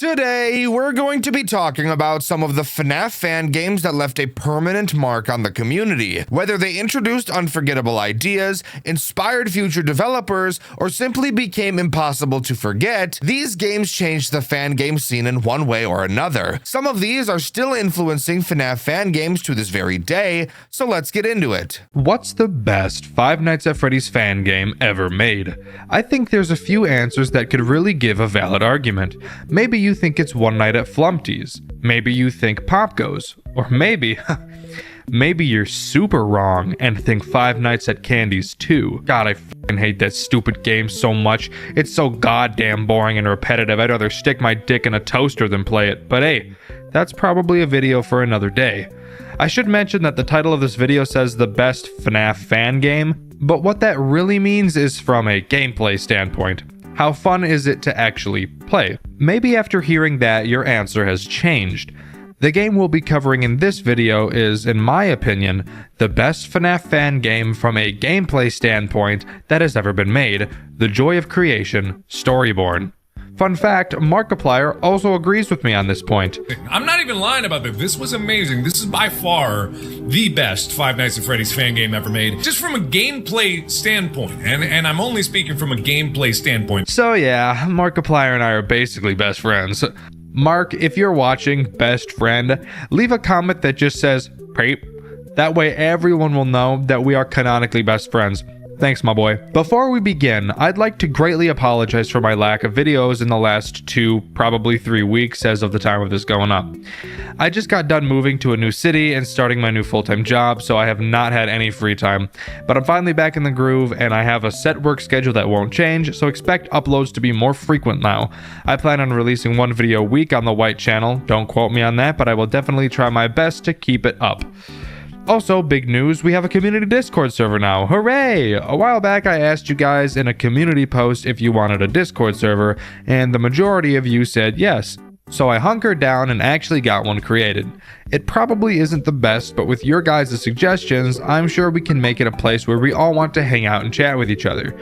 Today, we're going to be talking about some of the FNAF fan games that left a permanent mark on the community. Whether they introduced unforgettable ideas, inspired future developers, or simply became impossible to forget, these games changed the fan game scene in one way or another. Some of these are still influencing FNAF fan games to this very day, so let's get into it. What's the best Five Nights at Freddy's fan game ever made? I think there's a few answers that could really give a valid argument. Maybe you think it's One Night at Flumpty's. Maybe you think Pop Goes. Or maybe you're super wrong and think Five Nights at Candy's 2. God, I fucking hate that stupid game so much. It's so goddamn boring and repetitive. I'd rather stick my dick in a toaster than play it. But hey, that's probably a video for another day. I should mention that the title of this video says the best FNAF fan game, but what that really means is from a gameplay standpoint. How fun is it to actually play? Maybe after hearing that, your answer has changed. The game we'll be covering in this video is, in my opinion, the best FNAF fan game from a gameplay standpoint that has ever been made, The Joy of Creation, Storyborn. Fun fact, Markiplier also agrees with me on this point. I'm not even lying about this. This was amazing. This is by far the best Five Nights at Freddy's fan game ever made, just from a gameplay standpoint. And I'm only speaking from a gameplay standpoint. So yeah, Markiplier and I are basically best friends. Mark, if you're watching, best friend, leave a comment that just says, "Peep." That way everyone will know that we are canonically best friends. Thanks, my boy. Before we begin, I'd like to greatly apologize for my lack of videos in the last 2, probably 3 weeks as of the time of this going up. I just got done moving to a new city and starting my new full-time job, so I have not had any free time. But I'm finally back in the groove, and I have a set work schedule that won't change, so expect uploads to be more frequent now. I plan on releasing 1 video a week on the White channel. Don't quote me on that, but I will definitely try my best to keep it up. Also, big news, we have a community Discord server now. Hooray! A while back I asked you guys in a community post if you wanted a Discord server, and the majority of you said yes. So I hunkered down and actually got one created. It probably isn't the best, but with your guys' suggestions, I'm sure we can make it a place where we all want to hang out and chat with each other.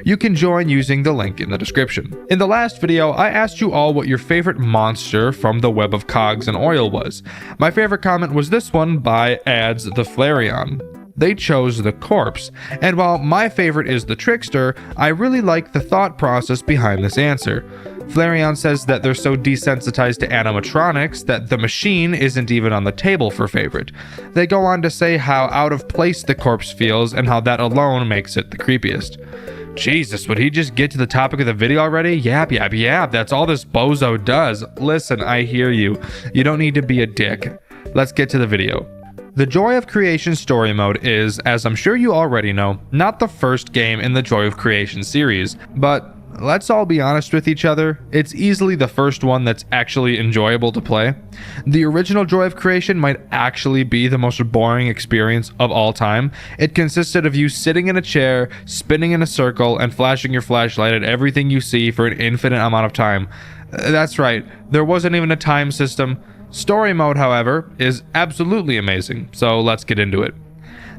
You can join using the link in the description. In the last video, I asked you all what your favorite monster from the web of cogs and oil was. My favorite comment was this one by Ads the Flareon. They chose the corpse, and while my favorite is the Dxtr, I really like the thought process behind this answer. Flareon says that they're so desensitized to animatronics that the machine isn't even on the table for favorite. They go on to say how out of place the corpse feels and how that alone makes it the creepiest. Jesus, would he just get to the topic of the video already? Yap, that's all this bozo does. Listen, I hear you. You don't need to be a dick. Let's get to the video. The Joy of Creation story mode is, as I'm sure you already know, not the first game in the Joy of Creation series, but let's all be honest with each other, it's easily the first one that's actually enjoyable to play. The original Joy of Creation might actually be the most boring experience of all time. It consisted of you sitting in a chair, spinning in a circle, and flashing your flashlight at everything you see for an infinite amount of time. That's right, there wasn't even a time system. Story mode, however, is absolutely amazing, so let's get into it.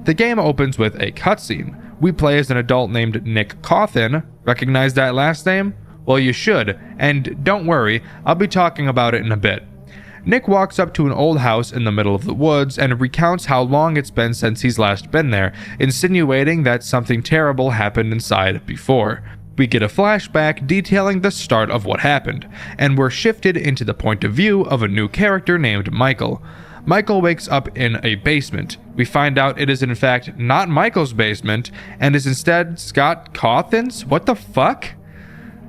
The game opens with a cutscene. We play as an adult named Nick Cawthon. Recognize that last name? Well, you should, and don't worry, I'll be talking about it in a bit. Nick walks up to an old house in the middle of the woods and recounts how long it's been since he's last been there, insinuating that something terrible happened inside before. We get a flashback detailing the start of what happened, and we're shifted into the point of view of a new character named Michael. Michael wakes up in a basement. We find out it is in fact not Michael's basement, and is instead Scott Cawthon's? What the fuck?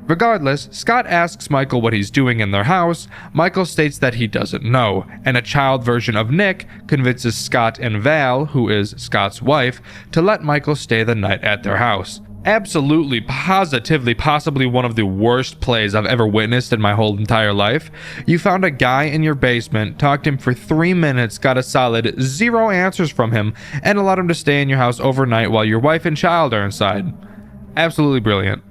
Regardless, Scott asks Michael what he's doing in their house. Michael states that he doesn't know, and a child version of Nick convinces Scott and Val, who is Scott's wife, to let Michael stay the night at their house. Absolutely, positively, possibly one of the worst plays I've ever witnessed in my whole entire life. You found a guy in your basement, talked to him for 3 minutes, got a solid 0 answers from him, and allowed him to stay in your house overnight while your wife and child are inside. Absolutely brilliant.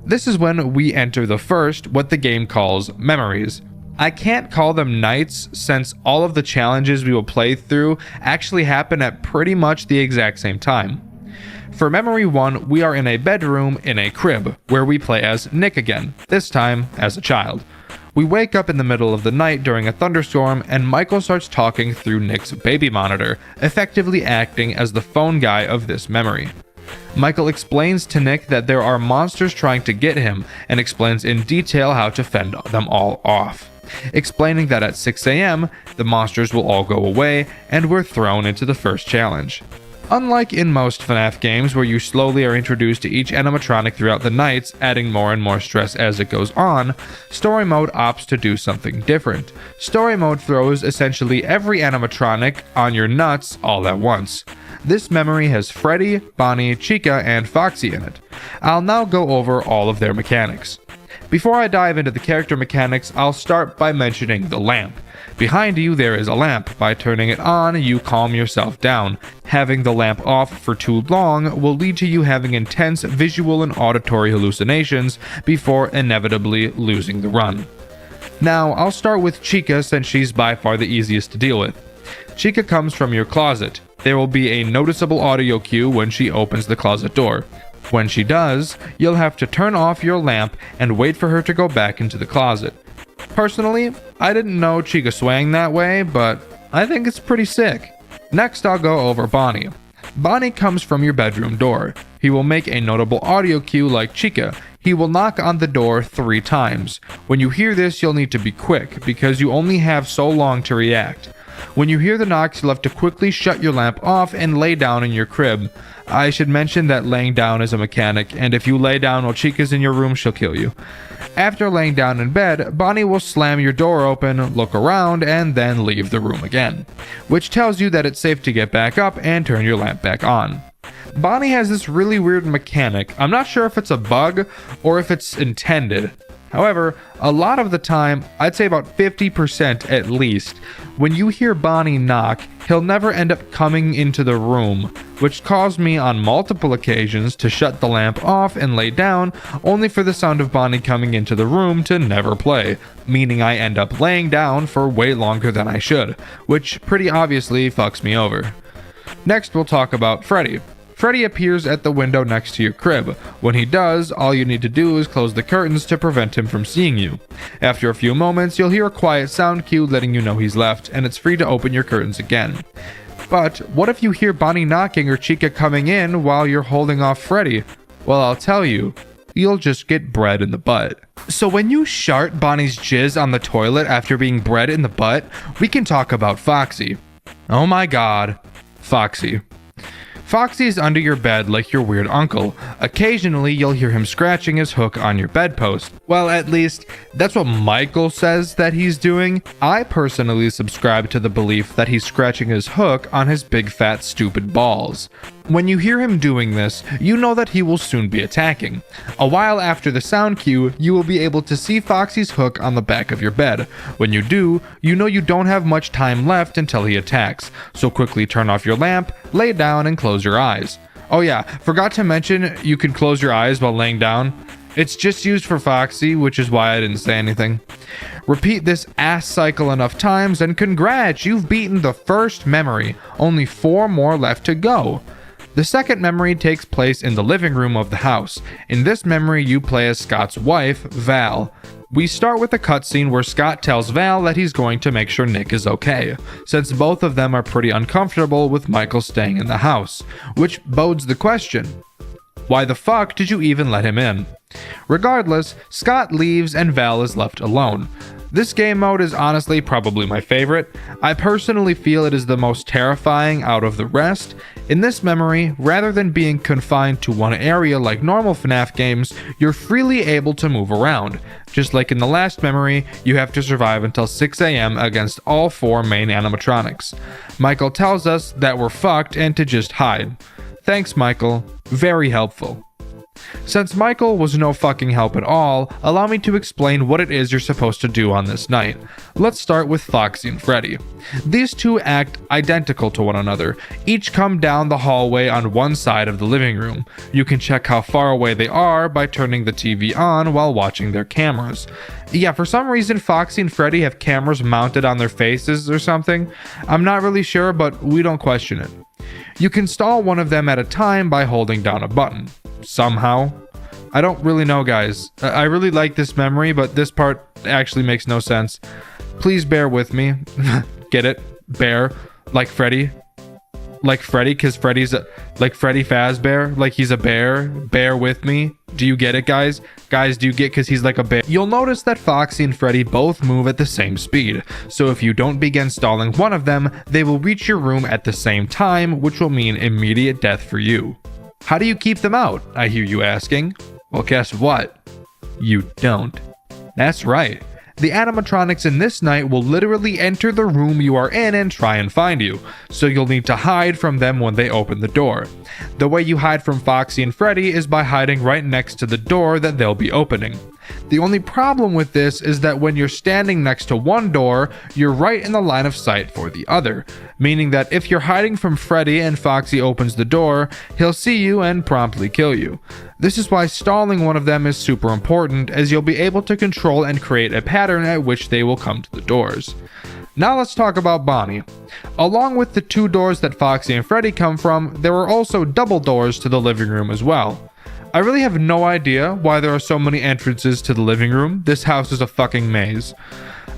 This is when we enter the first, what the game calls, memories. I can't call them nights since all of the challenges we will play through actually happen at pretty much the exact same time. For Memory 1, we are in a bedroom in a crib, where we play as Nick again, this time as a child. We wake up in the middle of the night during a thunderstorm, and Michael starts talking through Nick's baby monitor, effectively acting as the phone guy of this memory. Michael explains to Nick that there are monsters trying to get him, and explains in detail how to fend them all off, explaining that at 6 a.m., the monsters will all go away, and we're thrown into the first challenge. Unlike in most FNAF games where you slowly are introduced to each animatronic throughout the nights, adding more and more stress as it goes on, Story Mode opts to do something different. Story Mode throws essentially every animatronic on your nuts all at once. This memory has Freddy, Bonnie, Chica, and Foxy in it. I'll now go over all of their mechanics. Before I dive into the character mechanics, I'll start by mentioning the lamp. Behind you there is a lamp. By turning it on, you calm yourself down. Having the lamp off for too long will lead to you having intense visual and auditory hallucinations before inevitably losing the run. Now, I'll start with Chica since she's by far the easiest to deal with. Chica comes from your closet. There will be a noticeable audio cue when she opens the closet door. When she does, you'll have to turn off your lamp and wait for her to go back into the closet. Personally, I didn't know Chica swang that way, but I think it's pretty sick. Next, I'll go over Bonnie. Bonnie comes from your bedroom door. He will make a notable audio cue like Chica. He will knock on the door 3 times. When you hear this, you'll need to be quick, because you only have so long to react. When you hear the knocks, you'll have to quickly shut your lamp off and lay down in your crib. I should mention that laying down is a mechanic, and if you lay down while Chica's in your room, she'll kill you. After laying down in bed, Bonnie will slam your door open, look around, and then leave the room again, which tells you that it's safe to get back up and turn your lamp back on. Bonnie has this really weird mechanic. I'm not sure if it's a bug or if it's intended. However, a lot of the time, I'd say about 50% at least, when you hear Bonnie knock, he'll never end up coming into the room, which caused me on multiple occasions to shut the lamp off and lay down, only for the sound of Bonnie coming into the room to never play, meaning I end up laying down for way longer than I should, which pretty obviously fucks me over. Next, we'll talk about Freddy. Freddy appears at the window next to your crib. When he does, all you need to do is close the curtains to prevent him from seeing you. After a few moments, you'll hear a quiet sound cue letting you know he's left, and it's free to open your curtains again. But what if you hear Bonnie knocking or Chica coming in while you're holding off Freddy? Well, I'll tell you, you'll just get bread in the butt. So when you shart Bonnie's jizz on the toilet after being bread in the butt, we can talk about Foxy. Oh my god, Foxy. Foxy is under your bed like your weird uncle. Occasionally, you'll hear him scratching his hook on your bedpost. Well, at least, that's what Michael says that he's doing. I personally subscribe to the belief that he's scratching his hook on his big fat stupid balls. When you hear him doing this, you know that he will soon be attacking. A while after the sound cue, you will be able to see Foxy's hook on the back of your bed. When you do, you know you don't have much time left until he attacks, so quickly turn off your lamp, lay down, and close your eyes. Oh yeah, forgot to mention you can close your eyes while laying down. It's just used for Foxy, which is why I didn't say anything. Repeat this ass cycle enough times and congrats, you've beaten the first memory. Only 4 more left to go. The second memory takes place in the living room of the house. In this memory, you play as Scott's wife, Val. We start with a cutscene where Scott tells Val that he's going to make sure Nick is okay, since both of them are pretty uncomfortable with Michael staying in the house, which bodes the question, why the fuck did you even let him in? Regardless, Scott leaves and Val is left alone. This game mode is honestly probably my favorite. I personally feel it is the most terrifying out of the rest. In this memory, rather than being confined to one area like normal FNAF games, you're freely able to move around. Just like in the last memory, you have to survive until 6 a.m. against all 4 main animatronics. Michael tells us that we're fucked and to just hide. Thanks, Michael. Very helpful. Since Michael was no fucking help at all, allow me to explain what it is you're supposed to do on this night. Let's start with Foxy and Freddy. These two act identical to one another. Each come down the hallway on one side of the living room. You can check how far away they are by turning the TV on while watching their cameras. Yeah, for some reason Foxy and Freddy have cameras mounted on their faces or something. I'm not really sure, but we don't question it. You can stall one of them at a time by holding down a button. Somehow. I don't really know, guys. I really like this memory, but this part actually makes no sense. Please bear with me. Get it? Bear. Like Freddy. Like Freddy, because Freddy's like Freddy Fazbear. Like he's a bear. Bear with me. Do you get it, guys? Guys, do you get because he's like a bear? You'll notice that Foxy and Freddy both move at the same speed. So if you don't begin stalling one of them, they will reach your room at the same time, which will mean immediate death for you. How do you keep them out? I hear you asking. Well, guess what? You don't. That's right. The animatronics in this night will literally enter the room you are in and try and find you, so you'll need to hide from them when they open the door. The way you hide from Foxy and Freddy is by hiding right next to the door that they'll be opening. The only problem with this is that when you're standing next to one door, you're right in the line of sight for the other, meaning that if you're hiding from Freddy and Foxy opens the door, he'll see you and promptly kill you. This is why stalling one of them is super important, as you'll be able to control and create a pattern at which they will come to the doors. Now let's talk about Bonnie. Along with the 2 doors that Foxy and Freddy come from, there are also double doors to the living room as well. I really have no idea why there are so many entrances to the living room. This house is a fucking maze.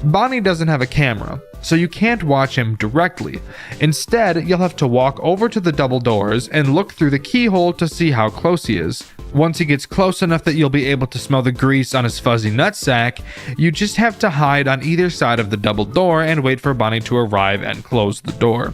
Bonnie doesn't have a camera, so you can't watch him directly. Instead, you'll have to walk over to the double doors and look through the keyhole to see how close he is. Once he gets close enough that you'll be able to smell the grease on his fuzzy nutsack, you just have to hide on either side of the double door and wait for Bonnie to arrive and close the door.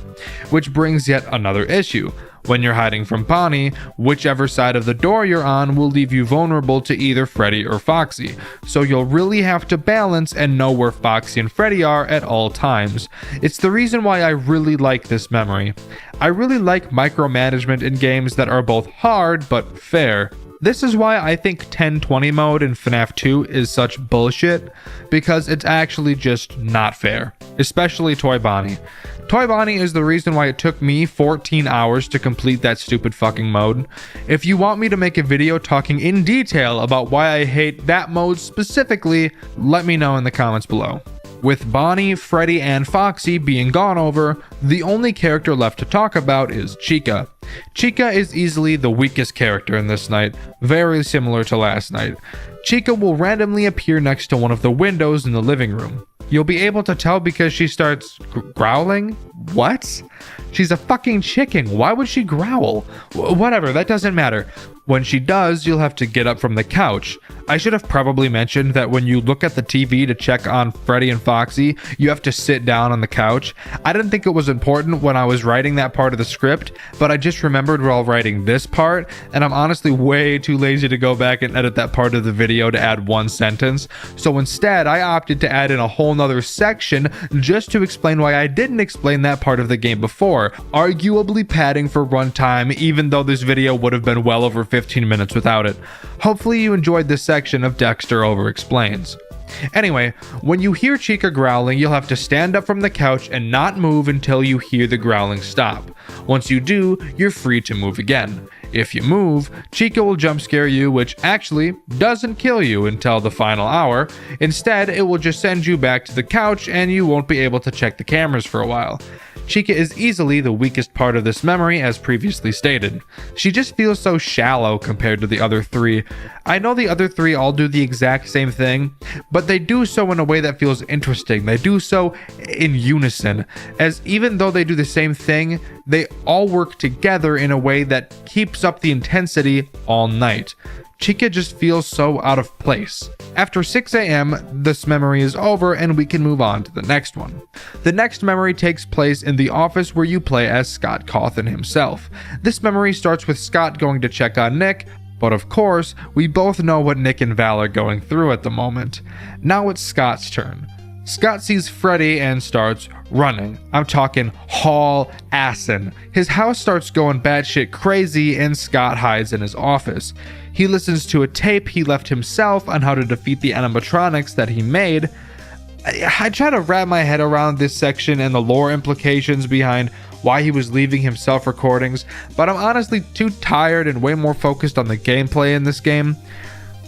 Which brings yet another issue. When you're hiding from Bonnie, whichever side of the door you're on will leave you vulnerable to either Freddy or Foxy, so you'll really have to balance and know where Foxy and Freddy are at all times. It's the reason why I really like this memory. I really like micromanagement in games that are both hard but fair. This is why I think 1020 mode in FNAF 2 is such bullshit, because it's actually just not fair, especially Toy Bonnie. Toy Bonnie is the reason why it took me 14 hours to complete that stupid fucking mode. If you want me to make a video talking in detail about why I hate that mode specifically, let me know in the comments below. With Bonnie, Freddy, and Foxy being gone over, the only character left to talk about is Chica. Chica is easily the weakest character in this night, very similar to last night. Chica will randomly appear next to one of the windows in the living room. You'll be able to tell because she starts growling? What? She's a fucking chicken. Why would she growl? Whatever, that doesn't matter. When she does, you'll have to get up from the couch. I should have probably mentioned that when you look at the TV to check on Freddy and Foxy, you have to sit down on the couch. I didn't think it was important when I was writing that part of the script, but I just remembered while writing this part, and I'm honestly way too lazy to go back and edit that part of the video to add 1 sentence. So instead, I opted to add in a whole nother section just to explain why I didn't explain that part of the game before, arguably padding for runtime, even though this video would have been well over 15 minutes without it. Hopefully you enjoyed this section of Dxtr Over Explains. Anyway, when you hear Chica growling, you'll have to stand up from the couch and not move until you hear the growling stop. Once you do, you're free to move again. If you move, Chica will jump scare you, which actually doesn't kill you until the final hour. Instead, it will just send you back to the couch and you won't be able to check the cameras for a while. Chica is easily the weakest part of this memory, as previously stated. She just feels so shallow compared to the other 3. I know the other 3 all do the exact same thing, but they do so in a way that feels interesting. They do so in unison, as even though they do the same thing, they all work together in a way that keeps up the intensity all night. Chica just feels so out of place. After 6 a.m., this memory is over and we can move on to the next one. The next memory takes place in the office where you play as Scott Cawthon himself. This memory starts with Scott going to check on Nick, but of course, we both know what Nick and Val are going through at the moment. Now it's Scott's turn. Scott sees Freddy and starts running. I'm talking haul assin'. His house starts going batshit crazy and Scott hides in his office. He listens to a tape he left himself on how to defeat the animatronics that he made. I try to wrap my head around this section and the lore implications behind why he was leaving himself recordings, but I'm honestly too tired and way more focused on the gameplay in this game.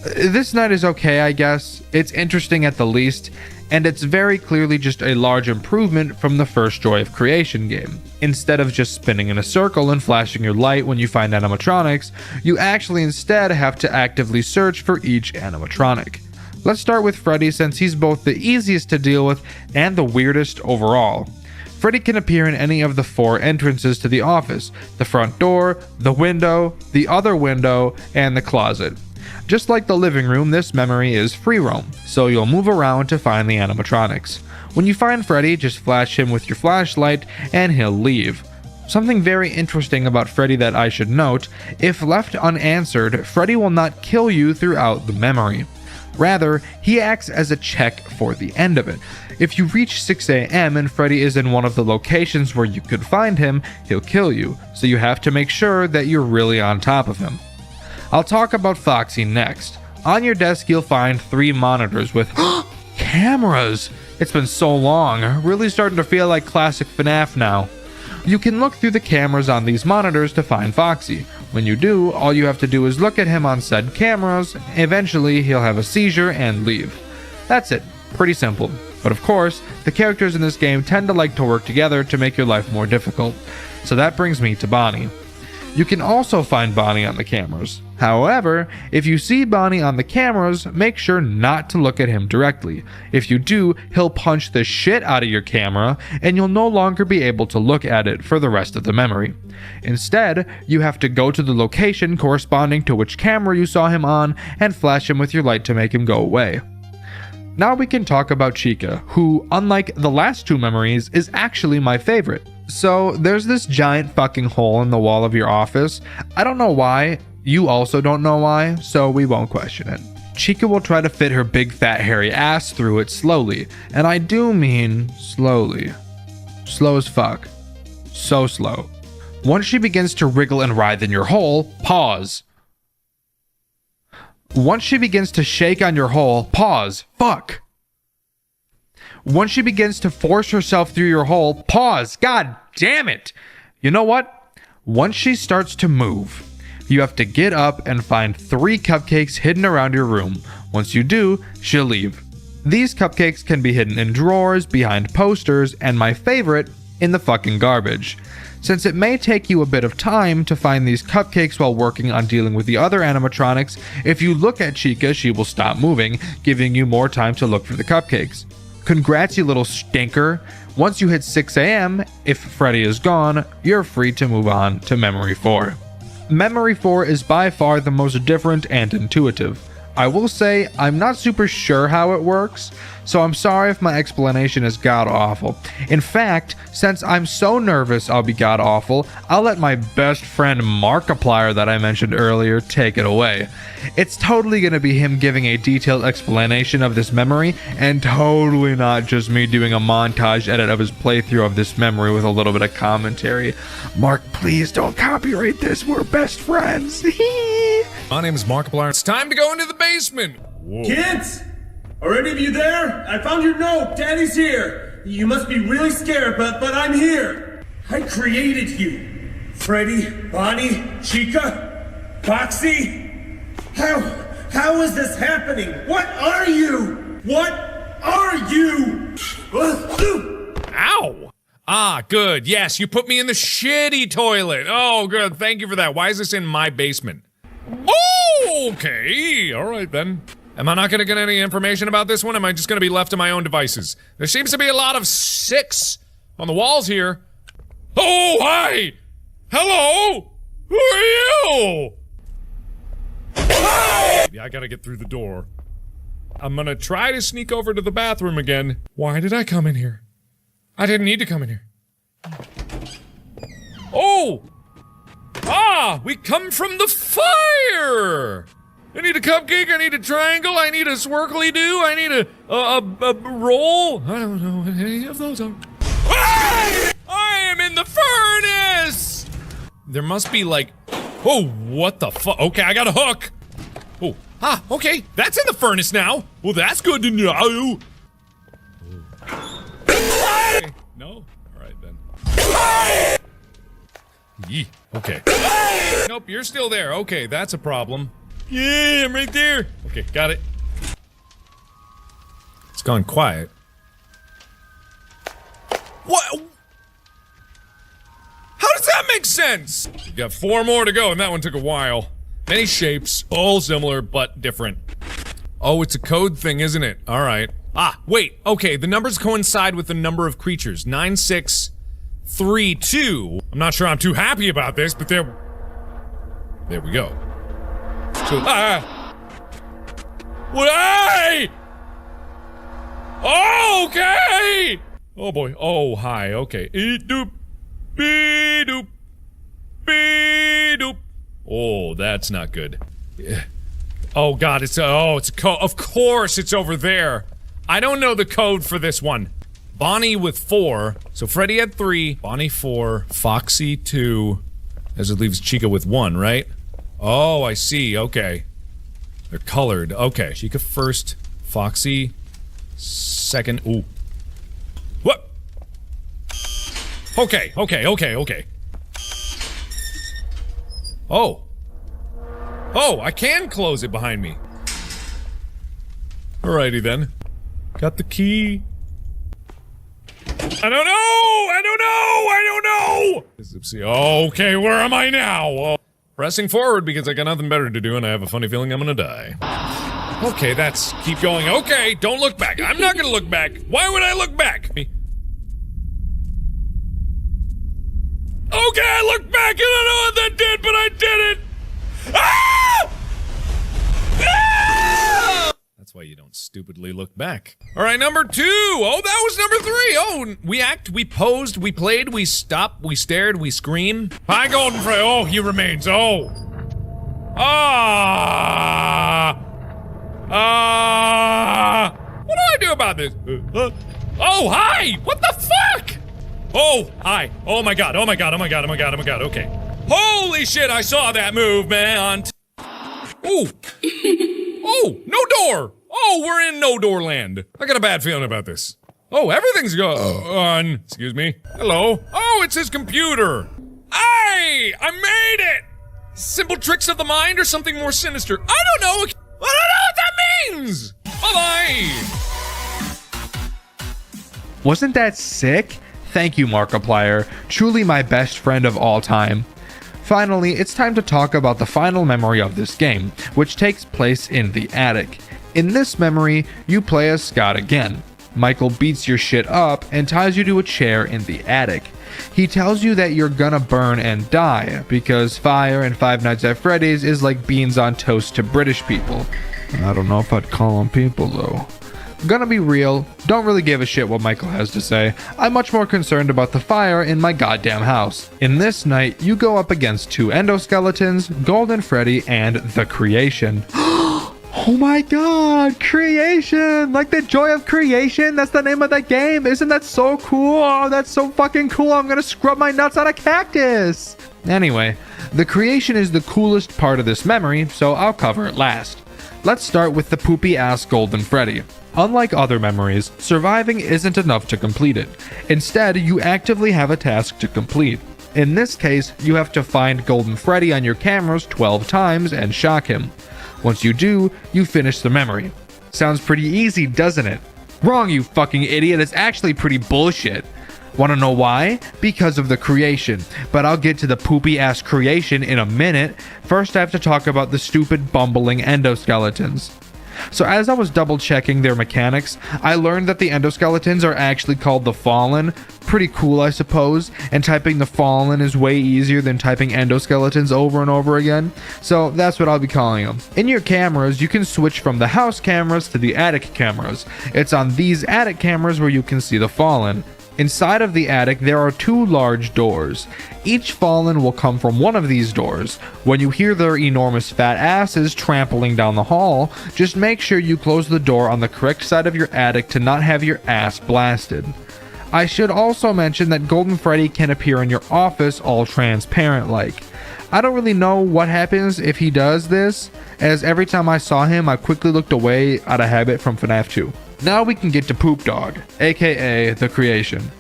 This night is okay, I guess. It's interesting at the least, and it's very clearly just a large improvement from the first Joy of Creation game. Instead of just spinning in a circle and flashing your light when you find animatronics, you actually instead have to actively search for each animatronic. Let's start with Freddy, since he's both the easiest to deal with and the weirdest overall. Freddy can appear in any of the 4 entrances to the office: the front door, the window, the other window, and the closet. Just like the living room, this memory is free roam, so you'll move around to find the animatronics. When you find Freddy, just flash him with your flashlight and he'll leave. Something very interesting about Freddy that I should note: if left unanswered, Freddy will not kill you throughout the memory. Rather, he acts as a check for the end of it. If you reach 6 a.m. and Freddy is in one of the locations where you could find him, he'll kill you, so you have to make sure that you're really on top of him. I'll talk about Foxy next. On your desk you'll find 3 monitors with cameras. It's been so long, really starting to feel like classic FNAF now. You can look through the cameras on these monitors to find Foxy. When you do, all you have to do is look at him on said cameras. Eventually he'll have a seizure and leave. That's it, pretty simple. But of course, the characters in this game tend to like to work together to make your life more difficult. So that brings me to Bonnie. You can also find Bonnie on the cameras. However, if you see Bonnie on the cameras, make sure not to look at him directly. If you do, he'll punch the shit out of your camera, and you'll no longer be able to look at it for the rest of the memory. Instead, you have to go to the location corresponding to which camera you saw him on and flash him with your light to make him go away. Now we can talk about Chica, who, unlike the last 2 memories, is actually my favorite. So there's this giant fucking hole in the wall of your office. I don't know why. You also don't know why, so we won't question it. Chica will try to fit her big fat hairy ass through it slowly, and I do mean slowly. Slow as fuck. So slow. Once she begins to wriggle and writhe in your hole, pause. Once she begins to shake on your hole, pause. Fuck. Once she begins to force herself through your hole, pause. God damn it. You know what? Once she starts to move, you have to get up and find 3 cupcakes hidden around your room. Once you do, she'll leave. These cupcakes can be hidden in drawers, behind posters, and my favorite, in the fucking garbage. Since it may take you a bit of time to find these cupcakes while working on dealing with the other animatronics, if you look at Chica, she will stop moving, giving you more time to look for the cupcakes. Congrats, you little stinker. Once you hit 6 a.m., if Freddy is gone, you're free to move on to Memory 4. Memory 4 is by far the most different and intuitive. I will say I'm not super sure how it works, so I'm sorry if my explanation is god-awful. In fact, since I'm so nervous I'll be god-awful, I'll let my best friend Markiplier that I mentioned earlier take it away. It's totally going to be him giving a detailed explanation of this memory, and totally not just me doing a montage edit of his playthrough of this memory with a little bit of commentary. Mark, please don't copyright this, we're best friends. My name is Markiplier. It's time to go into the basement. Whoa. Kids! Are any of you there? I found your note. Daddy's here. You must be really scared, but I'm here. I created you. Freddy, Bonnie, Chica, Foxy. How is this happening? What are you? What are you? Ow! Ah, good. Yes, you put me in the shitty toilet. Oh, good. Thank you for that. Why is this in my basement? Okay. All right, then. Am I not going to get any information about this one? Am I just going to be left to my own devices? There seems to be a lot of 6 on the walls here. Oh, hi! Hello? Who are you? Yeah, I gotta get through the door. I'm gonna try to sneak over to the bathroom again. Why did I come in here? I didn't need to come in here. Oh! Ah! We come from the fire! I need a cupcake, I need a triangle, I need a swirkly-doo, I need a roll. I don't know what any of those are. Ah! I am in the furnace! There must be like... Oh, what the fuck? Okay, I got a hook. Oh, okay, that's in the furnace now. Well, that's good to know. Okay. No? All right, then. Yee, okay. Nope, you're still there. Okay, that's a problem. Yeah, I'm right there. Okay, got it. It's gone quiet. What? How does that make sense? We got 4 more to go, and that one took a while. Many shapes, all similar, but different. Oh, it's a code thing, isn't it? Alright. Ah, wait, okay, the numbers coincide with the number of creatures. 9632. I'm not sure I'm too happy about this, but there we go. So, what? Okay! Oh boy, oh, hi, okay. Doop, be doop, be doop. Oh, that's not good. Yeah. Oh god, it's a code. Of course it's over there. I don't know the code for this one. Bonnie with 4. So Freddy had 3. Bonnie 4. Foxy 2. As it leaves Chica with 1, right? Oh, I see. Okay. They're colored. Okay. Chica first. Foxy second. Ooh. What? Okay. Oh. Oh, I can close it behind me. Alrighty then. Got the key. I don't know! Okay, where am I now? Oh. Pressing forward because I got nothing better to do and I have a funny feeling I'm gonna die. Okay, that's... keep going. Okay, don't look back. I'm not gonna look back. Why would I look back? Okay, I looked back. I don't know what that did, but I did it. Ah! Ah! That's why you don't stupidly look back. All right, number 2. Oh, that was number 3. Oh, we act, we posed, we played, we stopped, we stared, we scream. Hi, Golden Freddy. Oh, he remains. Oh. What do I do about this? Oh, hi. What the fuck? Oh, hi. Oh my god. Okay. Holy shit, I saw that move, man. Ooh. Oh, no door. Oh, we're in no door land. I got a bad feeling about this. Oh, everything's gone. Excuse me. Hello. Oh, it's his computer. Hey, I made it. Simple tricks of the mind or something more sinister. I don't know. I don't know what that means. Bye-bye. Wasn't that sick? Thank you, Markiplier. Truly my best friend of all time. Finally, it's time to talk about the final memory of this game, which takes place in the attic. In this memory, you play as Scott again. Michael beats your shit up and ties you to a chair in the attic. He tells you that you're gonna burn and die, because fire in Five Nights at Freddy's is like beans on toast to British people. I don't know if I'd call them people though. Gonna be real, don't really give a shit what Michael has to say. I'm much more concerned about the fire in my goddamn house. In this night, you go up against 2 endoskeletons, Golden Freddy, and The Creation. Oh my god, Creation! Like the joy of creation, that's the name of that game. Isn't that so cool? Oh, that's so fucking cool. I'm gonna scrub my nuts on a cactus. Anyway, The Creation is the coolest part of this memory, so I'll cover it last. Let's start with the poopy ass Golden Freddy. Unlike other memories, surviving isn't enough to complete it. Instead, you actively have a task to complete. In this case, you have to find Golden Freddy on your cameras 12 times and shock him. Once you do, you finish the memory. Sounds pretty easy, doesn't it? Wrong, you fucking idiot, it's actually pretty bullshit. Wanna know why? Because of The Creation, but I'll get to the poopy ass Creation in a minute. First I have to talk about the stupid bumbling endoskeletons. So as I was double checking their mechanics, I learned that the endoskeletons are actually called the Fallen. Pretty cool, I suppose, and typing the Fallen is way easier than typing endoskeletons over and over again, so that's what I'll be calling them. In your cameras, you can switch from the house cameras to the attic cameras. It's on these attic cameras where you can see the Fallen. Inside of the attic, there are 2 large doors. Each Fallen will come from one of these doors. When you hear their enormous fat asses trampling down the hall, just make sure you close the door on the correct side of your attic to not have your ass blasted. I should also mention that Golden Freddy can appear in your office all transparent like. I don't really know what happens if he does this, as every time I saw him I quickly looked away out of habit from FNAF 2. Now we can get to Poop Dog, aka The Creation.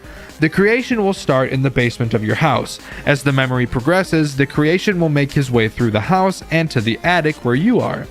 The creation will start in the basement of your house. As the memory progresses, the creation will make his way through the house and to the attic where you are.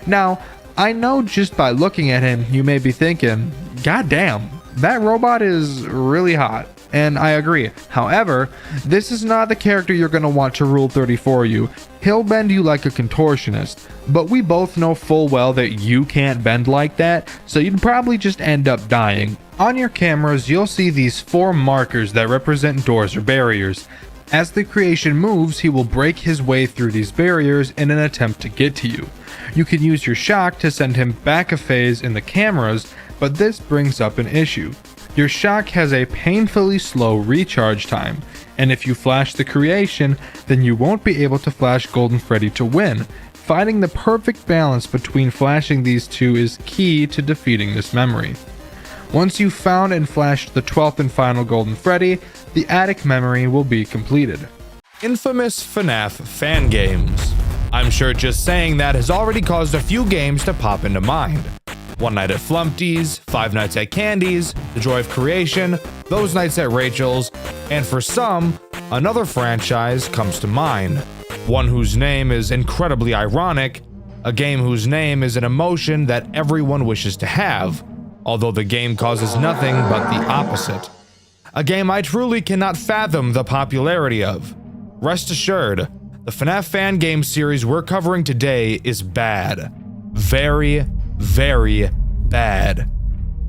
Now, I know just by looking at him, you may be thinking, God damn, that robot is really hot. And I agree. However, this is not the character you're going to want to Rule 30 for you. He'll bend you like a contortionist, but we both know full well that you can't bend like that, so you'd probably just end up dying. On your cameras, you'll see these 4 markers that represent doors or barriers. As the creation moves, he will break his way through these barriers in an attempt to get to you. You can use your shock to send him back a phase in the cameras, but this brings up an issue. Your shock has a painfully slow recharge time, and if you flash the creation, then you won't be able to flash Golden Freddy to win. Finding the perfect balance between flashing these two is key to defeating this memory. Once you've found and flashed the 12th and final Golden Freddy, the attic memory will be completed. Infamous FNAF fan games. I'm sure just saying that has already caused a few games to pop into mind. One Night at Flumpty's, Five Nights at Candy's, The Joy of Creation, Those Nights at Rachel's, and for some, another franchise comes to mind. One whose name is incredibly ironic, a game whose name is an emotion that everyone wishes to have, although the game causes nothing but the opposite. A game I truly cannot fathom the popularity of. Rest assured, the FNAF fan game series we're covering today is bad. Very, very bad.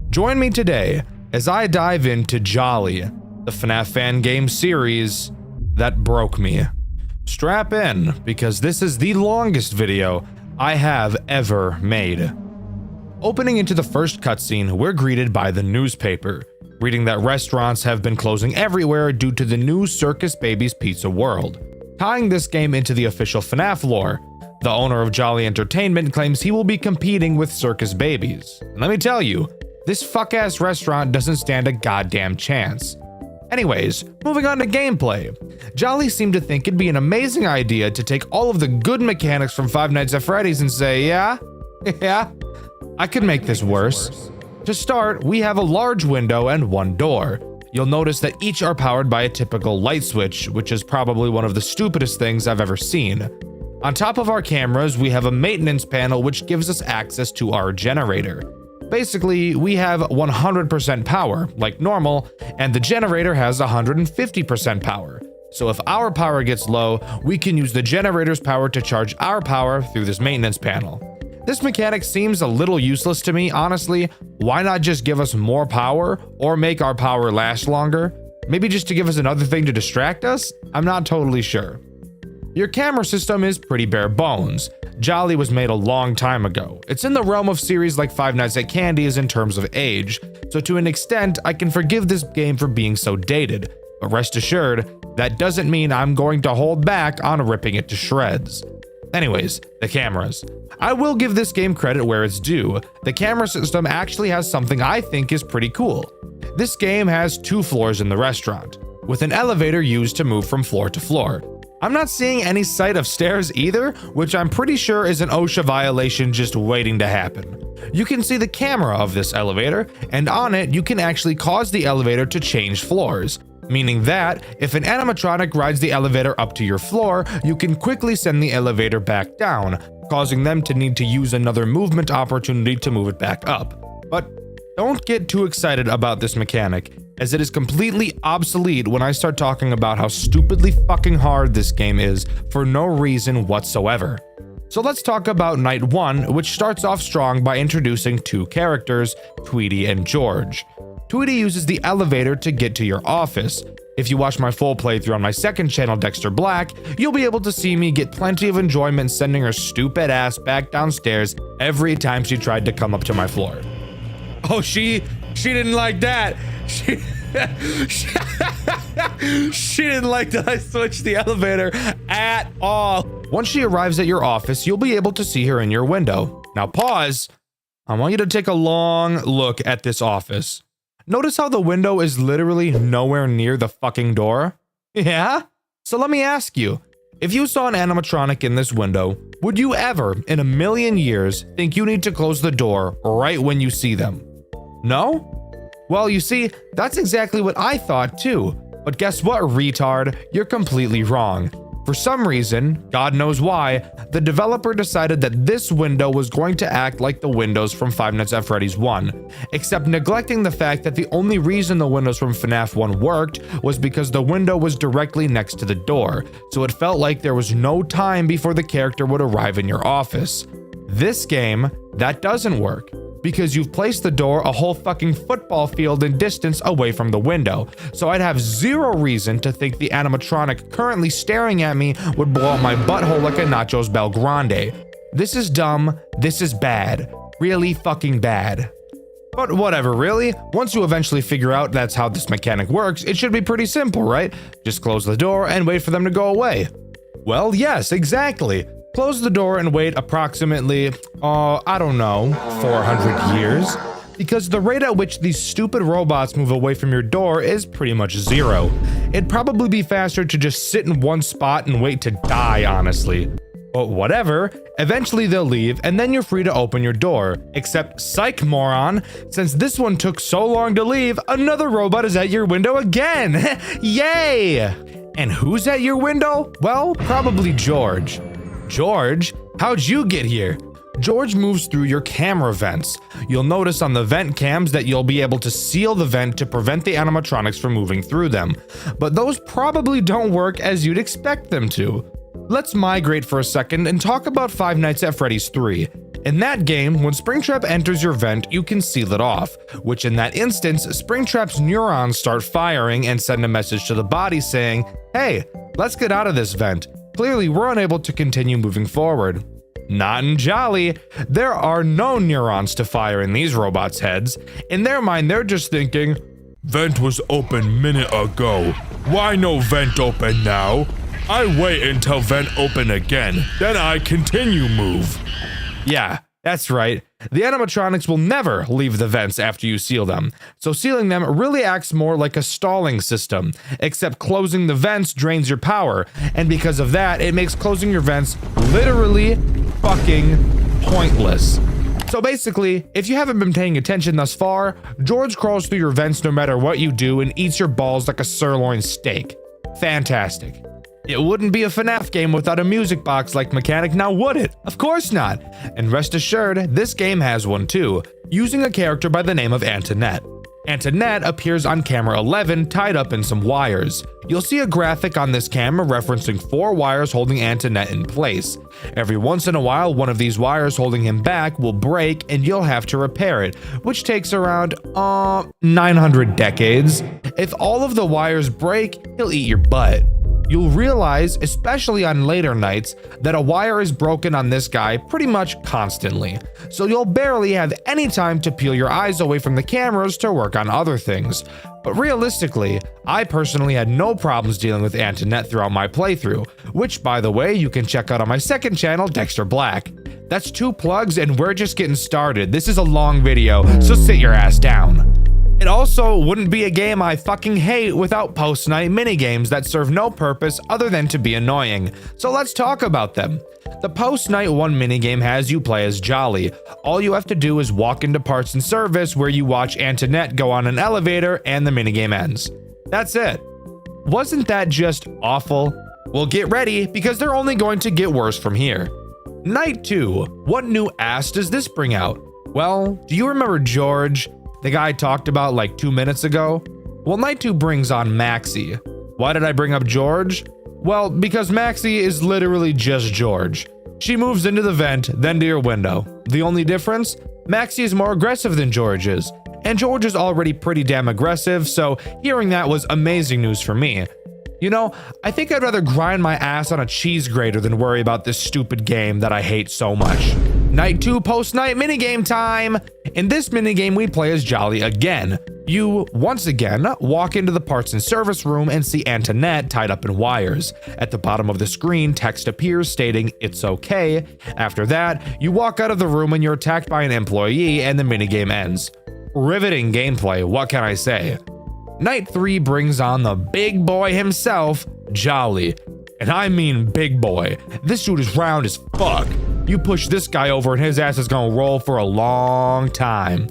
Join me today as I dive into Jolly, the FNAF fan game series that broke me. Strap in, because this is the longest video I have ever made. Opening into the first cutscene, we're greeted by the newspaper, reading that restaurants have been closing everywhere due to the new Circus Babies Pizza World. Tying this game into the official FNAF lore, the owner of Jolly Entertainment claims he will be competing with Circus Babies. And let me tell you, this fuck-ass restaurant doesn't stand a goddamn chance. Anyways, moving on to gameplay. Jolly seemed to think it'd be an amazing idea to take all of the good mechanics from Five Nights at Freddy's and say, yeah, I could make this worse. To start, we have a large window and one door. You'll notice that each are powered by a typical light switch, which is probably one of the stupidest things I've ever seen. On top of our cameras, we have a maintenance panel which gives us access to our generator. Basically, we have 100% power, like normal, and the generator has 150% power. So if our power gets low, we can use the generator's power to charge our power through this maintenance panel. This mechanic seems a little useless to me, honestly. Why not just give us more power or make our power last longer? Maybe just to give us another thing to distract us? I'm not totally sure. Your camera system is pretty bare bones. Jolly was made a long time ago. It's in the realm of series like Five Nights at Candy's in terms of age, so to an extent, I can forgive this game for being so dated. But rest assured, that doesn't mean I'm going to hold back on ripping it to shreds. Anyways, the cameras. I will give this game credit where it's due. The camera system actually has something I think is pretty cool. This game has 2 floors in the restaurant, with an elevator used to move from floor to floor. I'm not seeing any sight of stairs either, which I'm pretty sure is an OSHA violation just waiting to happen. You can see the camera of this elevator, and on it you can actually cause the elevator to change floors, meaning that if an animatronic rides the elevator up to your floor, you can quickly send the elevator back down, causing them to need to use another movement opportunity to move it back up. But don't get too excited about this mechanic, as it is completely obsolete when I start talking about how stupidly fucking hard this game is for no reason whatsoever. So let's talk about Night 1, which starts off strong by introducing 2 characters, Tweety and George. Tweety uses the elevator to get to your office. If you watch my full playthrough on my second channel, Dxtr Black, you'll be able to see me get plenty of enjoyment sending her stupid ass back downstairs every time she tried to come up to my floor. Oh, she didn't like that. She didn't like that I switched the elevator at all. Once she arrives at your office, you'll be able to see her in your window. Now pause. I want you to take a long look at this office. Notice how the window is literally nowhere near the fucking door? Yeah? So let me ask you, if you saw an animatronic in this window, would you ever, in a million years, think you need to close the door right when you see them? No? Well, you see, that's exactly what I thought too. But guess what, retard? You're completely wrong. For some reason, God knows why, the developer decided that this window was going to act like the windows from Five Nights at Freddy's 1, except neglecting the fact that the only reason the windows from FNAF 1 worked was because the window was directly next to the door, so it felt like there was no time before the character would arrive in your office. This game, that doesn't work, because you've placed the door a whole fucking football field in distance away from the window, so I'd have zero reason to think the animatronic currently staring at me would blow up my butthole like a Nachos Bel Grande. This is dumb, this is bad. Really fucking bad. But whatever, really. Once you eventually figure out that's how this mechanic works, it should be pretty simple, right? Just close the door and wait for them to go away. Well, yes, exactly. Close the door and wait approximately, I don't know, 400 years. Because the rate at which these stupid robots move away from your door is pretty much zero. It'd probably be faster to just sit in one spot and wait to die, honestly. But whatever, eventually they'll leave and then you're free to open your door. Except, psych moron, since this one took so long to leave, another robot is at your window again! Yay! And who's at your window? Well, probably George. George? How'd you get here? George moves through your camera vents. You'll notice on the vent cams that you'll be able to seal the vent to prevent the animatronics from moving through them. But those probably don't work as you'd expect them to. Let's migrate for a second and talk about Five Nights at Freddy's 3. In that game, when Springtrap enters your vent, you can seal it off, which in that instance, Springtrap's neurons start firing and send a message to the body saying, "Hey, let's get out of this vent. Clearly, we're unable to continue moving forward." Not in Jolly. There are no neurons to fire in these robots' heads. In their mind, they're just thinking, "Vent was open minute ago. Why no vent open now? I wait until vent open again, then I continue move." Yeah, that's right. The animatronics will never leave the vents after you seal them, so sealing them really acts more like a stalling system, except closing the vents drains your power, and because of that, it makes closing your vents literally fucking pointless. So basically, if you haven't been paying attention thus far, George crawls through your vents no matter what you do and eats your balls like a sirloin steak. Fantastic. It wouldn't be a FNAF game without a music box-like mechanic, now would it? Of course not. And rest assured, this game has one too, using a character by the name of Antoinette. Antoinette appears on camera 11 tied up in some wires. You'll see a graphic on this camera referencing 4 wires holding Antoinette in place. Every once in a while, one of these wires holding him back will break and you'll have to repair it, which takes around 900 decades. If all of the wires break, he'll eat your butt. You'll realize, especially on later nights, that a wire is broken on this guy pretty much constantly, so you'll barely have any time to peel your eyes away from the cameras to work on other things. But realistically, I personally had no problems dealing with Antoinette throughout my playthrough, which by the way, you can check out on my second channel, Dxtr Black. That's 2 plugs and we're just getting started. This is a long video, so sit your ass down. It also wouldn't be a game I fucking hate without post-night minigames that serve no purpose other than to be annoying. So let's talk about them. The post-night 1 minigame has you play as Jolly. All you have to do is walk into parts and service where you watch Antoinette go on an elevator and the minigame ends. That's it. Wasn't that just awful? Well, get ready because they're only going to get worse from here. Night 2. What new ass does this bring out? Well, do you remember George? The guy I talked about like 2 minutes ago? Well, Night 2 brings on Maxie. Why did I bring up George? Well, because Maxie is literally just George. She moves into the vent, then to your window. The only difference? Maxie is more aggressive than George is. And George is already pretty damn aggressive, so hearing that was amazing news for me. You know, I think I'd rather grind my ass on a cheese grater than worry about this stupid game that I hate so much. Night 2 post-night minigame time! In this minigame, we play as Jolly again. You, once again, walk into the parts and service room and see Antoinette tied up in wires. At the bottom of the screen, text appears stating, "It's okay." After that, you walk out of the room and you're attacked by an employee and the minigame ends. Riveting gameplay, what can I say? Night 3 brings on the big boy himself, Jolly. And I mean big boy. This dude is round as fuck. You push this guy over and his ass is gonna roll for a long time.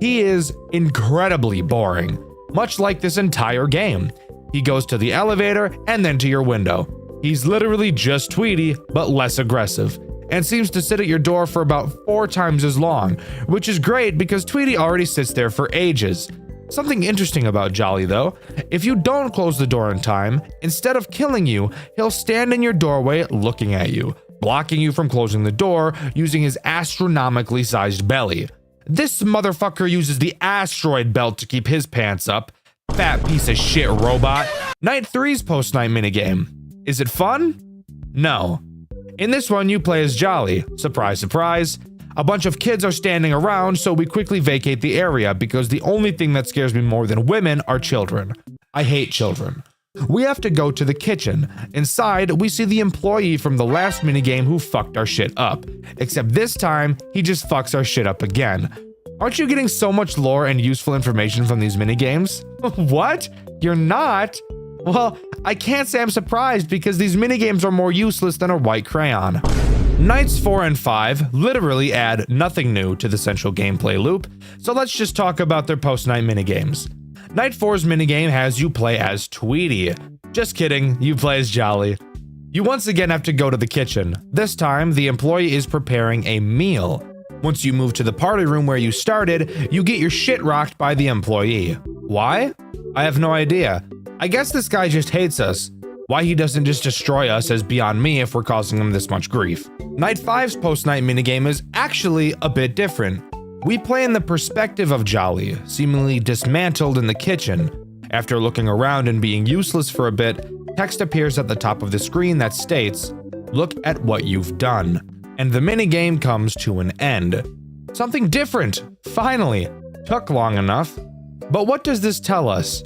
He is incredibly boring, much like this entire game. He goes to the elevator and then to your window. He's literally just Tweety, but less aggressive, and seems to sit at your door for about 4 times as long, which is great because Tweety already sits there for ages. Something interesting about Jolly though, if you don't close the door in time, instead of killing you, he'll stand in your doorway looking at you, blocking you from closing the door using his astronomically sized belly. This motherfucker uses the asteroid belt to keep his pants up. Fat piece of shit robot. Night 3's post-night minigame. Is it fun? No. In this one, you play as Jolly. Surprise, surprise. A bunch of kids are standing around, so we quickly vacate the area because the only thing that scares me more than women are children. I hate children. We have to go to the kitchen. Inside, we see the employee from the last minigame who fucked our shit up. Except this time, he just fucks our shit up again. Aren't you getting so much lore and useful information from these minigames? What? You're not? Well, I can't say I'm surprised because these minigames are more useless than a white crayon. Nights 4 and 5 literally add nothing new to the central gameplay loop, so let's just talk about their post-night minigames. Night 4's minigame has you play as Tweety. Just kidding, you play as Jolly. You once again have to go to the kitchen. This time, the employee is preparing a meal. Once you move to the party room where you started, you get your shit rocked by the employee. Why? I have no idea. I guess this guy just hates us. Why he doesn't just destroy us is beyond me if we're causing him this much grief. Night 5's post-night minigame is actually a bit different. We play in the perspective of Jolly, seemingly dismantled in the kitchen. After looking around and being useless for a bit, text appears at the top of the screen that states, "Look at what you've done." And the minigame comes to an end. Something different, finally. Took long enough. But what does this tell us?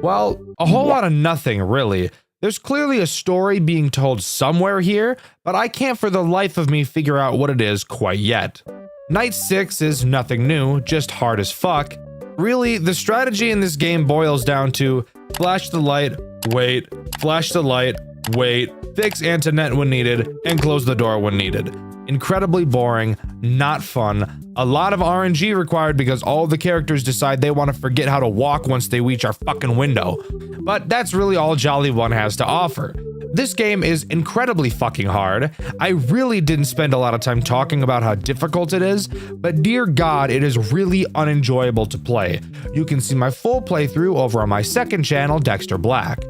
Well, a whole lot of nothing, really. There's clearly a story being told somewhere here, but I can't for the life of me figure out what it is quite yet. Night 6 is nothing new, just hard as fuck. Really, the strategy in this game boils down to flash the light, wait, flash the light, wait, fix Antoinette when needed, and close the door when needed. Incredibly boring, not fun, a lot of RNG required because all the characters decide they want to forget how to walk once they reach our fucking window. But that's really all Jolly 1 has to offer. This game is incredibly fucking hard. I really didn't spend a lot of time talking about how difficult it is, but dear God, it is really unenjoyable to play. You can see my full playthrough over on my second channel, Dxtr Black.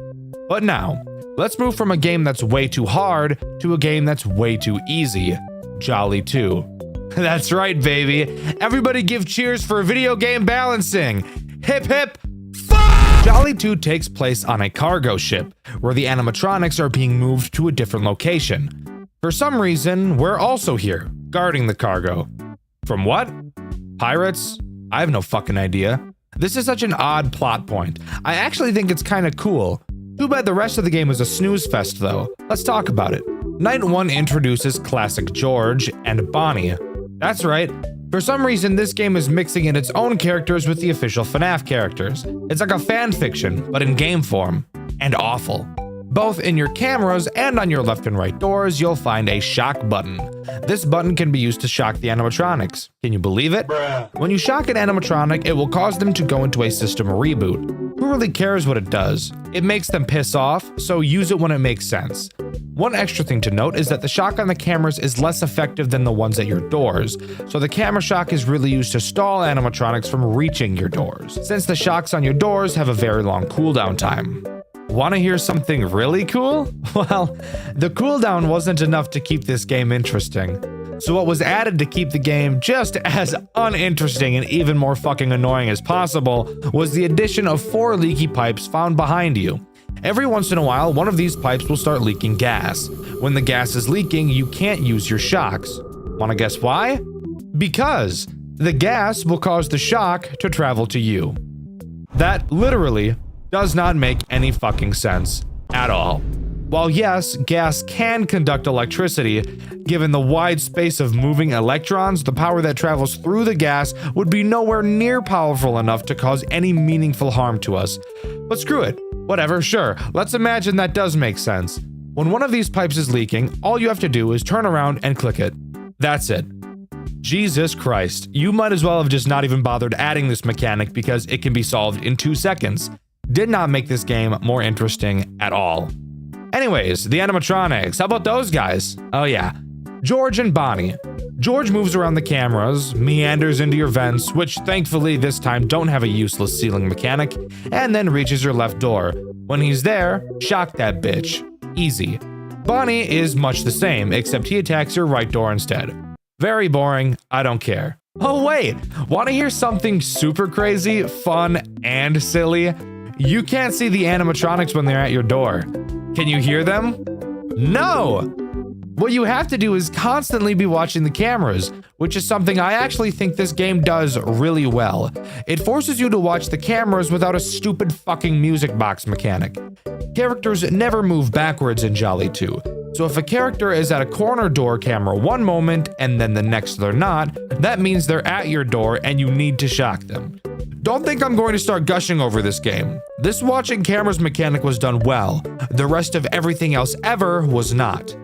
But now, let's move from a game that's way too hard to a game that's way too easy. Jolly 2. That's right, baby. Everybody give cheers for video game balancing. Hip hip. Jolly 2 takes place on a cargo ship, where the animatronics are being moved to a different location. For some reason, we're also here, guarding the cargo. From what? Pirates? I have no fucking idea. This is such an odd plot point. I actually think it's kinda cool. Too bad the rest of the game is a snooze fest though. Let's talk about it. Night 1 introduces classic George and Bonnie. That's right. For some reason, this game is mixing in its own characters with the official FNAF characters. It's like a fan fiction, but in game form. And awful. Both in your cameras and on your left and right doors, you'll find a shock button. This button can be used to shock the animatronics. Can you believe it? When you shock an animatronic, it will cause them to go into a system reboot. Who really cares what it does? It makes them piss off, so use it when it makes sense. One extra thing to note is that the shock on the cameras is less effective than the ones at your doors, so the camera shock is really used to stall animatronics from reaching your doors, since the shocks on your doors have a very long cooldown time. Want to hear something really cool? Well, the cooldown wasn't enough to keep this game interesting. So what was added to keep the game just as uninteresting and even more fucking annoying as possible was the addition of 4 leaky pipes found behind you. Every once in a while, one of these pipes will start leaking gas. When the gas is leaking, you can't use your shocks. Wanna guess why? Because the gas will cause the shock to travel to you. That literally does not make any fucking sense at all. While yes, gas can conduct electricity, given the wide space of moving electrons, the power that travels through the gas would be nowhere near powerful enough to cause any meaningful harm to us. But screw it. Whatever, sure. Let's imagine that does make sense. When one of these pipes is leaking, all you have to do is turn around and click it. That's it. Jesus Christ, you might as well have just not even bothered adding this mechanic because it can be solved in 2 seconds. Did not make this game more interesting at all. Anyways, the animatronics, how about those guys? Oh yeah, George and Bonnie. George moves around the cameras, meanders into your vents, which thankfully this time don't have a useless ceiling mechanic, and then reaches your left door. When he's there, shock that bitch. Easy. Bonnie is much the same, except he attacks your right door instead. Very boring, I don't care. Oh wait, wanna hear something super crazy, fun, and silly? You can't see the animatronics when they're at your door. Can you hear them? No! What you have to do is constantly be watching the cameras, which is something I actually think this game does really well. It forces you to watch the cameras without a stupid fucking music box mechanic. Characters never move backwards in Jolly 2, so if a character is at a corner door camera one moment and then the next they're not, that means they're at your door and you need to shock them. Don't think I'm going to start gushing over this game. This watching cameras mechanic was done well. The rest of everything else ever was not.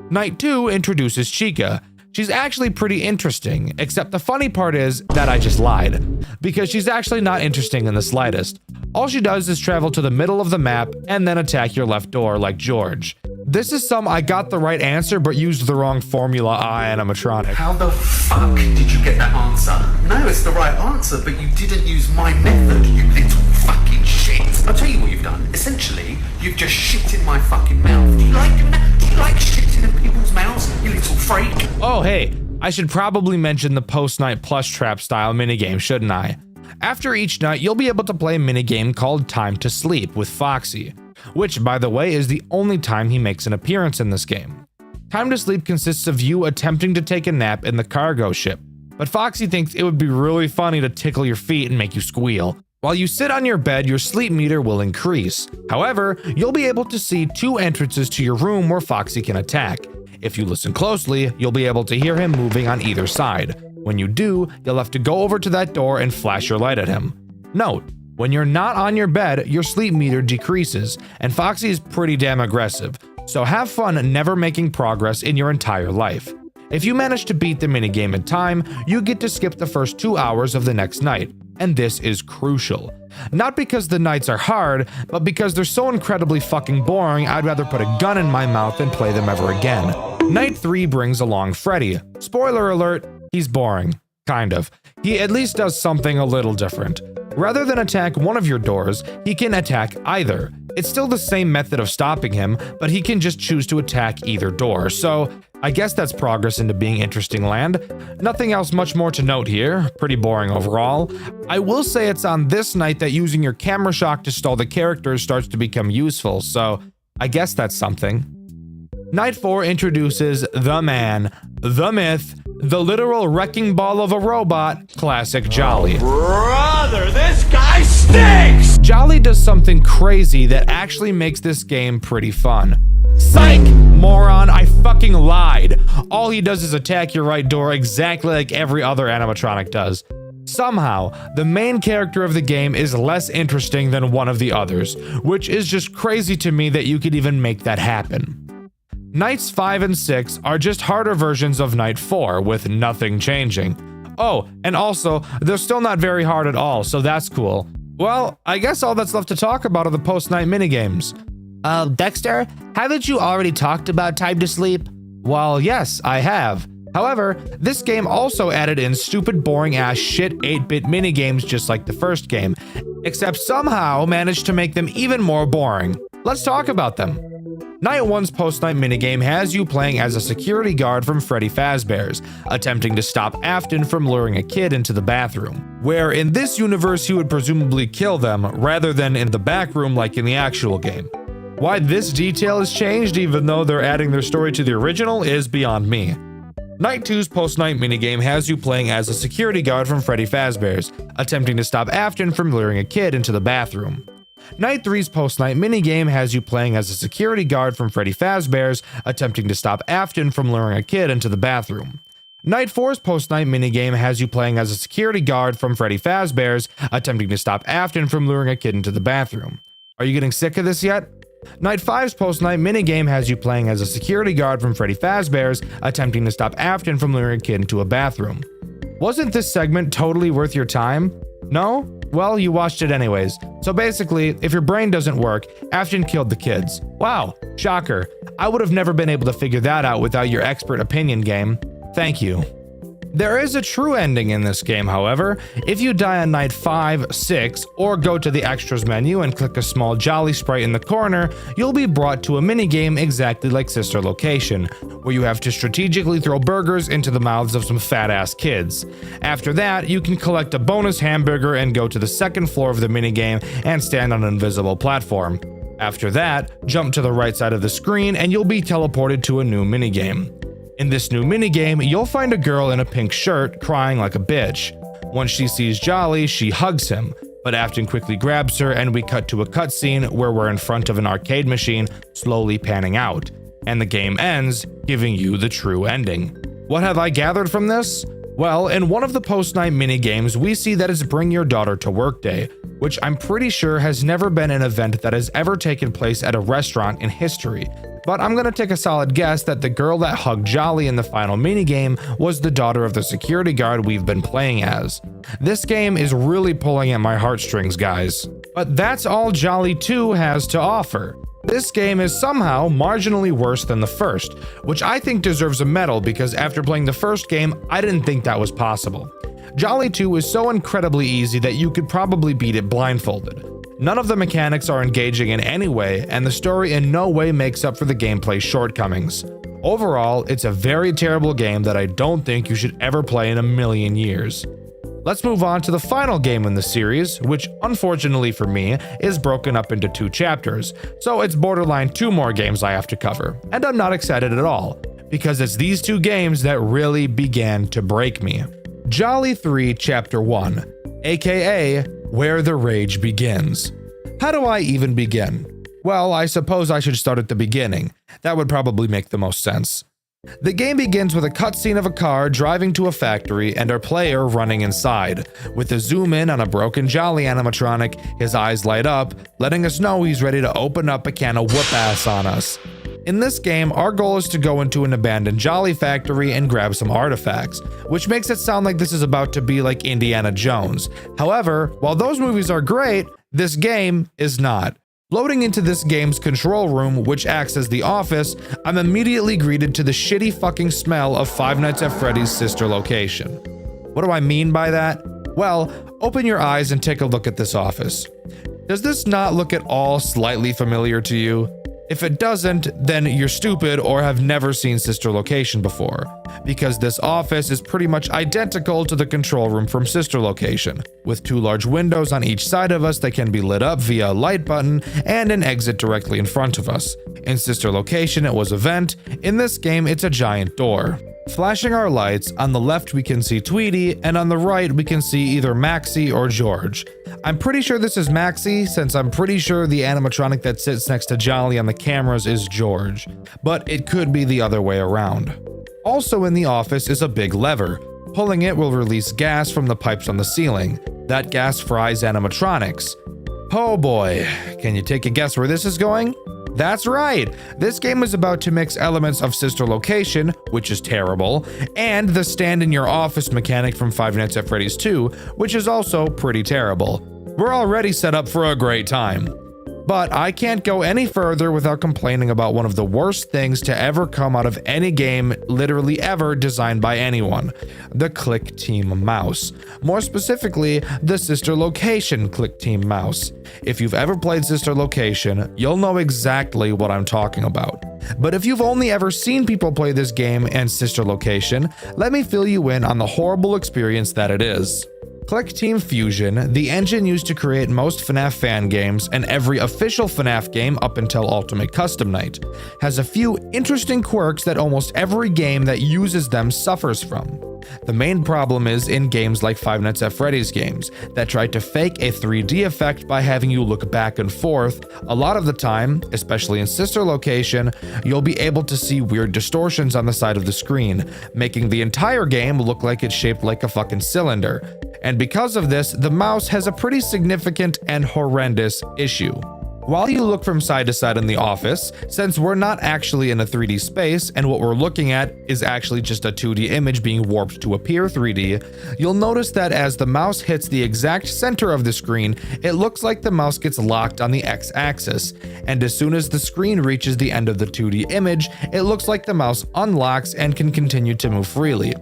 Night 2 introduces Chica. She's actually pretty interesting, except the funny part is that I just lied, because she's actually not interesting in the slightest. All she does is travel to the middle of the map and then attack your left door like George. This is some I got the right answer but used the wrong formula animatronic. How the fuck did you get that answer? No, it's the right answer, but you didn't use my method, you little fucking shit. I'll tell you what you've done. Essentially, you've just shit in my fucking mouth. Do you like shitting in people's mouths, you little freak? Oh hey, I should probably mention the post-night plush trap style minigame, shouldn't I? After each night, you'll be able to play a minigame called Time to Sleep with Foxy, which, by the way, is the only time he makes an appearance in this game. Time to Sleep consists of you attempting to take a nap in the cargo ship, but Foxy thinks it would be really funny to tickle your feet and make you squeal. While you sit on your bed, your sleep meter will increase. However, you'll be able to see 2 entrances to your room where Foxy can attack. If you listen closely, you'll be able to hear him moving on either side. When you do, you'll have to go over to that door and flash your light at him. Note, when you're not on your bed, your sleep meter decreases, and Foxy is pretty damn aggressive, so have fun never making progress in your entire life. If you manage to beat the minigame in time, you get to skip the first 2 hours of the next night, and this is crucial. Not because the nights are hard, but because they're so incredibly fucking boring I'd rather put a gun in my mouth than play them ever again. Night 3 brings along Freddy. Spoiler alert, he's boring. Kind of. He at least does something a little different. Rather than attack one of your doors, he can attack either. It's still the same method of stopping him, but he can just choose to attack either door, so I guess that's progress into being interesting land. Nothing else much more to note here, pretty boring overall. I will say it's on this night that using your camera shock to stall the characters starts to become useful, so I guess that's something. Night 4 introduces the man, the myth, the literal wrecking ball of a robot, classic Jolly. Brother, this guy stinks! Jolly does something crazy that actually makes this game pretty fun. Psych! Moron, I fucking lied. All he does is attack your right door exactly like every other animatronic does. Somehow, the main character of the game is less interesting than one of the others, which is just crazy to me that you could even make that happen. Nights 5 and 6 are just harder versions of Night 4, with nothing changing. Oh, and also, they're still not very hard at all, so that's cool. Well, I guess all that's left to talk about are the post-night minigames. Dexter, haven't you already talked about Time to Sleep? Well, yes, I have. However, this game also added in stupid boring-ass shit 8-bit minigames just like the first game, except somehow managed to make them even more boring. Let's talk about them. Night 1's post-night minigame has you playing as a security guard from Freddy Fazbear's, attempting to stop Afton from luring a kid into the bathroom, where in this universe he would presumably kill them, rather than in the back room like in the actual game. Why this detail is changed even though they're adding their story to the original is beyond me. Night 2's post-night minigame has you playing as a security guard from Freddy Fazbear's, attempting to stop Afton from luring a kid into the bathroom. Night 3's post-night minigame has you playing as a security guard from Freddy Fazbear's, attempting to stop Afton from luring a kid into the bathroom. Night 4's post-night minigame has you playing as a security guard from Freddy Fazbear's, attempting to stop Afton from luring a kid into the bathroom. Are you getting sick of this yet? Night 5's post-night minigame has you playing as a security guard from Freddy Fazbear's, attempting to stop Afton from luring a kid into a bathroom. Wasn't this segment totally worth your time? No? Well, you watched it anyways. So basically, if your brain doesn't work, Afton killed the kids. Wow, shocker. I would have never been able to figure that out without your expert opinion game. Thank you. There is a true ending in this game, however. If you die on night 5, 6, or go to the extras menu and click a small jolly sprite in the corner, you'll be brought to a minigame exactly like Sister Location, where you have to strategically throw burgers into the mouths of some fat-ass kids. After that, you can collect a bonus hamburger and go to the second floor of the minigame and stand on an invisible platform. After that, jump to the right side of the screen and you'll be teleported to a new minigame. In this new minigame, you'll find a girl in a pink shirt crying like a bitch. Once she sees Jolly, she hugs him, but Afton quickly grabs her and we cut to a cutscene where we're in front of an arcade machine slowly panning out, and the game ends, giving you the true ending. What have I gathered from this? Well, in one of the post-night minigames, we see that it's Bring Your Daughter to Work Day, which I'm pretty sure has never been an event that has ever taken place at a restaurant in history. But I'm gonna take a solid guess that the girl that hugged Jolly in the final minigame was the daughter of the security guard we've been playing as. This game is really pulling at my heartstrings, guys. But that's all Jolly 2 has to offer. This game is somehow marginally worse than the first, which I think deserves a medal because after playing the first game, I didn't think that was possible. Jolly 2 is so incredibly easy that you could probably beat it blindfolded. None of the mechanics are engaging in any way, and the story in no way makes up for the gameplay's shortcomings. Overall, it's a very terrible game that I don't think you should ever play in a million years. Let's move on to the final game in the series, which unfortunately for me, is broken up into 2 chapters, so it's borderline 2 more games I have to cover, and I'm not excited at all, because it's these 2 games that really began to break me. Jolly 3 Chapter 1, aka Where the Rage Begins. How do I even begin? Well, I suppose I should start at the beginning. That would probably make the most sense. The game begins with a cutscene of a car driving to a factory and our player running inside. With a zoom in on a broken Jolly animatronic, his eyes light up, letting us know he's ready to open up a can of whoop ass on us. In this game, our goal is to go into an abandoned Jolly factory and grab some artifacts, which makes it sound like this is about to be like Indiana Jones. However, while those movies are great, this game is not. Loading into this game's control room, which acts as the office, I'm immediately greeted to the shitty fucking smell of Five Nights at Freddy's Sister Location. What do I mean by that? Well, open your eyes and take a look at this office. Does this not look at all slightly familiar to you? If it doesn't, then you're stupid or have never seen Sister Location before, because this office is pretty much identical to the control room from Sister Location, with 2 large windows on each side of us that can be lit up via a light button and an exit directly in front of us. In Sister Location, it was a vent. In this game, it's a giant door. Flashing our lights, on the left we can see Tweety, and on the right we can see either Maxie or George. I'm pretty sure this is Maxie, since I'm pretty sure the animatronic that sits next to Jolly on the cameras is George, but it could be the other way around. Also in the office is a big lever. Pulling it will release gas from the pipes on the ceiling. That gas fries animatronics. Oh boy, can you take a guess where this is going? That's right, this game is about to mix elements of Sister Location, which is terrible, and the stand in your office mechanic from Five Nights at Freddy's 2, which is also pretty terrible. We're already set up for a great time. But I can't go any further without complaining about one of the worst things to ever come out of any game, literally ever, designed by anyone. The Click Team mouse. More specifically, the Sister Location Click Team mouse. If you've ever played Sister Location, you'll know exactly what I'm talking about. But if you've only ever seen people play this game and Sister Location, let me fill you in on the horrible experience that it is. Click Team Fusion, the engine used to create most FNAF fan games and every official FNAF game up until Ultimate Custom Night, has a few interesting quirks that almost every game that uses them suffers from. The main problem is in games like Five Nights at Freddy's games that try to fake a 3D effect by having you look back and forth. A lot of the time, especially in Sister Location, you'll be able to see weird distortions on the side of the screen, making the entire game look like it's shaped like a fucking cylinder. And because of this, the mouse has a pretty significant and horrendous issue. While you look from side to side in the office, since we're not actually in a 3D space and what we're looking at is actually just a 2D image being warped to appear 3D, you'll notice that as the mouse hits the exact center of the screen, it looks like the mouse gets locked on the X-axis, and as soon as the screen reaches the end of the 2D image, it looks like the mouse unlocks and can continue to move freely.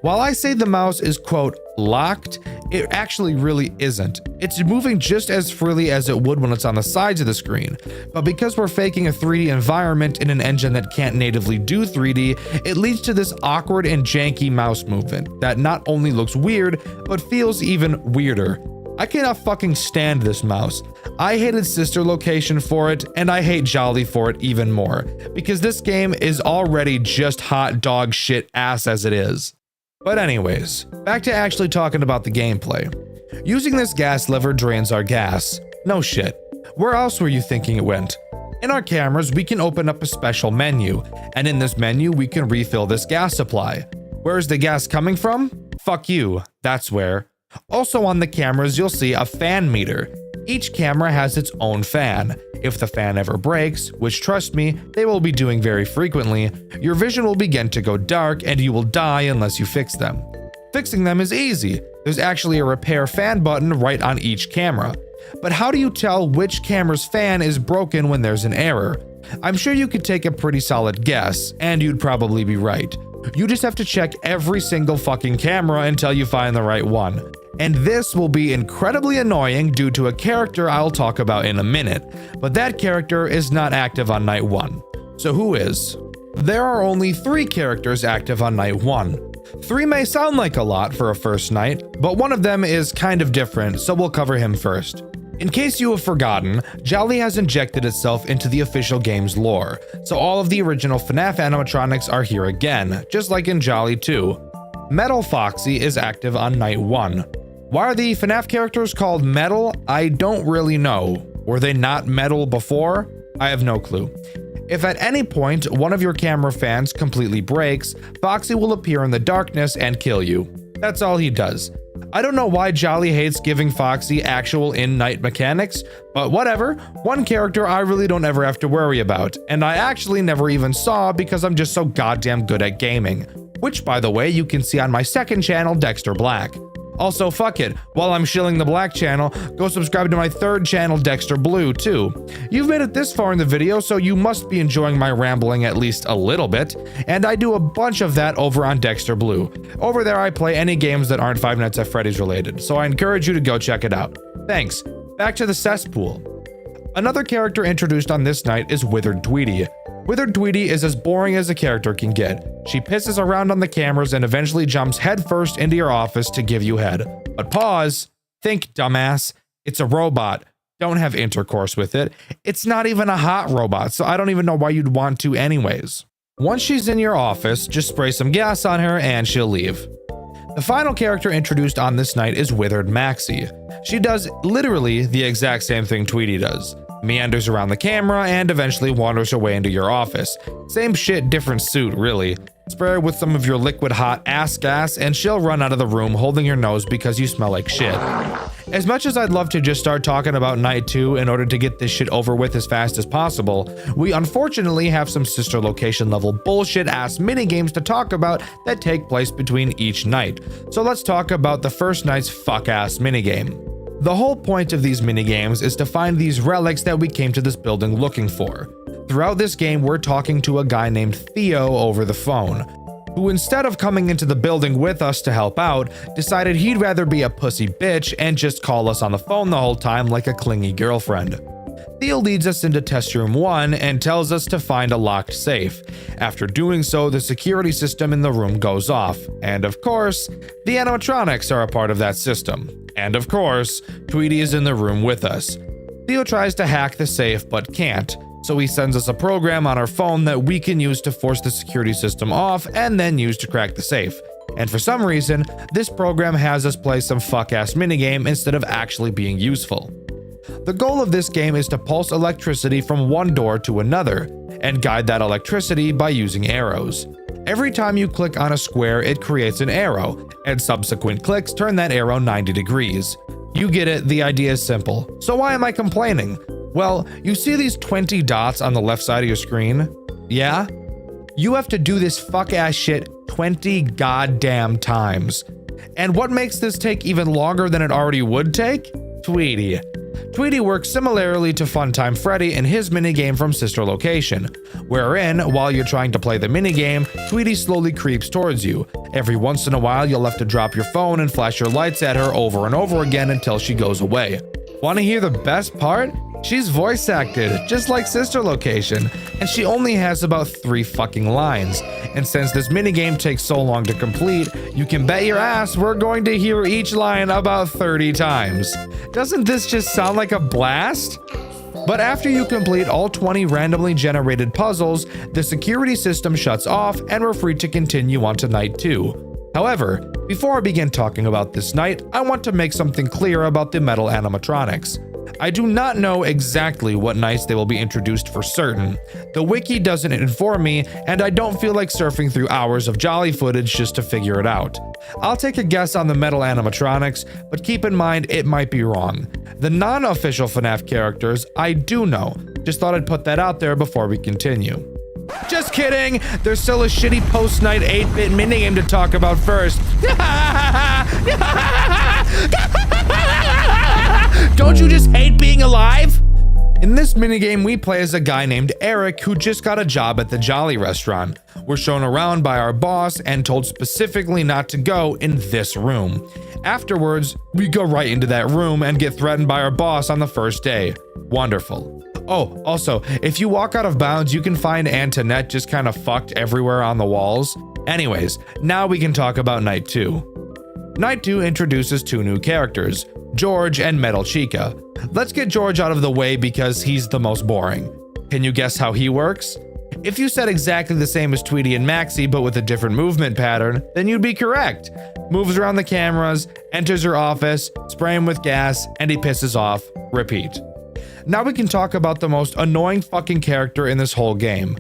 While I say the mouse is, quote, locked, it actually really isn't. It's moving just as freely as it would when it's on the sides of the screen. But because we're faking a 3D environment in an engine that can't natively do 3D, it leads to this awkward and janky mouse movement that not only looks weird, but feels even weirder. I cannot fucking stand this mouse. I hated Sister Location for it, and I hate Jolly for it even more, because this game is already just hot dog shit ass as it is. But anyways, back to actually talking about the gameplay. Using this gas lever drains our gas. No shit. Where else were you thinking it went? In our cameras, we can open up a special menu, and in this menu, we can refill this gas supply. Where is the gas coming from? Fuck you, that's where. Also on the cameras, you'll see a fan meter. Each camera has its own fan. If the fan ever breaks, which trust me, they will be doing very frequently, your vision will begin to go dark and you will die unless you fix them. Fixing them is easy. There's actually a repair fan button right on each camera. But how do you tell which camera's fan is broken when there's an error? I'm sure you could take a pretty solid guess, and you'd probably be right. You just have to check every single fucking camera until you find the right one. And this will be incredibly annoying due to a character I'll talk about in a minute, but that character is not active on night 1. So who is? There are only 3 characters active on night 1. 3 may sound like a lot for a first night, but one of them is kind of different, so we'll cover him first. In case you have forgotten, Jolly has injected itself into the official game's lore, so all of the original FNAF animatronics are here again, just like in Jolly 2. Metal Foxy is active on night 1. Why are the FNAF characters called Metal? I don't really know. Were they not metal before? I have no clue. If at any point one of your camera fans completely breaks, Foxy will appear in the darkness and kill you. That's all he does. I don't know why Jolly hates giving Foxy actual in-night mechanics, but whatever. One character I really don't ever have to worry about, and I actually never even saw because I'm just so goddamn good at gaming. Which, by the way, you can see on my second channel, Dxtr Black. Also, fuck it, while I'm shilling the black channel, go subscribe to my third channel, Dxtr Blue, too. You've made it this far in the video, so you must be enjoying my rambling at least a little bit, and I do a bunch of that over on Dxtr Blue. Over there, I play any games that aren't Five Nights at Freddy's related, so I encourage you to go check it out. Thanks. Back to the cesspool. Another character introduced on this night is Withered Tweety. Withered Tweety is as boring as a character can get. She pisses around on the cameras and eventually jumps headfirst into your office to give you head. But pause. Think, dumbass. It's a robot. Don't have intercourse with it. It's not even a hot robot, so I don't even know why you'd want to anyways. Once she's in your office, just spray some gas on her and she'll leave. The final character introduced on this night is Withered Maxie. She does literally the exact same thing Tweety does. Meanders around the camera and eventually wanders her way into your office. Same shit, different suit, really. Spray her with some of your liquid hot ass gas and she'll run out of the room holding her nose because you smell like shit. As much as I'd love to just start talking about night 2 in order to get this shit over with as fast as possible, we unfortunately have some sister location level bullshit ass minigames to talk about that take place between each night. So let's talk about the first night's fuck ass minigame. The whole point of these minigames is to find these relics that we came to this building looking for. Throughout this game, we're talking to a guy named Theo over the phone, who instead of coming into the building with us to help out, decided he'd rather be a pussy bitch and just call us on the phone the whole time like a clingy girlfriend. Theo leads us into test room 1 and tells us to find a locked safe. After doing so, the security system in the room goes off. And of course, the animatronics are a part of that system. And of course, Tweety is in the room with us. Theo tries to hack the safe but can't, so he sends us a program on our phone that we can use to force the security system off and then use to crack the safe. And for some reason, this program has us play some fuck-ass minigame instead of actually being useful. The goal of this game is to pulse electricity from one door to another, and guide that electricity by using arrows. Every time you click on a square, it creates an arrow, and subsequent clicks turn that arrow 90 degrees. You get it, the idea is simple. So why am I complaining? Well, you see these 20 dots on the left side of your screen? Yeah? You have to do this fuck-ass shit 20 goddamn times. And what makes this take even longer than it already would take? Tweety. Tweety works similarly to Funtime Freddy in his minigame from Sister Location, wherein, while you're trying to play the minigame, Tweety slowly creeps towards you. Every once in a while, you'll have to drop your phone and flash your lights at her over and over again until she goes away. Want to hear the best part? She's voice acted, just like Sister Location, and she only has about 3 fucking lines. And since this minigame takes so long to complete, you can bet your ass we're going to hear each line about 30 times. Doesn't this just sound like a blast? But after you complete all 20 randomly generated puzzles, the security system shuts off and we're free to continue on to night 2. However, before I begin talking about this night, I want to make something clear about the metal animatronics. I do not know exactly what nights they will be introduced for certain. The wiki doesn't inform me, and I don't feel like surfing through hours of Jolly footage just to figure it out. I'll take a guess on the metal animatronics, but keep in mind it might be wrong. The non-official FNAF characters, I do know. Just thought I'd put that out there before we continue. Just kidding! There's still a shitty post-night 8-bit minigame to talk about first. Don't you just hate being alive? In this minigame, we play as a guy named Eric who just got a job at the Jolly restaurant. We're shown around by our boss and told specifically not to go in this room. Afterwards, we go right into that room and get threatened by our boss on the first day. Wonderful. Oh, also, if you walk out of bounds, you can find Antoinette just kind of fucked everywhere on the walls. Anyways, now we can talk about night 2. Night 2 introduces 2 new characters, George and Metal Chica. Let's get George out of the way because he's the most boring. Can you guess how he works? If you said exactly the same as Tweety and Maxie but with a different movement pattern, then you'd be correct. Moves around the cameras, enters your office, spray him with gas, and he pisses off. Repeat. Now we can talk about the most annoying fucking character in this whole game.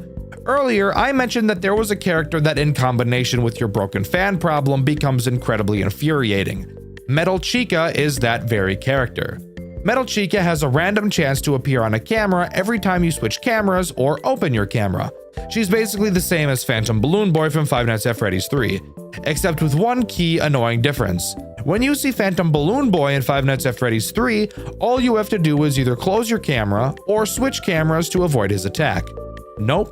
Earlier, I mentioned that there was a character that in combination with your broken fan problem becomes incredibly infuriating. Metal Chica is that very character. Metal Chica has a random chance to appear on a camera every time you switch cameras or open your camera. She's basically the same as Phantom Balloon Boy from Five Nights at Freddy's 3, except with one key annoying difference. When you see Phantom Balloon Boy in Five Nights at Freddy's 3, all you have to do is either close your camera or switch cameras to avoid his attack. Nope,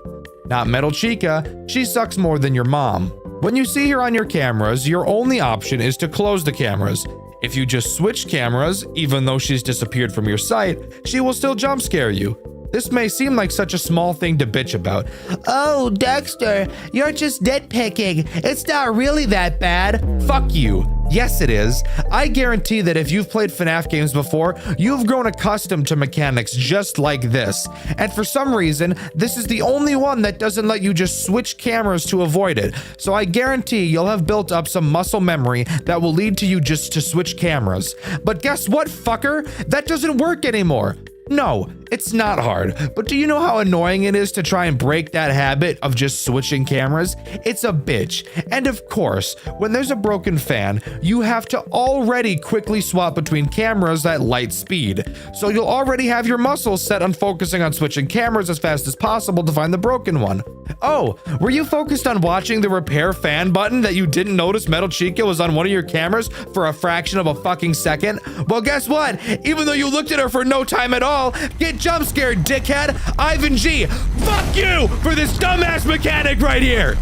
not Metal Chica, she sucks more than your mom. When you see her on your cameras, your only option is to close the cameras. If you just switch cameras, even though she's disappeared from your sight, she will still jump scare you. This may seem like such a small thing to bitch about. Oh, Dxtr, you're just nitpicking. It's not really that bad. Fuck you. Yes, it is. I guarantee that if you've played FNAF games before, you've grown accustomed to mechanics just like this. And for some reason, this is the only one that doesn't let you just switch cameras to avoid it. So I guarantee you'll have built up some muscle memory that will lead to you just to switch cameras. But guess what, fucker? That doesn't work anymore. No, it's not hard, but do you know how annoying it is to try and break that habit of just switching cameras? It's a bitch. And of course, when there's a broken fan, you have to already quickly swap between cameras at light speed. So you'll already have your muscles set on focusing on switching cameras as fast as possible to find the broken one. Oh, were you focused on watching the repair fan button that you didn't notice Metal Chica was on one of your cameras for a fraction of a fucking second? Well, guess what? Even though you looked at her for no time at all, get jump scared, dickhead. Ivan G, fuck you for this dumbass mechanic right here.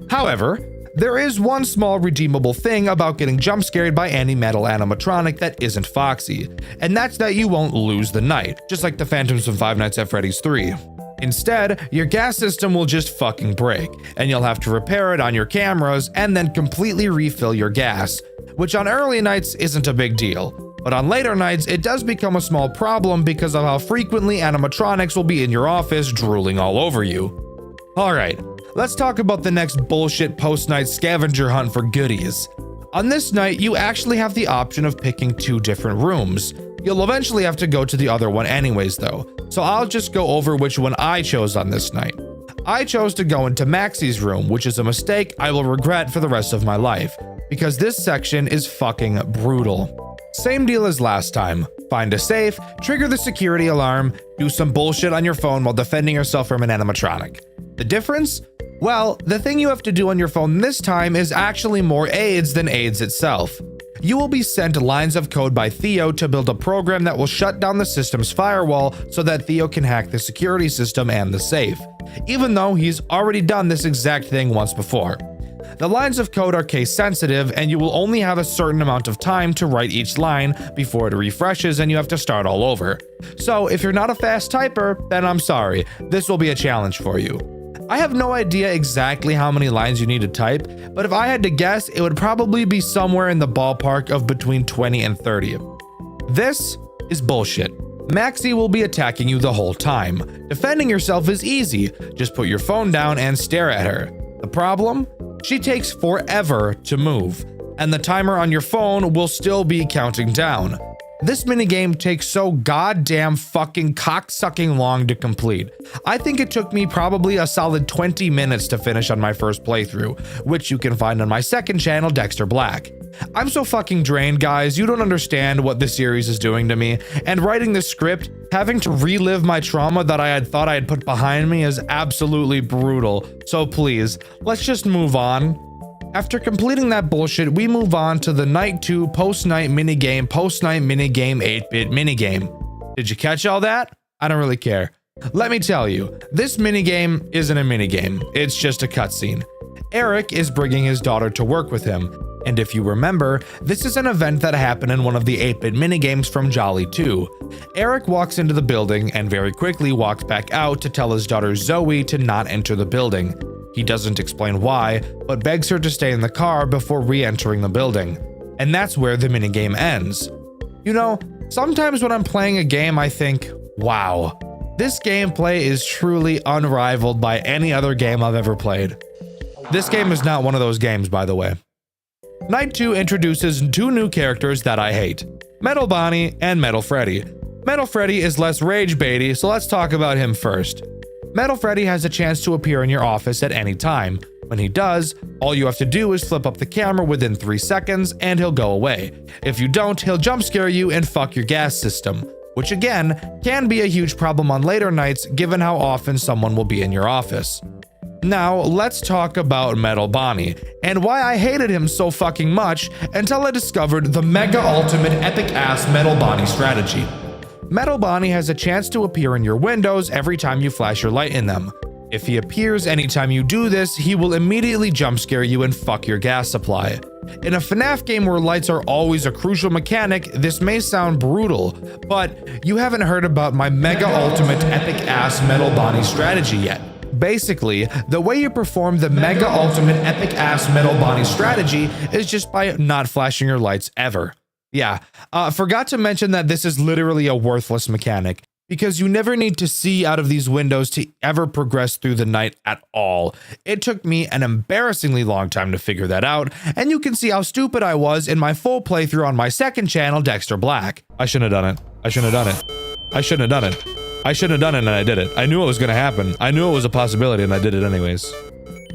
However, there is one small redeemable thing about getting jump scared by any metal animatronic that isn't Foxy, and that's that you won't lose the night, just like the Phantoms from Five Nights at Freddy's 3. Instead, your gas system will just fucking break, and you'll have to repair it on your cameras and then completely refill your gas, which on early nights isn't a big deal. But on later nights, it does become a small problem because of how frequently animatronics will be in your office drooling all over you. Alright, let's talk about the next bullshit post-night scavenger hunt for goodies. On this night, you actually have the option of picking 2 different rooms. You'll eventually have to go to the other one anyways though, so I'll just go over which one I chose on this night. I chose to go into Maxie's room, which is a mistake I will regret for the rest of my life, because this section is fucking brutal. Same deal as last time. find a safe, trigger the security alarm, do some bullshit on your phone while defending yourself from an animatronic. The difference? Well, the thing you have to do on your phone this time is actually more AIDS than AIDS itself. You will be sent lines of code by Theo to build a program that will shut down the system's firewall so that Theo can hack the security system and the safe, even though he's already done this exact thing once before. The lines of code are case sensitive, and you will only have a certain amount of time to write each line before it refreshes and you have to start all over. So if you're not a fast typer, then I'm sorry, this will be a challenge for you. I have no idea exactly how many lines you need to type, but if I had to guess, it would probably be somewhere in the ballpark of between 20 and 30. This is bullshit. Maxie will be attacking you the whole time. Defending yourself is easy, just put your phone down and stare at her. The problem? She takes forever to move, and the timer on your phone will still be counting down. This minigame takes so goddamn fucking cocksucking long to complete. I think it took me probably a solid 20 minutes to finish on my first playthrough, which you can find on my second channel, Dxtr Black. I'm so fucking drained, guys, you don't understand what this series is doing to me, and writing this script, having to relive my trauma that I had thought I had put behind me is absolutely brutal. So please, let's just move on. After completing that bullshit, we move on to the Night 2 post-night minigame 8-bit minigame. Did you catch all that? I don't really care. Let me tell you, this minigame isn't a minigame, it's just a cutscene. Eric is bringing his daughter to work with him, and if you remember, this is an event that happened in one of the 8-bit minigames from Jolly 2. Eric walks into the building and very quickly walks back out to tell his daughter Zoe to not enter the building. He doesn't explain why, but begs her to stay in the car before re-entering the building. And that's where the minigame ends. You know, sometimes when I'm playing a game, I think, wow, this gameplay is truly unrivaled by any other game I've ever played. This game is not one of those games, by the way. Night 2 introduces two new characters that I hate, Metal Bonnie and Metal Freddy. Metal Freddy is less rage baity, so let's talk about him first. Metal Freddy has a chance to appear in your office at any time. When he does, all you have to do is flip up the camera within 3 seconds and he'll go away. If you don't, he'll jump scare you and fuck your gas system, which again, can be a huge problem on later nights given how often someone will be in your office. Now, let's talk about Metal Bonnie, and why I hated him so fucking much until I discovered the mega ultimate epic ass Metal Bonnie strategy. Metal Bonnie has a chance to appear in your windows every time you flash your light in them. If he appears anytime you do this, he will immediately jump scare you and fuck your gas supply. In a FNAF game where lights are always a crucial mechanic, this may sound brutal, but you haven't heard about my mega ultimate epic ass Metal Bonnie strategy yet. Basically, the way you perform the mega ultimate epic ass Metal Bonnie strategy is just by not flashing your lights ever. Yeah, forgot to mention that this is literally a worthless mechanic, because you never need to see out of these windows to ever progress through the night at all. It took me an embarrassingly long time to figure that out, and you can see how stupid I was in my full playthrough on my second channel, Dxtr Black. I shouldn't have done it. I shouldn't have done it. I shouldn't have done it. I shouldn't have done it, and I did it. I knew it was going to happen. I knew it was a possibility, and I did it anyways.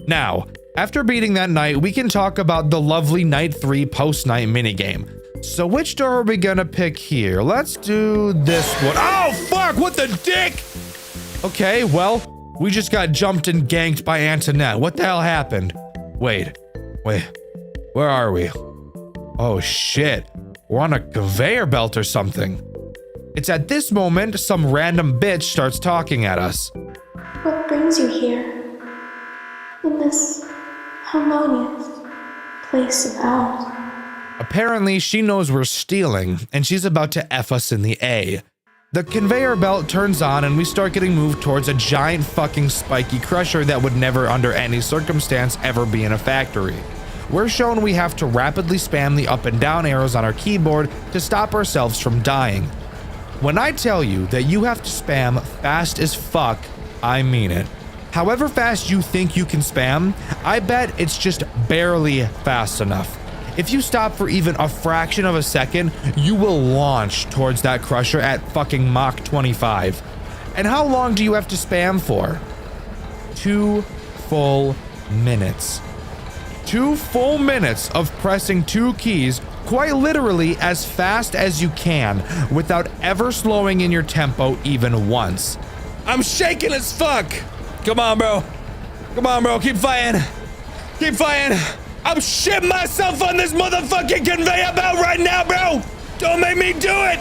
Now, after beating that night, we can talk about the lovely Night 3 post-night minigame. So which door are we gonna pick here? Let's do this one. Oh, fuck, what the dick? Okay, well, we just got jumped and ganked by Antoinette. What the hell happened? Wait, where are we? Oh, shit. We're on a conveyor belt or something. It's at this moment some random bitch starts talking at us. What brings you here? In this harmonious place of ours? Apparently, she knows we're stealing, and she's about to F us in the A. The conveyor belt turns on and we start getting moved towards a giant fucking spiky crusher that would never under any circumstance ever be in a factory. We're shown we have to rapidly spam the up and down arrows on our keyboard to stop ourselves from dying. When I tell you that you have to spam fast as fuck, I mean it. However fast you think you can spam, I bet it's just barely fast enough. If you stop for even a fraction of a second, you will launch towards that crusher at fucking Mach 25. And how long do you have to spam for? 2 full minutes. 2 full minutes of pressing 2 keys quite literally as fast as you can without ever slowing in your tempo even once. I'm shaking as fuck. Come on, bro. Come on, bro. Keep fighting. Keep fighting. I'm shitting myself on this motherfucking conveyor belt right now, bro. Don't make me do it.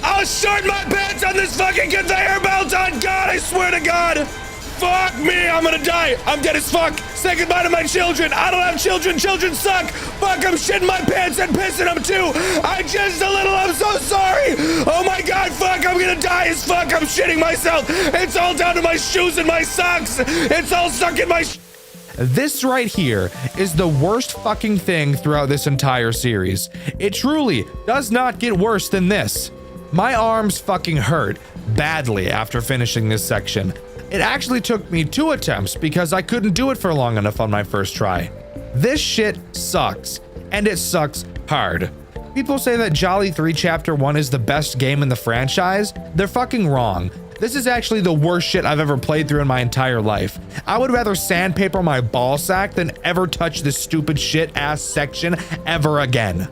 I'll short my pants on this fucking conveyor belt. On God, I swear to God. Fuck me, I'm gonna die. I'm dead as fuck. Say goodbye to my children. I don't have children. Children suck. Fuck, I'm shitting my pants and pissing them too. I'm so sorry. Oh my God, fuck, I'm gonna die as fuck. I'm shitting myself. It's all down to my shoes and my socks. It's all stuck in my This right here is the worst fucking thing throughout this entire series. It truly does not get worse than this. My arms fucking hurt badly after finishing this section. It actually took me 2 attempts because I couldn't do it for long enough on my first try. This shit sucks, and it sucks hard. People say that Jolly 3 Chapter 1 is the best game in the franchise. They're fucking wrong. This is actually the worst shit I've ever played through in my entire life. I would rather sandpaper my ball sack than ever touch this stupid shit ass section ever again.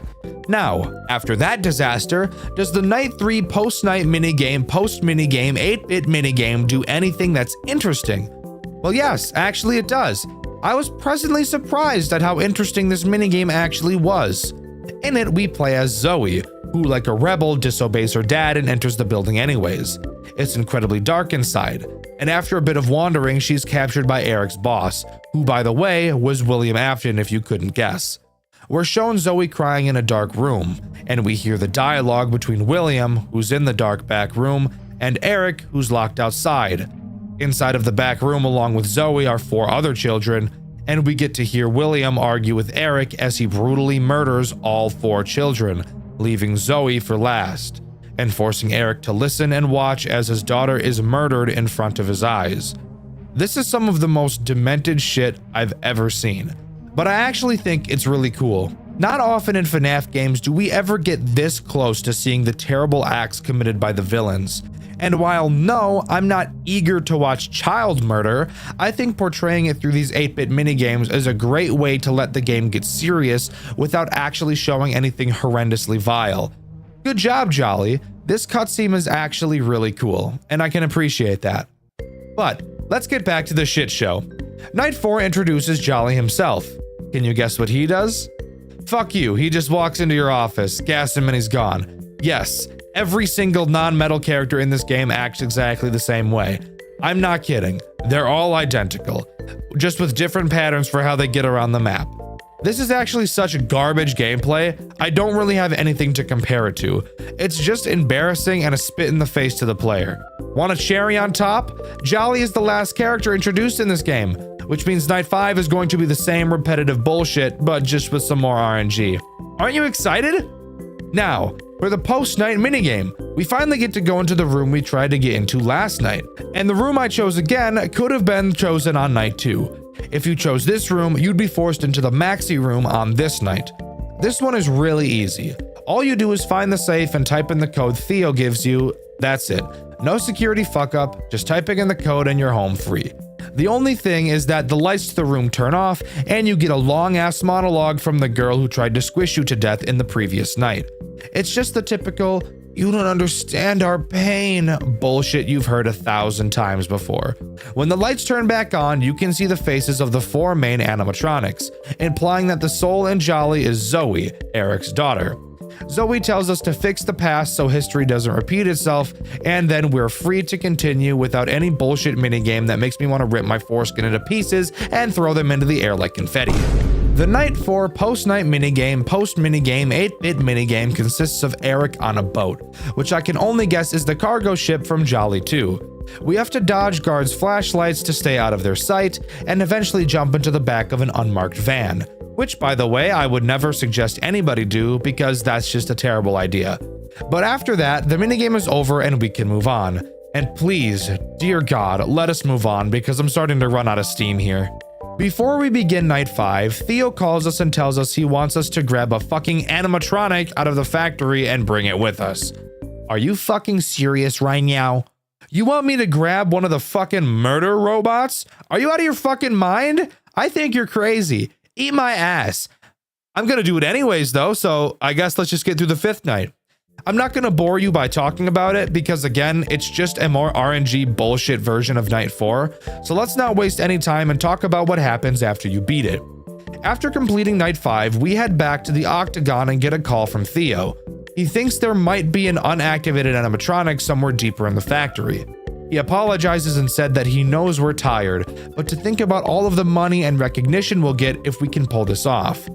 Now, after that disaster, does the Night 3 post-night minigame, post-minigame, 8-bit minigame do anything that's interesting? Well, yes, actually it does. I was pleasantly surprised at how interesting this minigame actually was. In it, we play as Zoe, who, like a rebel, disobeys her dad and enters the building anyways. It's incredibly dark inside, and after a bit of wandering, she's captured by Eric's boss, who, by the way, was William Afton if you couldn't guess. We're shown Zoe crying in a dark room, and we hear the dialogue between William, who's in the dark back room, and Eric, who's locked outside. Inside of the back room along with Zoe are 4 other children, and we get to hear William argue with Eric as he brutally murders all 4 children, leaving Zoe for last, and forcing Eric to listen and watch as his daughter is murdered in front of his eyes. This is some of the most demented shit I've ever seen. But I actually think it's really cool. Not often in FNAF games do we ever get this close to seeing the terrible acts committed by the villains. And while no, I'm not eager to watch child murder, I think portraying it through these 8-bit minigames is a great way to let the game get serious without actually showing anything horrendously vile. Good job, Jolly. This cutscene is actually really cool, and I can appreciate that. But let's get back to the shit show. Night 4 introduces Jolly himself. Can you guess what he does? Fuck you, he just walks into your office, gas him and he's gone. Yes, every single non-metal character in this game acts exactly the same way. I'm not kidding, they're all identical, just with different patterns for how they get around the map. This is actually such garbage gameplay, I don't really have anything to compare it to. It's just embarrassing and a spit in the face to the player. Want a cherry on top? Jolly is the last character introduced in this game, which means Night 5 is going to be the same repetitive bullshit, but just with some more RNG. Aren't you excited? Now, for the post-night minigame, we finally get to go into the room we tried to get into last night, and the room I chose again could have been chosen on Night 2. If you chose this room, you'd be forced into the maxi room on this night. This one is really easy. All you do is find the safe and type in the code Theo gives you. That's it. No security fuck up, just typing in the code and you're home free. The only thing is that the lights to the room turn off and you get a long ass monologue from the girl who tried to squish you to death in the previous night. It's just the typical, "You don't understand our pain" bullshit you've heard 1,000 times before. When the lights turn back on, you can see the faces of the 4 main animatronics, implying that the soul in Jolly is Zoe, Eric's daughter. Zoe tells us to fix the past so history doesn't repeat itself, and then we're free to continue without any bullshit minigame that makes me want to rip my foreskin into pieces and throw them into the air like confetti. The Night 4 post-night minigame, post-minigame, 8-bit minigame consists of Eric on a boat, which I can only guess is the cargo ship from Jolly 2. We have to dodge guards' flashlights to stay out of their sight, and eventually jump into the back of an unmarked van. Which, by the way, I would never suggest anybody do because that's just a terrible idea. But after that, the minigame is over and we can move on. And please, dear God, let us move on because I'm starting to run out of steam here. Before we begin Night 5, Theo calls us and tells us he wants us to grab a fucking animatronic out of the factory and bring it with us. Are you fucking serious right now? You want me to grab one of the fucking murder robots? Are you out of your fucking mind? I think you're crazy. Eat my ass. I'm gonna do it anyways though, so I guess let's just get through the 5th night. I'm not gonna bore you by talking about it because again, it's just a more RNG bullshit version of night 4, so let's not waste any time and talk about what happens after you beat it. After completing night 5, we head back to the Octagon and get a call from Theo. He thinks there might be an unactivated animatronic somewhere deeper in the factory. He apologizes and said that he knows we're tired, but to think about all of the money and recognition we'll get if we can pull this off.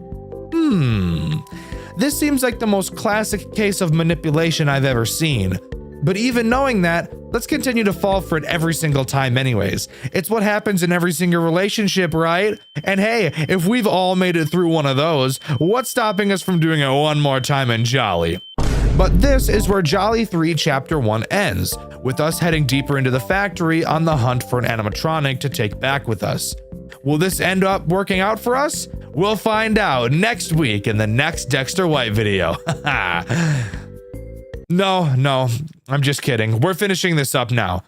This seems like the most classic case of manipulation I've ever seen. But even knowing that, let's continue to fall for it every single time anyways. It's what happens in every single relationship, right? And hey, if we've all made it through one of those, what's stopping us from doing it one more time in Jolly? But this is where Jolly 3 Chapter 1 ends, with us heading deeper into the factory on the hunt for an animatronic to take back with us. Will this end up working out for us? We'll find out next week in the next Dxtr White video. No, I'm just kidding. We're finishing this up now.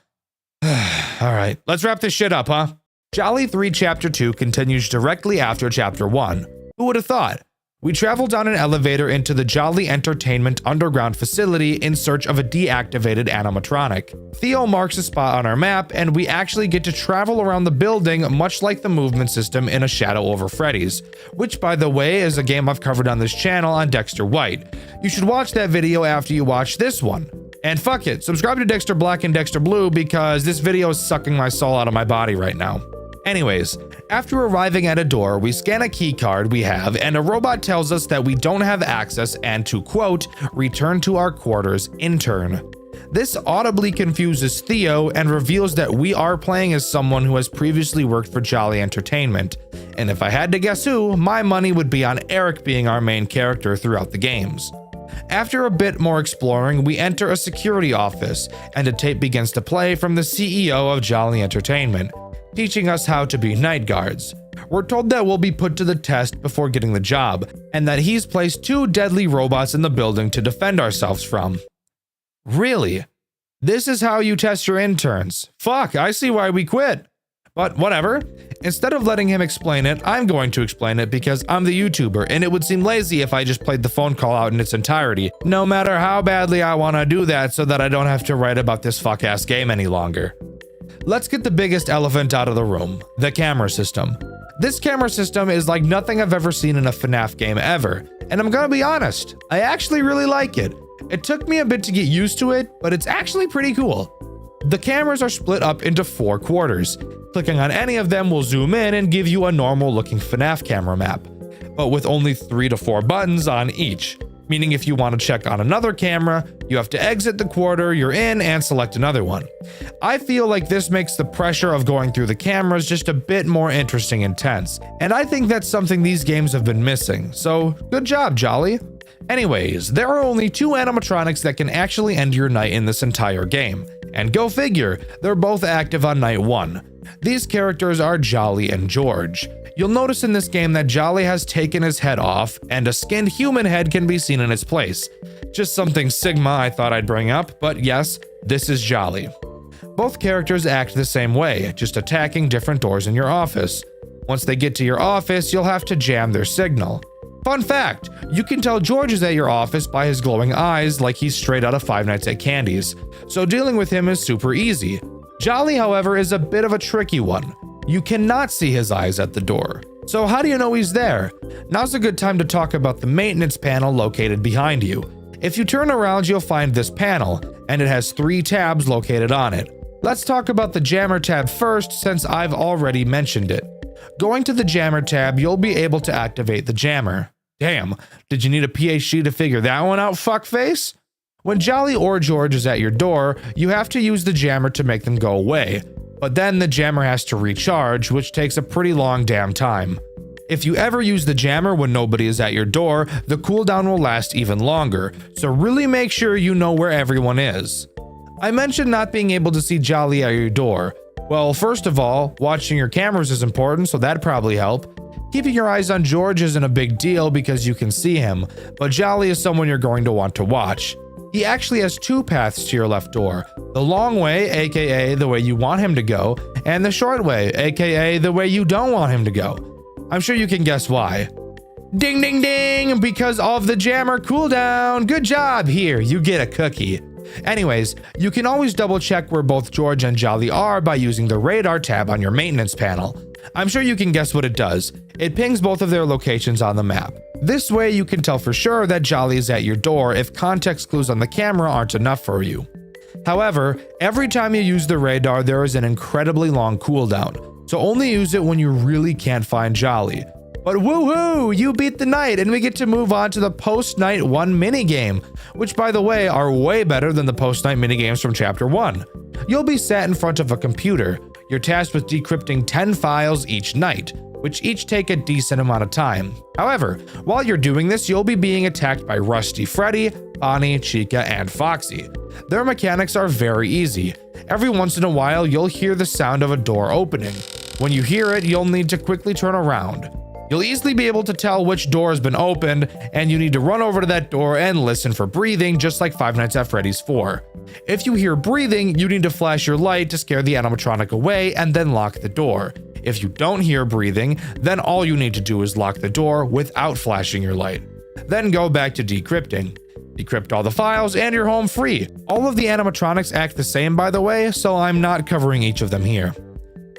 All right, let's wrap this shit up, huh? Jolly 3 Chapter 2 continues directly after Chapter 1. Who would have thought? We travel down an elevator into the Jolly Entertainment underground facility in search of a deactivated animatronic. Theo marks a spot on our map, and we actually get to travel around the building much like the movement system in A Shadow Over Freddy's, which by the way is a game I've covered on this channel on Dxtr White. You should watch that video after you watch this one. And fuck it, subscribe to Dxtr Black and Dxtr Blue because this video is sucking my soul out of my body right now. Anyways, after arriving at a door, we scan a key card we have and a robot tells us that we don't have access and to quote, return to our quarters in turn. This audibly confuses Theo and reveals that we are playing as someone who has previously worked for Jolly Entertainment. And if I had to guess who, my money would be on Eric being our main character throughout the games. After a bit more exploring, we enter a security office and a tape begins to play from the CEO of Jolly Entertainment, teaching us how to be night guards. We're told that we'll be put to the test before getting the job, and that he's placed 2 deadly robots in the building to defend ourselves from. Really? This is how you test your interns? Fuck, I see why we quit. But whatever. Instead of letting him explain it, I'm going to explain it because I'm the YouTuber, and it would seem lazy if I just played the phone call out in its entirety, no matter how badly I want to do that so that I don't have to write about this fuck-ass game any longer. Let's get the biggest elephant out of the room, the camera system. This camera system is like nothing I've ever seen in a FNAF game ever, and I'm gonna be honest, I actually really like it. It took me a bit to get used to it, but it's actually pretty cool. The cameras are split up into 4 quarters. Clicking on any of them will zoom in and give you a normal looking FNAF camera map, but with only 3 to 4 buttons on each. Meaning if you want to check on another camera, you have to exit the quarter you're in and select another one. I feel like this makes the pressure of going through the cameras just a bit more interesting and tense, and I think that's something these games have been missing, so good job, Jolly. Anyways, there are only 2 animatronics that can actually end your night in this entire game, and go figure, they're both active on night 1. These characters are Jolly and George. You'll notice in this game that Jolly has taken his head off, and a skinned human head can be seen in its place. Just something Sigma I thought I'd bring up, but yes, this is Jolly. Both characters act the same way, just attacking different doors in your office. Once they get to your office, you'll have to jam their signal. Fun fact, you can tell George is at your office by his glowing eyes like he's straight out of Five Nights at Candy's, so dealing with him is super easy. Jolly, however, is a bit of a tricky one. You cannot see his eyes at the door. So how do you know he's there? Now's a good time to talk about the maintenance panel located behind you. If you turn around, you'll find this panel, and it has 3 tabs located on it. Let's talk about the jammer tab first since I've already mentioned it. Going to the jammer tab, you'll be able to activate the jammer. Damn, did you need a PhD to figure that one out, fuckface? When Jolly or George is at your door, you have to use the jammer to make them go away. But then the jammer has to recharge, which takes a pretty long damn time. If you ever use the jammer when nobody is at your door, the cooldown will last even longer, so really make sure you know where everyone is. I mentioned not being able to see Jolly at your door. Well, first of all, watching your cameras is important, so that'd probably help. Keeping your eyes on George isn't a big deal because you can see him, but Jolly is someone you're going to want to watch. He actually has 2 paths to your left door. The long way, aka the way you want him to go, and the short way, aka the way you don't want him to go. I'm sure you can guess why. Ding, ding, ding, because of the jammer cooldown. Good job. Here, you get a cookie. Anyways, you can always double check where both George and Jolly are by using the radar tab on your maintenance panel. I'm sure you can guess what it does. It pings both of their locations on the map. This way you can tell for sure that Jolly is at your door if context clues on the camera aren't enough for you. However, every time you use the radar, there is an incredibly long cooldown, so only use it when you really can't find Jolly. But woohoo, you beat the night and we get to move on to the post-night 1 minigame, which by the way are way better than the post-night minigames from chapter 1. You'll be sat in front of a computer. You're tasked with decrypting 10 files each night, which each take a decent amount of time. However, while you're doing this, you'll be being attacked by Rusty Freddy, Bonnie, Chica, and Foxy. Their mechanics are very easy. Every once in a while, you'll hear the sound of a door opening. When you hear it, you'll need to quickly turn around. You'll easily be able to tell which door has been opened, and you need to run over to that door and listen for breathing, just like Five Nights at Freddy's 4. If you hear breathing, you need to flash your light to scare the animatronic away and then lock the door. If you don't hear breathing, then all you need to do is lock the door without flashing your light. Then go back to decrypting. Decrypt all the files and you're home free. All of the animatronics act the same, by the way, so I'm not covering each of them here.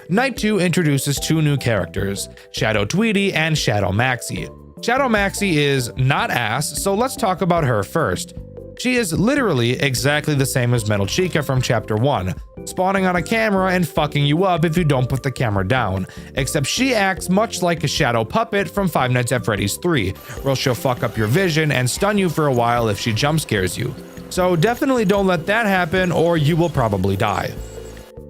Night 2 introduces 2 new characters, Shadow Tweety and Shadow Maxie. Shadow Maxie is not ass, so let's talk about her first. She is literally exactly the same as Metal Chica from chapter 1, spawning on a camera and fucking you up if you don't put the camera down, except she acts much like a shadow puppet from Five Nights at Freddy's 3, where she'll fuck up your vision and stun you for a while if she jump scares you. So definitely don't let that happen or you will probably die.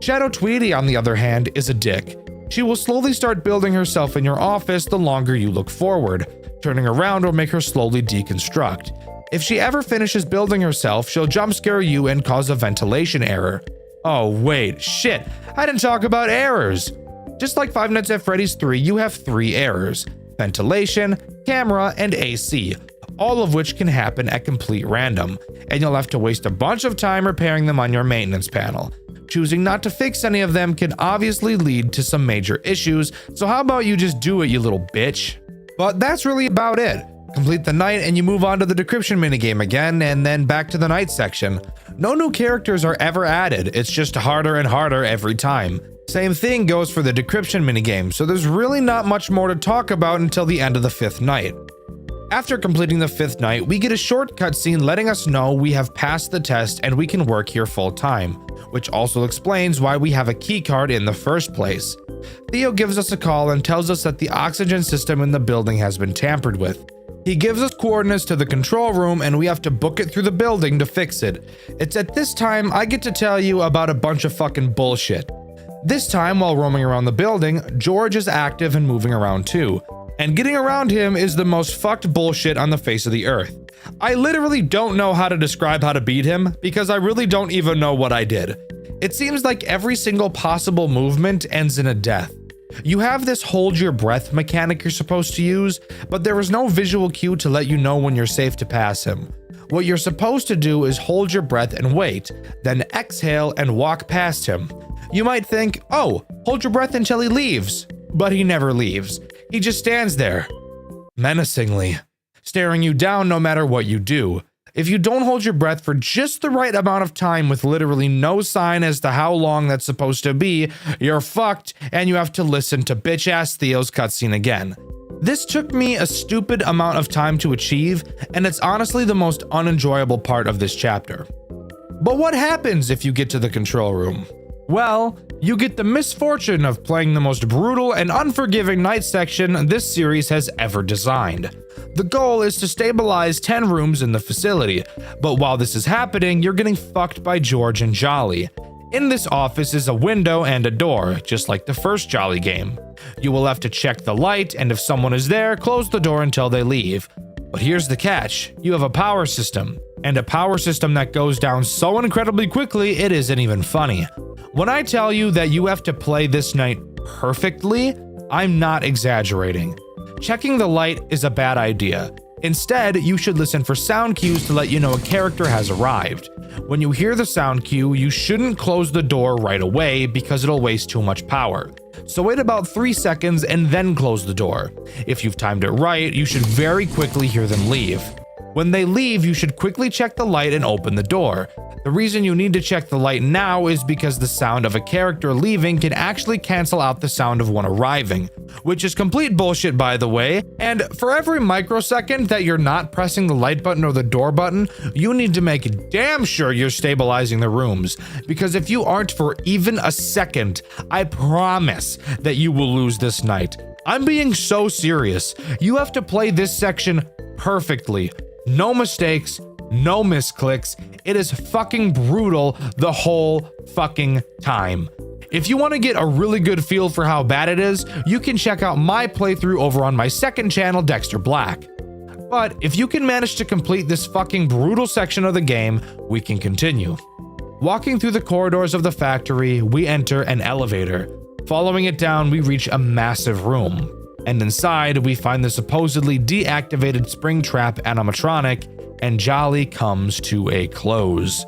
Shadow Tweety, on the other hand, is a dick. She will slowly start building herself in your office the longer you look forward. Turning around will make her slowly deconstruct. If she ever finishes building herself, she'll jump scare you and cause a ventilation error. Oh wait, shit, I didn't talk about errors. Just like Five Nights at Freddy's 3, you have 3 errors: ventilation, camera, and AC, all of which can happen at complete random, and you'll have to waste a bunch of time repairing them on your maintenance panel. Choosing not to fix any of them can obviously lead to some major issues, so how about you just do it, you little bitch? But that's really about it. Complete the night and you move on to the decryption minigame again, and then back to the night section. No new characters are ever added, it's just harder and harder every time. Same thing goes for the decryption minigame, so there's really not much more to talk about until the end of the 5th night. After completing the 5th night, we get a short cutscene letting us know we have passed the test and we can work here full time, which also explains why we have a keycard in the first place. Theo gives us a call and tells us that the oxygen system in the building has been tampered with. He gives us coordinates to the control room and we have to book it through the building to fix it. It's at this time I get to tell you about a bunch of fucking bullshit. This time, while roaming around the building, George is active and moving around too. And getting around him is the most fucked bullshit on the face of the earth. I literally don't know how to describe how to beat him because I really don't even know what I did. It seems like every single possible movement ends in a death. You have this hold your breath mechanic you're supposed to use, but there is no visual cue to let you know when you're safe to pass him. What you're supposed to do is hold your breath and wait, then exhale and walk past him. You might think, oh, hold your breath until he leaves. But he never leaves. He just stands there, menacingly, staring you down no matter what you do. If you don't hold your breath for just the right amount of time with literally no sign as to how long that's supposed to be, you're fucked and you have to listen to bitch-ass Theo's cutscene again. This took me a stupid amount of time to achieve, and it's honestly the most unenjoyable part of this chapter. But what happens if you get to the control room? Well, you get the misfortune of playing the most brutal and unforgiving night section this series has ever designed. The goal is to stabilize 10 rooms in the facility, but while this is happening, you're getting fucked by George and Jolly. In this office is a window and a door, just like the first Jolly game. You will have to check the light, and if someone is there, close the door until they leave. But here's the catch, you have a power system, and a power system that goes down so incredibly quickly it isn't even funny. When I tell you that you have to play this night perfectly, I'm not exaggerating. Checking the light is a bad idea. Instead, you should listen for sound cues to let you know a character has arrived. When you hear the sound cue, you shouldn't close the door right away because it'll waste too much power. so wait about 3 seconds and then close the door. If you've timed it right, you should very quickly hear them leave. When they leave, you should quickly check the light and open the door. The reason you need to check the light now is because the sound of a character leaving can actually cancel out the sound of one arriving, which is complete bullshit, by the way. And for every microsecond that you're not pressing the light button or the door button, you need to make damn sure you're stabilizing the rooms, because if you aren't for even a second, I promise that you will lose this night. I'm being so serious. You have to play this section perfectly. No mistakes, no misclicks. It is fucking brutal the whole fucking time. If you want to get a really good feel for how bad it is, you can check out my playthrough over on my second channel, Dxtr Black. But if you can manage to complete this fucking brutal section of the game, we can continue. Walking through the corridors of the factory, we enter an elevator. Following it down, we reach a massive room. And inside, we find the supposedly deactivated Springtrap animatronic, and Jolly comes to a close.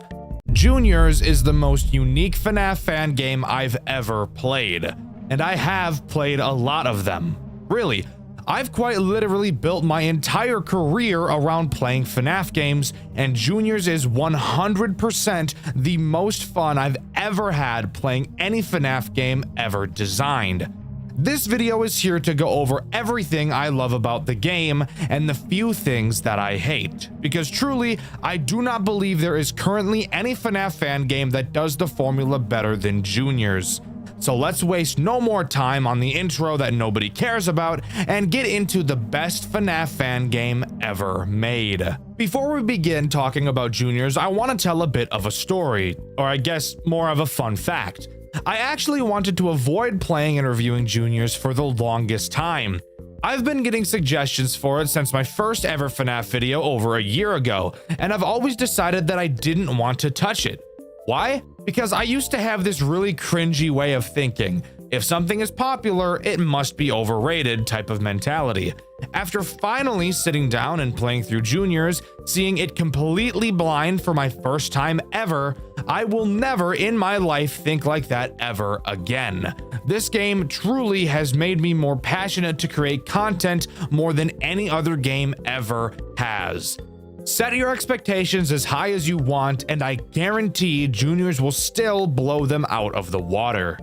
Juniors is the most unique FNAF fan game I've ever played, and I have played a lot of them. Really, I've quite literally built my entire career around playing FNAF games, and Juniors is 100% the most fun I've ever had playing any FNAF game ever designed. This video is here to go over everything I love about the game and the few things that I hate, because truly, I do not believe there is currently any FNAF fan game that does the formula better than Juniors. So let's waste no more time on the intro that nobody cares about and get into the best FNAF fan game ever made. Before we begin talking about Juniors, I want to tell a bit of a story, or I guess more of a fun fact. I actually wanted to avoid playing and reviewing Juniors for the longest time. I've been getting suggestions for it since my first ever FNAF video over a year ago, and I've always decided that I didn't want to touch it. Why? Because I used to have this really cringy way of thinking. If something is popular, it must be overrated type of mentality. After finally sitting down and playing through Juniors, seeing it completely blind for my first time ever, I will never in my life think like that ever again. This game truly has made me more passionate to create content more than any other game ever has. Set your expectations as high as you want, and I guarantee Juniors will still blow them out of the water.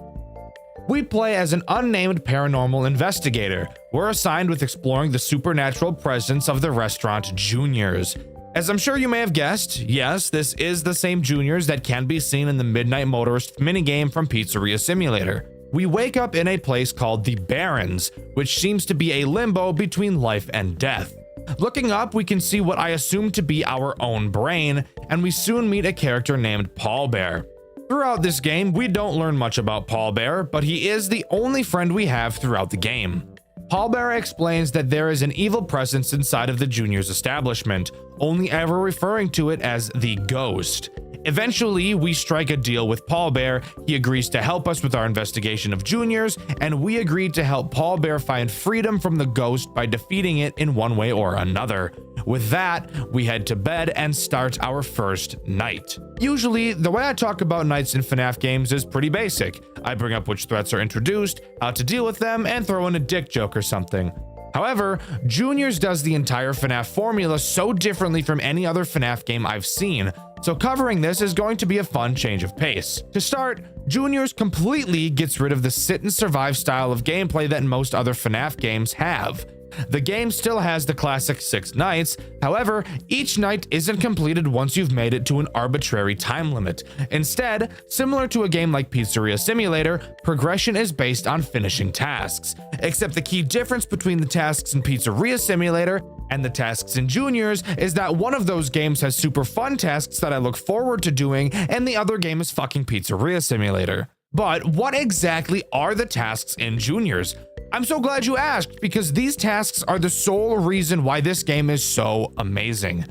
We play as an unnamed paranormal investigator. We're assigned with exploring the supernatural presence of the restaurant Juniors. As I'm sure you may have guessed, yes, this is the same Juniors that can be seen in the Midnight Motorist minigame from Pizzeria Simulator. We wake up in a place called the Barrens, which seems to be a limbo between life and death. Looking up, we can see what I assume to be our own brain, and we soon meet a character named Paul Bear. Throughout this game, we don't learn much about Paul Bear, but he is the only friend we have throughout the game. Paul Bear explains that there is an evil presence inside of the Juniors establishment, only ever referring to it as the Ghost. Eventually, we strike a deal with Paul Bear. He agrees to help us with our investigation of Juniors, and we agree to help Paul Bear find freedom from the Ghost by defeating it in one way or another. With that, we head to bed and start our first night. Usually, the way I talk about nights in FNAF games is pretty basic. I bring up which threats are introduced, how to deal with them, and throw in a dick joke or something. However, Juniors does the entire FNAF formula so differently from any other FNAF game I've seen, so covering this is going to be a fun change of pace. To start, Juniors completely gets rid of the sit and survive style of gameplay that most other FNAF games have. The game still has the classic 6 nights, however, each night isn't completed once you've made it to an arbitrary time limit. Instead, similar to a game like Pizzeria Simulator, progression is based on finishing tasks. Except the key difference between the tasks in Pizzeria Simulator and the tasks in Juniors is that one of those games has super fun tasks that I look forward to doing, and the other game is fucking Pizzeria Simulator. But what exactly are the tasks in Juniors? I'm so glad you asked, because these tasks are the sole reason why this game is so amazing.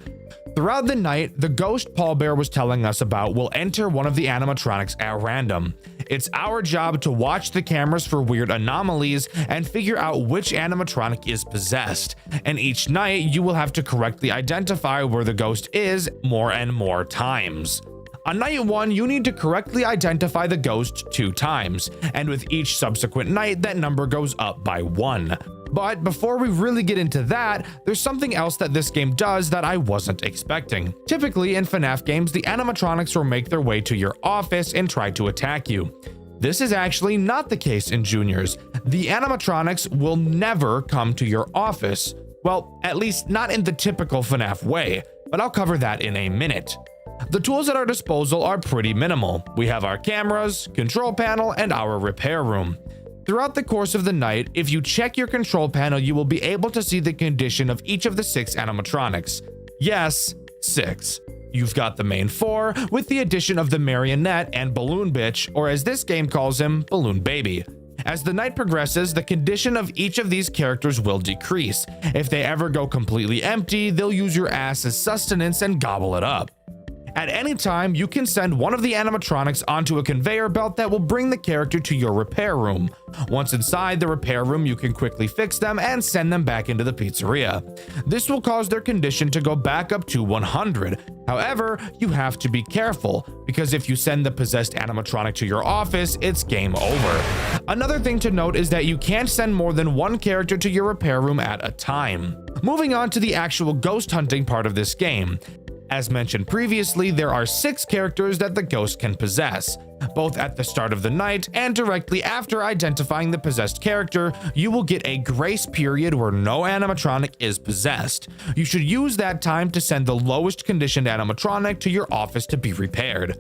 Throughout the night, the ghost Paul Bear was telling us about will enter one of the animatronics at random. It's our job to watch the cameras for weird anomalies and figure out which animatronic is possessed. And each night, you will have to correctly identify where the ghost is more and more times. On night 1, you need to correctly identify the ghost 2 times, and with each subsequent night, that number goes up by 1. But before we really get into that, there's something else that this game does that I wasn't expecting. Typically in FNAF games, the animatronics will make their way to your office and try to attack you. This is actually not the case in Juniors. The animatronics will never come to your office. Well, at least not in the typical FNAF way, but I'll cover that in a minute. The tools at our disposal are pretty minimal. We have our cameras, control panel, and our repair room. Throughout the course of the night, if you check your control panel, you will be able to see the condition of each of the 6 animatronics. Yes, 6. You've got the main 4, with the addition of the marionette and balloon bitch, or as this game calls him, balloon baby. As the night progresses, the condition of each of these characters will decrease. If they ever go completely empty, they'll use your ass as sustenance and gobble it up. At any time, you can send one of the animatronics onto a conveyor belt that will bring the character to your repair room. Once inside the repair room, you can quickly fix them and send them back into the pizzeria. This will cause their condition to go back up to 100. However, you have to be careful, because if you send the possessed animatronic to your office, it's game over. Another thing to note is that you can't send more than one character to your repair room at a time. Moving on to the actual ghost hunting part of this game. As mentioned previously, there are 6 characters that the ghost can possess. Both at the start of the night and directly after identifying the possessed character, you will get a grace period where no animatronic is possessed. You should use that time to send the lowest conditioned animatronic to your office to be repaired.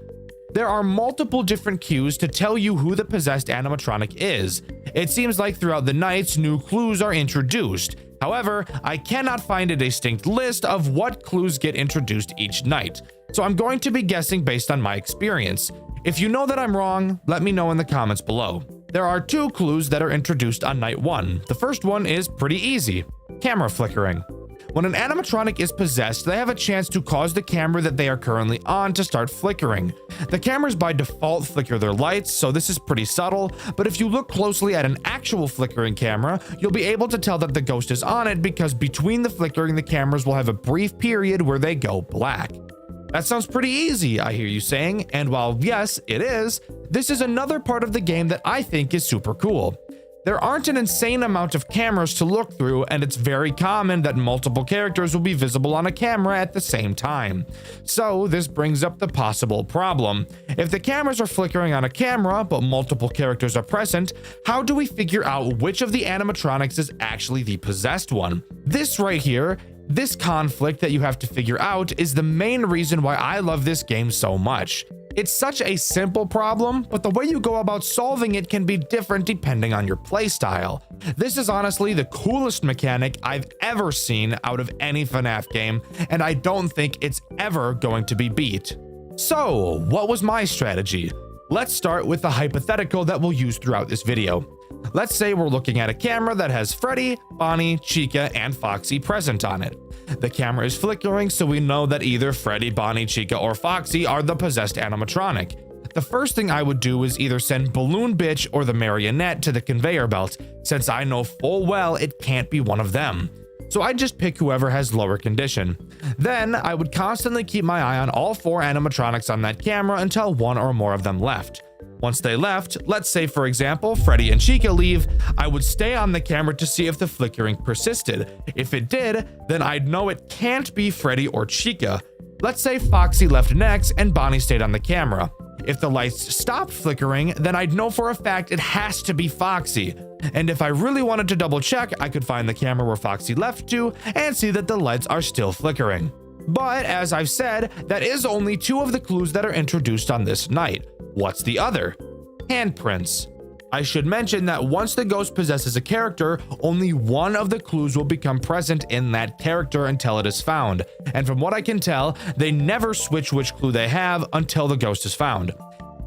There are multiple different cues to tell you who the possessed animatronic is. It seems like throughout the nights, new clues are introduced. However, I cannot find a distinct list of what clues get introduced each night, so I'm going to be guessing based on my experience. If you know that I'm wrong, let me know in the comments below. There are 2 clues that are introduced on night 1. The first one is pretty easy: camera flickering. When an animatronic is possessed, they have a chance to cause the camera that they are currently on to start flickering. The cameras by default flicker their lights, so this is pretty subtle, but if you look closely at an actual flickering camera, you'll be able to tell that the ghost is on it, because between the flickering, the cameras will have a brief period where they go black. That sounds pretty easy, I hear you saying, and while yes, it is, this is another part of the game that I think is super cool. There aren't an insane amount of cameras to look through, and it's very common that multiple characters will be visible on a camera at the same time. So this brings up the possible problem. If the cameras are flickering on a camera, but multiple characters are present, how do we figure out which of the animatronics is actually the possessed one? This right here, this conflict that you have to figure out, is the main reason why I love this game so much. It's such a simple problem, but the way you go about solving it can be different depending on your playstyle. This is honestly the coolest mechanic I've ever seen out of any FNAF game, and I don't think it's ever going to be beat. So, what was my strategy? Let's start with the hypothetical that we'll use throughout this video. Let's say we're looking at a camera that has Freddy, Bonnie, Chica, and Foxy present on it. The camera is flickering, so we know that either Freddy, Bonnie, Chica, or Foxy are the possessed animatronic. The first thing I would do is either send Balloon Bitch or the marionette to the conveyor belt, since I know full well it can't be one of them. So I'd just pick whoever has lower condition. Then I would constantly keep my eye on all 4 animatronics on that camera until 1 or more of them left. Once they left, let's say for example Freddy and Chica leave, I would stay on the camera to see if the flickering persisted. If it did, then I'd know it can't be Freddy or Chica. Let's say Foxy left next and Bonnie stayed on the camera. If the lights stopped flickering, then I'd know for a fact it has to be Foxy. And if I really wanted to double check, I could find the camera where Foxy left to and see that the lights are still flickering. But as I've said, that is only 2 of the clues that are introduced on this night. What's the other? Handprints. I should mention that once the ghost possesses a character, only 1 of the clues will become present in that character until it is found. And from what I can tell, they never switch which clue they have until the ghost is found.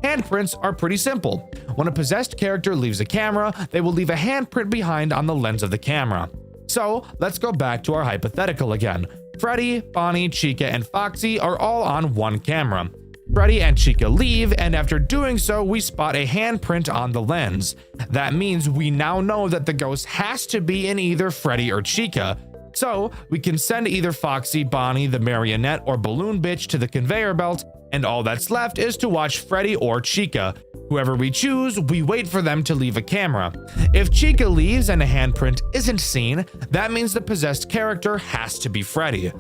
Handprints are pretty simple. When a possessed character leaves a camera, they will leave a handprint behind on the lens of the camera. So let's go back to our hypothetical again. Freddy, Bonnie, Chica, and Foxy are all on 1 camera. Freddy and Chica leave, and after doing so, we spot a handprint on the lens. That means we now know that the ghost has to be in either Freddy or Chica. So we can send either Foxy, Bonnie, the marionette, or Balloon Bitch to the conveyor belt And all that's left is to watch Freddy or Chica. Whoever we choose, we wait for them to leave a camera. If Chica leaves and a handprint isn't seen, that means the possessed character has to be Freddy.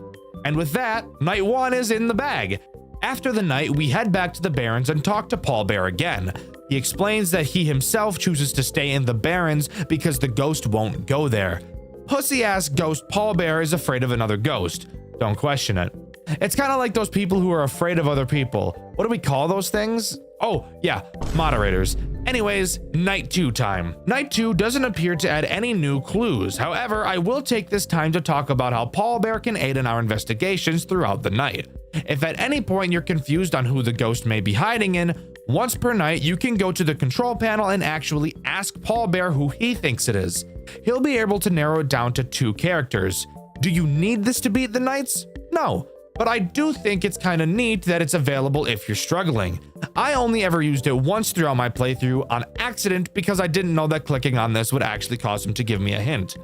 And with that, night 1 is in the bag. After the night, we head back to the Barrens and talk to Paul Bear again. He explains that he himself chooses to stay in the Barrens because the ghost won't go there. Pussy-ass ghost Paul Bear is afraid of another ghost. Don't question it. It's kind of like those people who are afraid of other people. What do we call those things? Oh, yeah, moderators. Anyways, night 2 time. Night 2 doesn't appear to add any new clues. However, I will take this time to talk about how Paul Bear can aid in our investigations throughout the night. If at any point you're confused on who the ghost may be hiding in, once per night you can go to the control panel and actually ask Paul Bear who he thinks it is. He'll be able to narrow it down to 2 characters. Do you need this to beat the nights? No. But I do think it's kinda neat that it's available if you're struggling. I only ever used it once throughout my playthrough on accident because I didn't know that clicking on this would actually cause him to give me a hint.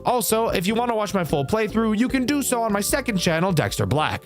Also, if you want to watch my full playthrough, you can do so on my second channel, Dxtr Black.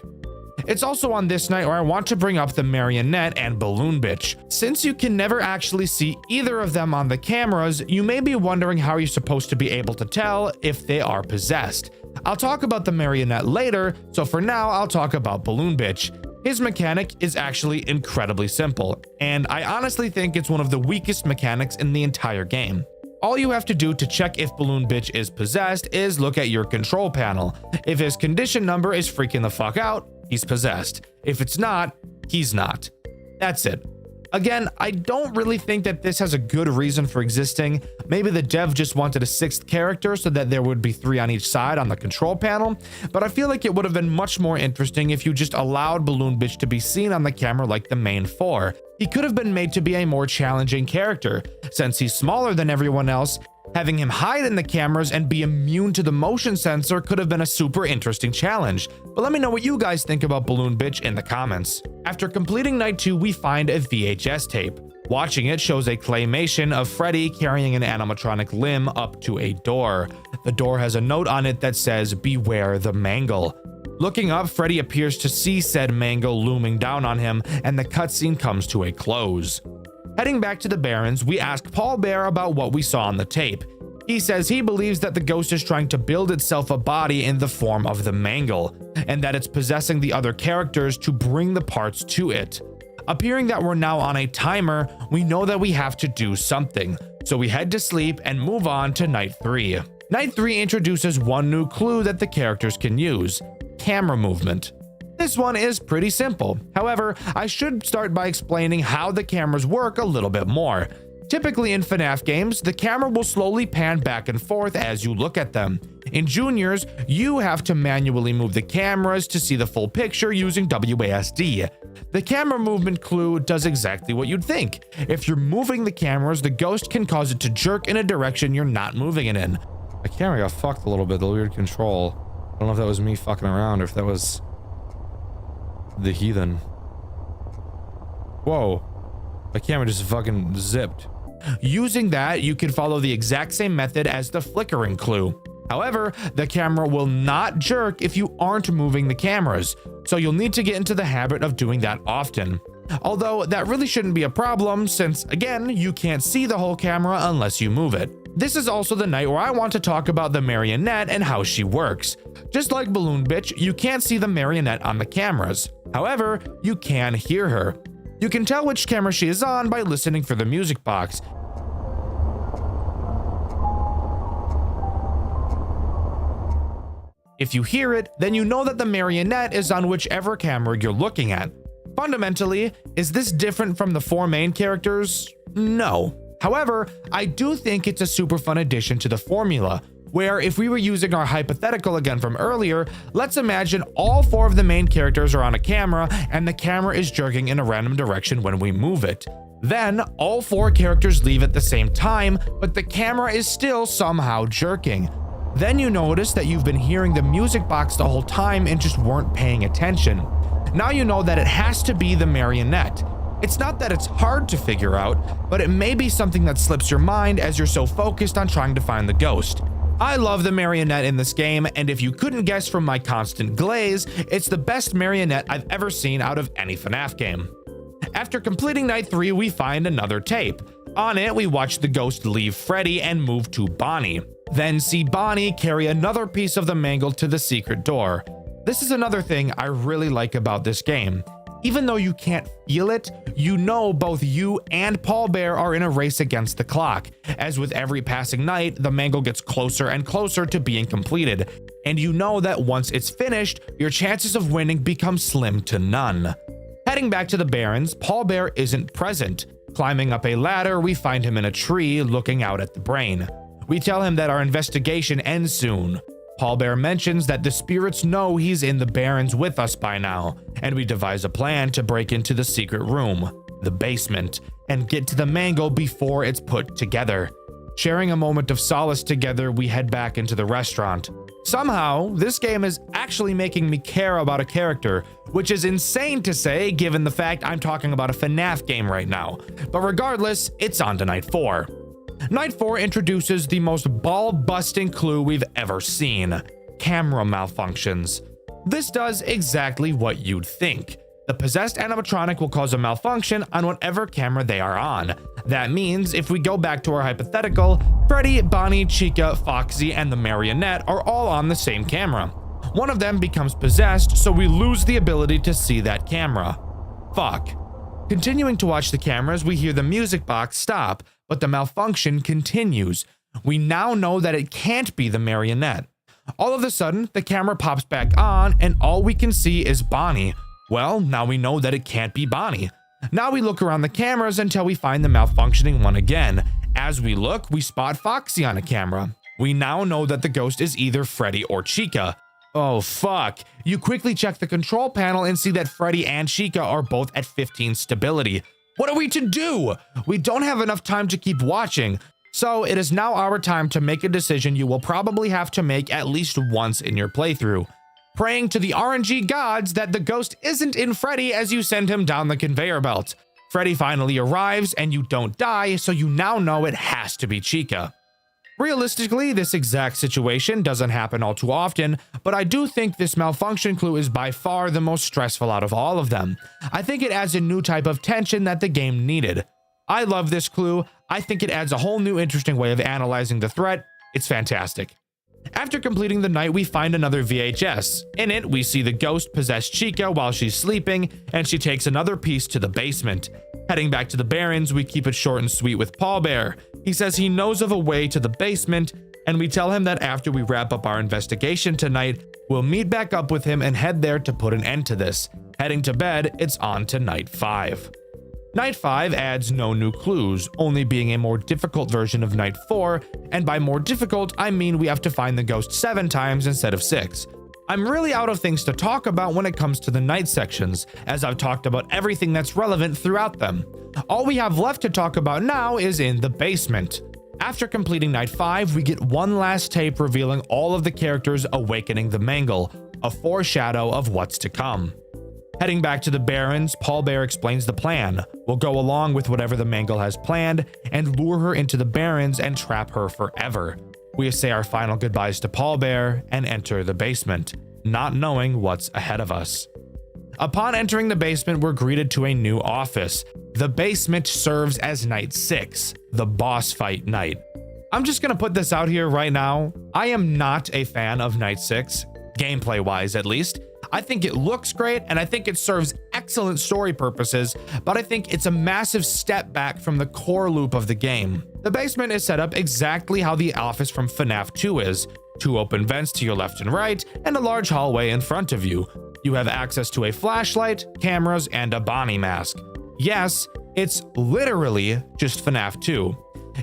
It's also on this night where I want to bring up the Marionette and Balloon Bitch. Since you can never actually see either of them on the cameras, you may be wondering how you're supposed to be able to tell if they are possessed. I'll talk about the Marionette later, so for now I'll talk about Balloon Bitch. His mechanic is actually incredibly simple, and I honestly think it's one of the weakest mechanics in the entire game. All you have to do to check if Balloon Bitch is possessed is look at your control panel. If his condition number is freaking the fuck out, he's possessed. If it's not, he's not. That's it. Again, I don't really think that this has a good reason for existing. Maybe the dev just wanted a 6th character so that there would be 3 on each side on the control panel, but I feel like it would have been much more interesting if you just allowed Balloon Bitch to be seen on the camera like the main 4. He could have been made to be a more challenging character. Since he's smaller than everyone else, having him hide in the cameras and be immune to the motion sensor could have been a super interesting challenge. But let me know what you guys think about Balloon Bitch in the comments. After completing night 2, we find a VHS tape. Watching it shows a claymation of Freddy carrying an animatronic limb up to a door. The door has a note on it that says, "Beware the mangle." Looking up, Freddy appears to see said mangle looming down on him, and the cutscene comes to a close. Heading back to the Barrens, we ask Paul Bear about what we saw on the tape. He says he believes that the ghost is trying to build itself a body in the form of the mangle, and that it's possessing the other characters to bring the parts to it. Appearing that we're now on a timer, we know that we have to do something, so we head to sleep and move on to night 3. Night 3 introduces one new clue that the characters can use: camera movement. This one is pretty simple. However, I should start by explaining how the cameras work a little bit more. Typically in FNAF games, the camera will slowly pan back and forth as you look at them. In Juniors, you have to manually move the cameras to see the full picture using WASD. The camera movement clue does exactly what you'd think. If you're moving the cameras, the ghost can cause it to jerk in a direction you're not moving it in. My camera got fucked a little bit, the weird control. I don't know if that was me fucking around or if that was the heathen. Whoa. My camera just fucking zipped. Using that, you can follow the exact same method as the flickering clue. However, the camera will not jerk if you aren't moving the cameras, so you'll need to get into the habit of doing that often. Although that really shouldn't be a problem since, again, you can't see the whole camera unless you move it. This is also the night where I want to talk about the Marionette and how she works. Just like Balloon Bitch, you can't see the Marionette on the cameras. However, you can hear her. You can tell which camera she is on by listening for the music box. If you hear it, then you know that the Marionette is on whichever camera you're looking at. Fundamentally, is this different from the 4 main characters? No. However, I do think it's a super fun addition to the formula, where if we were using our hypothetical again from earlier, let's imagine all 4 of the main characters are on a camera and the camera is jerking in a random direction when we move it. Then, all 4 characters leave at the same time, but the camera is still somehow jerking. Then you notice that you've been hearing the music box the whole time and just weren't paying attention. Now you know that it has to be the Marionette. It's not that it's hard to figure out, but it may be something that slips your mind as you're so focused on trying to find the ghost. I love the marionette in this game, and if you couldn't guess from my constant glaze, it's the best marionette I've ever seen out of any FNAF game. After completing night 3, we find another tape. On it, we watch the ghost leave Freddy and move to Bonnie, then see Bonnie carry another piece of the mangle to the secret door. This is another thing I really like about this game. Even though you can't feel it, you know both you and Paul Bear are in a race against the clock, as with every passing night, the mangle gets closer and closer to being completed, and you know that once it's finished, your chances of winning become slim to none. Heading back to the Barrens, Paul Bear isn't present. Climbing up a ladder, we find him in a tree looking out at the brain. We tell him that our investigation ends soon. Paul Bear mentions that the spirits know he's in the Barrens with us by now, and we devise a plan to break into the secret room, the basement, and get to the mangle before it's put together. Sharing a moment of solace together, we head back into the restaurant. Somehow, this game is actually making me care about a character, which is insane to say given the fact I'm talking about a FNAF game right now. But regardless, it's on to night 4. Night 4 introduces the most ball-busting clue we've ever seen: camera malfunctions. This does exactly what you'd think. The possessed animatronic will cause a malfunction on whatever camera they are on. That means if we go back to our hypothetical, Freddy, Bonnie, Chica, Foxy, and the marionette are all on the same camera. One of them becomes possessed, so we lose the ability to see that camera. Fuck. Continuing to watch the cameras, we hear the music box stop, but the malfunction continues. We now know that it can't be the marionette. All of a sudden, the camera pops back on, and all we can see is Bonnie. Well, now we know that it can't be Bonnie. Now we look around the cameras until we find the malfunctioning one again. As we look, we spot Foxy on a camera. We now know that the ghost is either Freddy or Chica. Oh fuck. You quickly check the control panel and see that Freddy and Chica are both at 15 stability. What are we to do? We don't have enough time to keep watching. So it is now our time to make a decision you will probably have to make at least once in your playthrough. Praying to the RNG gods that the ghost isn't in Freddy as you send him down the conveyor belt. Freddy finally arrives and you don't die, so you now know it has to be Chica. Realistically, this exact situation doesn't happen all too often, but I do think this malfunction clue is by far the most stressful out of all of them. I think it adds a new type of tension that the game needed. I love this clue. I think it adds a whole new interesting way of analyzing the threat. It's fantastic. After completing the night, we find another VHS. In it, we see the ghost possess Chica while she's sleeping, and she takes another piece to the basement. Heading back to the Barrens, we keep it short and sweet with Paul Bear. He says he knows of a way to the basement, and we tell him that after we wrap up our investigation tonight, we'll meet back up with him and head there to put an end to this. Heading to bed, it's on to night 5. Night 5 adds no new clues, only being a more difficult version of night 4, and by more difficult, I mean we have to find the ghost 7 times instead of 6. I'm really out of things to talk about when it comes to the night sections, as I've talked about everything that's relevant throughout them. All we have left to talk about now is in the basement. After completing night 5, we get one last tape revealing all of the characters awakening the mangle, a foreshadow of what's to come. Heading back to the Barrens, Paul Bear explains the plan. We'll go along with whatever the mangle has planned and lure her into the Barrens and trap her forever. We say our final goodbyes to Paul Bear and enter the basement, not knowing what's ahead of us. Upon entering the basement, we're greeted to a new office. The basement serves as night 6, the boss fight night. I'm just gonna put this out here right now. I am not a fan of night 6, gameplay-wise at least. I think it looks great, and I think it serves excellent story purposes, but I think it's a massive step back from the core loop of the game. The basement is set up exactly how the office from FNAF 2 is. 2 open vents to your left and right, and a large hallway in front of you. You have access to a flashlight, cameras, and a Bonnie mask. Yes, it's literally just FNAF 2,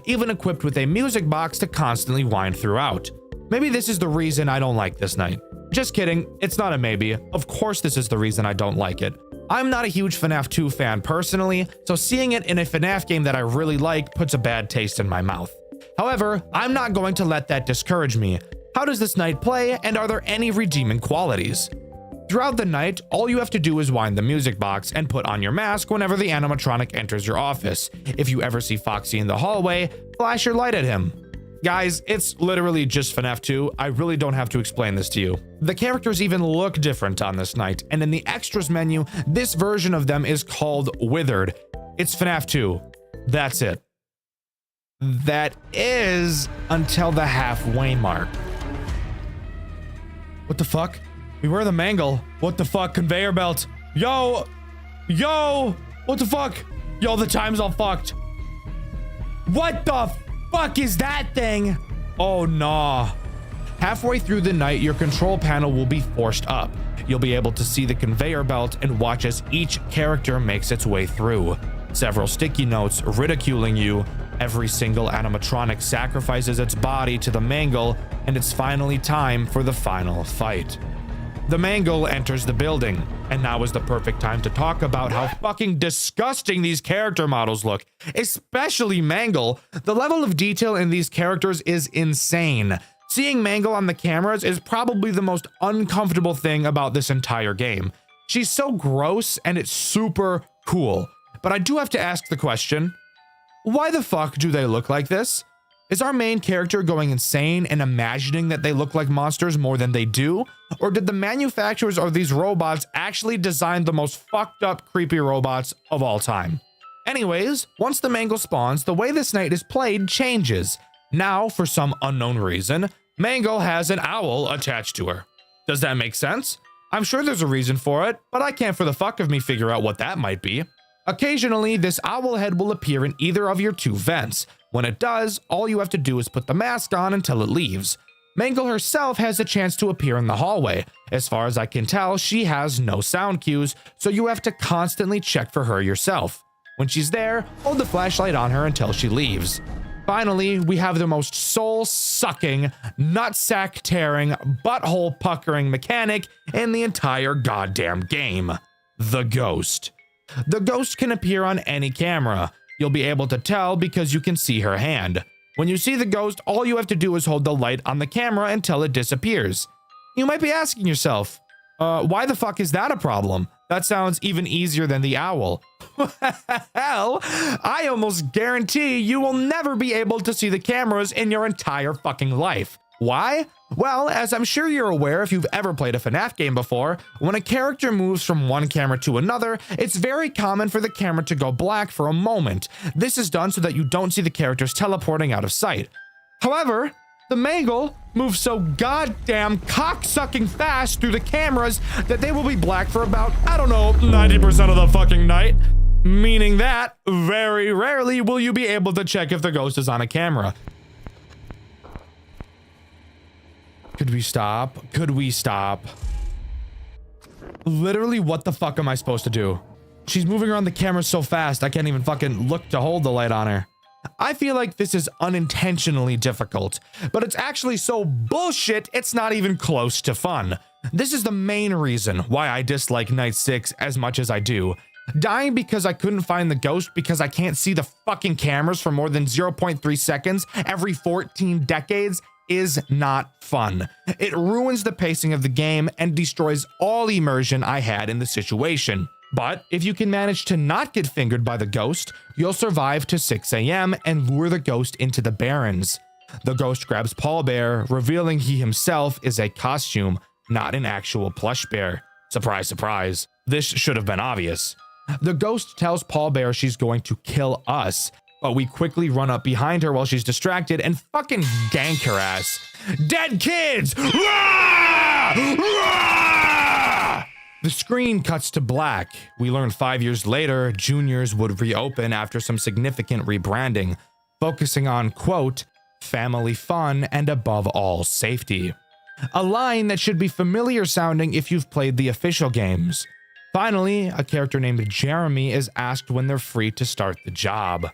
even equipped with a music box to constantly wind throughout. Maybe this is the reason I don't like this night. Just kidding, it's not a maybe. Of course this is the reason I don't like it. I'm not a huge FNAF 2 fan personally, so seeing it in a FNAF game that I really like puts a bad taste in my mouth. However, I'm not going to let that discourage me. How does this night play, and are there any redeeming qualities? Throughout the night, all you have to do is wind the music box and put on your mask whenever the animatronic enters your office. If you ever see Foxy in the hallway, flash your light at him. Guys, it's literally just FNAF 2. I really don't have to explain this to you. The characters even look different on this night, and in the extras menu, this version of them is called Withered. It's FNAF 2. That's it. That is until the halfway mark. What the fuck? We were the mangle. What the fuck? Conveyor belt. Yo! Yo! What the fuck? Yo, the time's all fucked. What the fuck is that thing? Oh, nah. Halfway through the night, your control panel will be forced up. You'll be able to see the conveyor belt and watch as each character makes its way through. Several sticky notes ridiculing you. Every single animatronic sacrifices its body to the mangle, and it's finally time for the final fight. The mangle enters the building, and now is the perfect time to talk about how fucking disgusting these character models look, especially Mangle. The level of detail in these characters is insane. Seeing Mangle on the cameras is probably the most uncomfortable thing about this entire game. She's so gross, and it's super cool. But I do have to ask the question, why the fuck do they look like this? Is our main character going insane and imagining that they look like monsters more than they do? Or did the manufacturers of these robots actually design the most fucked up, creepy robots of all time? Anyways, once the Mangle spawns, the way this night is played changes. Now, for some unknown reason, Mangle has an owl attached to her. Does that make sense? I'm sure there's a reason for it, but I can't for the fuck of me figure out what that might be. Occasionally, this owl head will appear in either of your two vents. When it does, all you have to do is put the mask on until it leaves. Mangle herself has a chance to appear in the hallway. As far as I can tell, she has no sound cues, so you have to constantly check for her yourself. When she's there, hold the flashlight on her until she leaves. Finally, we have the most soul-sucking, nutsack-tearing, butthole-puckering mechanic in the entire goddamn game. The Ghost. The Ghost can appear on any camera. You'll be able to tell because you can see her hand. When you see the Ghost, all you have to do is hold the light on the camera until it disappears. You might be asking yourself, why the fuck is that a problem? That sounds even easier than the owl. Hell, I almost guarantee you will never be able to see the cameras in your entire fucking life. Why? Well, as I'm sure you're aware if you've ever played a FNAF game before, when a character moves from one camera to another, it's very common for the camera to go black for a moment. This is done so that you don't see the characters teleporting out of sight. However, the Mangle moves so goddamn cocksucking fast through the cameras that they will be black for about, 90% of the fucking night. Meaning that, very rarely will you be able to check if the Ghost is on a camera. Could we stop? Could we stop? Literally, what the fuck am I supposed to do? She's moving around the camera so fast, I can't even fucking look to hold the light on her. I feel like this is unintentionally difficult, but it's actually so bullshit, it's not even close to fun. This is the main reason why I dislike Night 6 as much as I do. Dying because I couldn't find the Ghost because I can't see the fucking cameras for more than 0.3 seconds every 14 decades is not fun. It ruins the pacing of the game and destroys all immersion I had in the situation. But if you can manage to not get fingered by the Ghost, you'll survive to 6 AM and lure the Ghost into the Barrens. The Ghost grabs Paul Bear, revealing he himself is a costume, not an actual plush bear. Surprise, surprise. This should have been obvious. The Ghost tells Paul Bear she's going to kill us, but we quickly run up behind her while she's distracted and fucking gank her ass. Dead kids! Rah! Rah! The screen cuts to black. We learn 5 years later, Juniors would reopen after some significant rebranding, focusing on, quote, family fun and above all, safety. A line that should be familiar sounding if you've played the official games. Finally, a character named Jeremy is asked when they're free to start the job.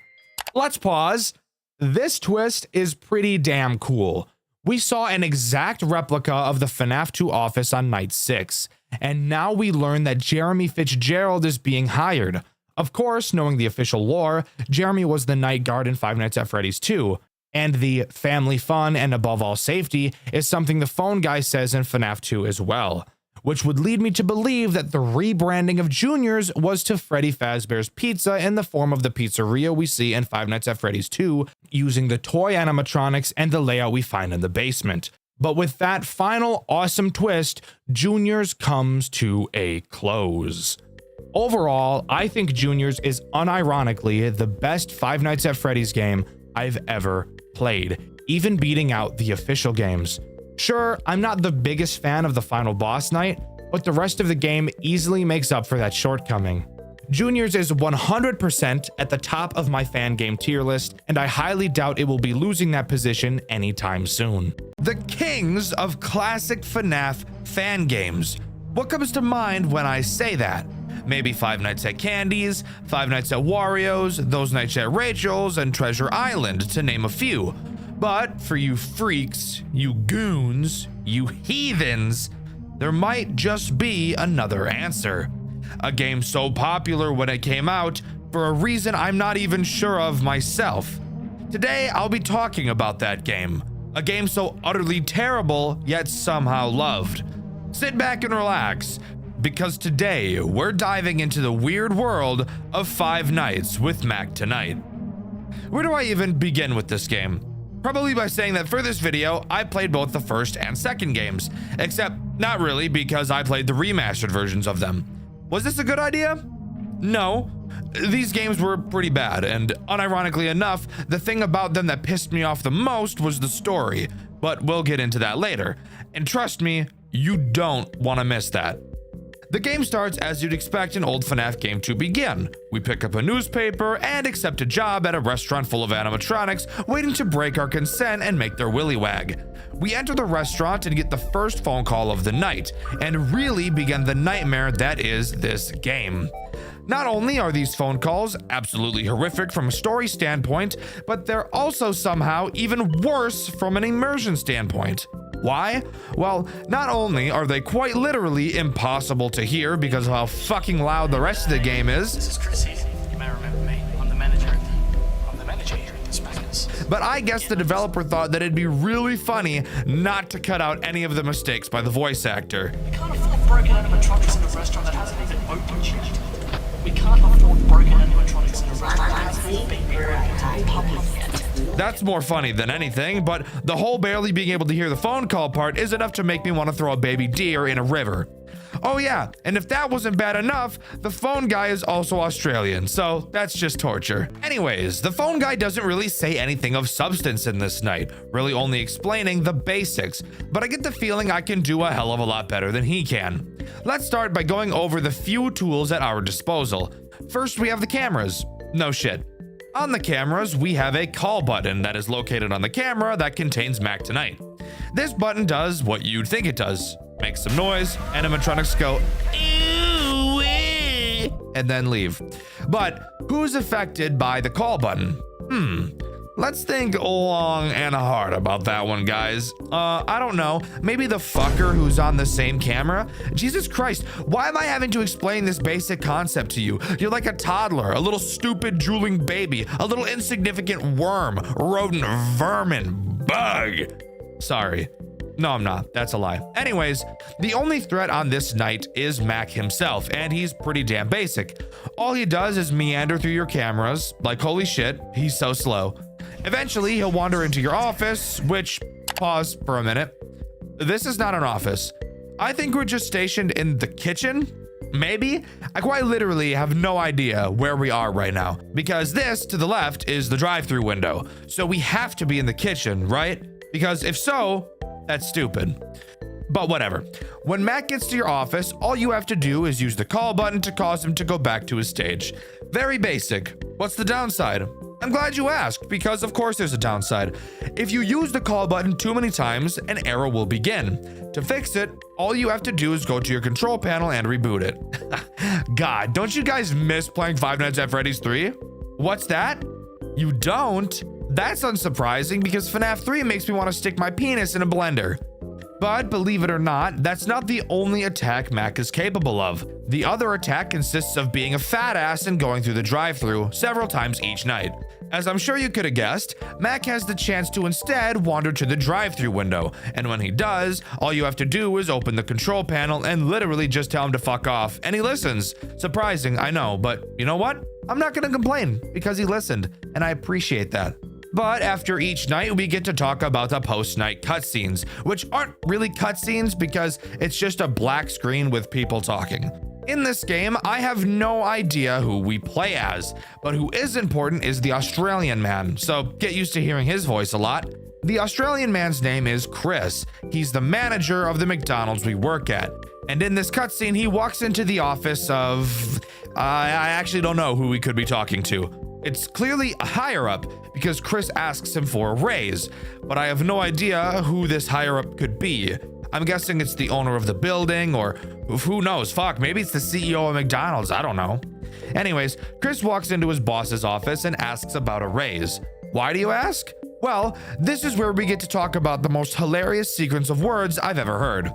Let's pause. This twist is pretty damn cool. We saw an exact replica of the FNAF 2 office on Night 6, and now we learn that Jeremy Fitzgerald is being hired. Of course, knowing the official lore, Jeremy was the night guard in Five Nights at Freddy's 2, and the family fun and above all safety is something the phone guy says in FNAF 2 as well. which would lead me to believe that the rebranding of Juniors was to Freddy Fazbear's Pizza in the form of the pizzeria we see in Five Nights at Freddy's 2, using the toy animatronics and the layout we find in the basement. But with that final awesome twist, Juniors comes to a close. Overall, I think Juniors is unironically the best Five Nights at Freddy's game I've ever played, even beating out the official games. Sure, I'm not the biggest fan of the final boss night, but the rest of the game easily makes up for that shortcoming. Juniors is 100% at the top of my fan game tier list, and I highly doubt it will be losing that position anytime soon. The kings of classic FNAF fan games. What comes to mind when I say that? Maybe Five Nights at Candy's, Five Nights at Wario's, Those Nights at Rachel's, and Treasure Island, to name a few. But for you freaks, you goons, you heathens, there might just be another answer. A game so popular when it came out for a reason I'm not even sure of myself. Today, I'll be talking about that game. A game so utterly terrible, yet somehow loved. Sit back and relax, because today we're diving into the weird world of Five Nights with Mac tonight. Where do I even begin with this game? Probably by saying that for this video, I played both the first and second games, except not really because I played the remastered versions of them. Was this a good idea? No. These games were pretty bad, and unironically enough, the thing about them that pissed me off the most was the story, but we'll get into that later. And trust me, you don't want to miss that. The game starts as you'd expect an old FNAF game to begin. We pick up a newspaper and accept a job at a restaurant full of animatronics waiting to break our consent and make their willy wag. We enter the restaurant and get the first phone call of the night, and really begin the nightmare that is this game. Not only are these phone calls absolutely horrific from a story standpoint, but they're also somehow even worse from an immersion standpoint. Why? Well, not only are they quite literally impossible to hear because of how fucking loud the rest of the game is. This is Chris. You may remember me. I'm the manager here at this business. But I guess the developer thought that it'd be really funny not to cut out any of the mistakes by the voice actor. We can't afford broken animatronics in a restaurant that hasn't even opened yet. We can't afford broken animatronics in a restaurant that hasn't even been broken to the public yet. That's more funny than anything, but the whole barely being able to hear the phone call part is enough to make me want to throw a baby deer in a river. Oh yeah, and if that wasn't bad enough, the phone guy is also Australian, so that's just torture. Anyways, the phone guy doesn't really say anything of substance in this night, really only explaining the basics, but I get the feeling I can do a hell of a lot better than he can. Let's start by going over the few tools at our disposal. First, we have the cameras. No shit. On the cameras, we have a call button that is located on the camera that contains Mac tonight. This button does what you'd think it does. Makes some noise, animatronics go, "Ooh-wee," and then leave. But who's affected by the call button? Let's think long and hard about that one, guys. I don't know. Maybe the fucker who's on the same camera? Jesus Christ, why am I having to explain this basic concept to you? You're like a toddler, a little stupid drooling baby, a little insignificant worm, rodent, vermin, bug. Sorry. No, I'm not. That's a lie. Anyways, the only threat on this night is Mac himself, and he's pretty damn basic. All he does is meander through your cameras, like holy shit, he's so slow. Eventually, he'll wander into your office, which, pause for a minute. This is not an office. I think we're just stationed in the kitchen? Maybe? I quite literally have no idea where we are right now, because this, to the left, is the drive-through window. So we have to be in the kitchen, right? Because if so, that's stupid. But whatever. When Mac gets to your office, all you have to do is use the call button to cause him to go back to his stage. Very basic. What's the downside? I'm glad you asked, because of course there's a downside. If you use the call button too many times, an error will begin. To fix it, all you have to do is go to your control panel and reboot it. God, don't you guys miss playing Five Nights at Freddy's 3? What's that? You don't? That's unsurprising because FNAF 3 makes me want to stick my penis in a blender. But believe it or not, that's not the only attack Mac is capable of. The other attack consists of being a fat ass and going through the drive-thru several times each night. As I'm sure you could have guessed, Mac has the chance to instead wander to the drive-thru window, and when he does, all you have to do is open the control panel and literally just tell him to fuck off, and he listens. Surprising, I know, but you know what? I'm not gonna complain, because he listened, and I appreciate that. But after each night, we get to talk about the post-night cutscenes, which aren't really cutscenes because it's just a black screen with people talking. In this game, I have no idea who we play as, but who is important is the Australian man, so get used to hearing his voice a lot. The Australian man's name is Chris. He's the manager of the McDonald's we work at. And in this cutscene, he walks into the office of... I actually don't know who we could be talking to. It's clearly a higher up because Chris asks him for a raise, but I have no idea who this higher up could be. I'm guessing it's the owner of the building, or who knows, fuck, maybe it's the CEO of McDonald's, I don't know. Anyways, Chris walks into his boss's office and asks about a raise. Why do you ask? Well, this is where we get to talk about the most hilarious sequence of words I've ever heard.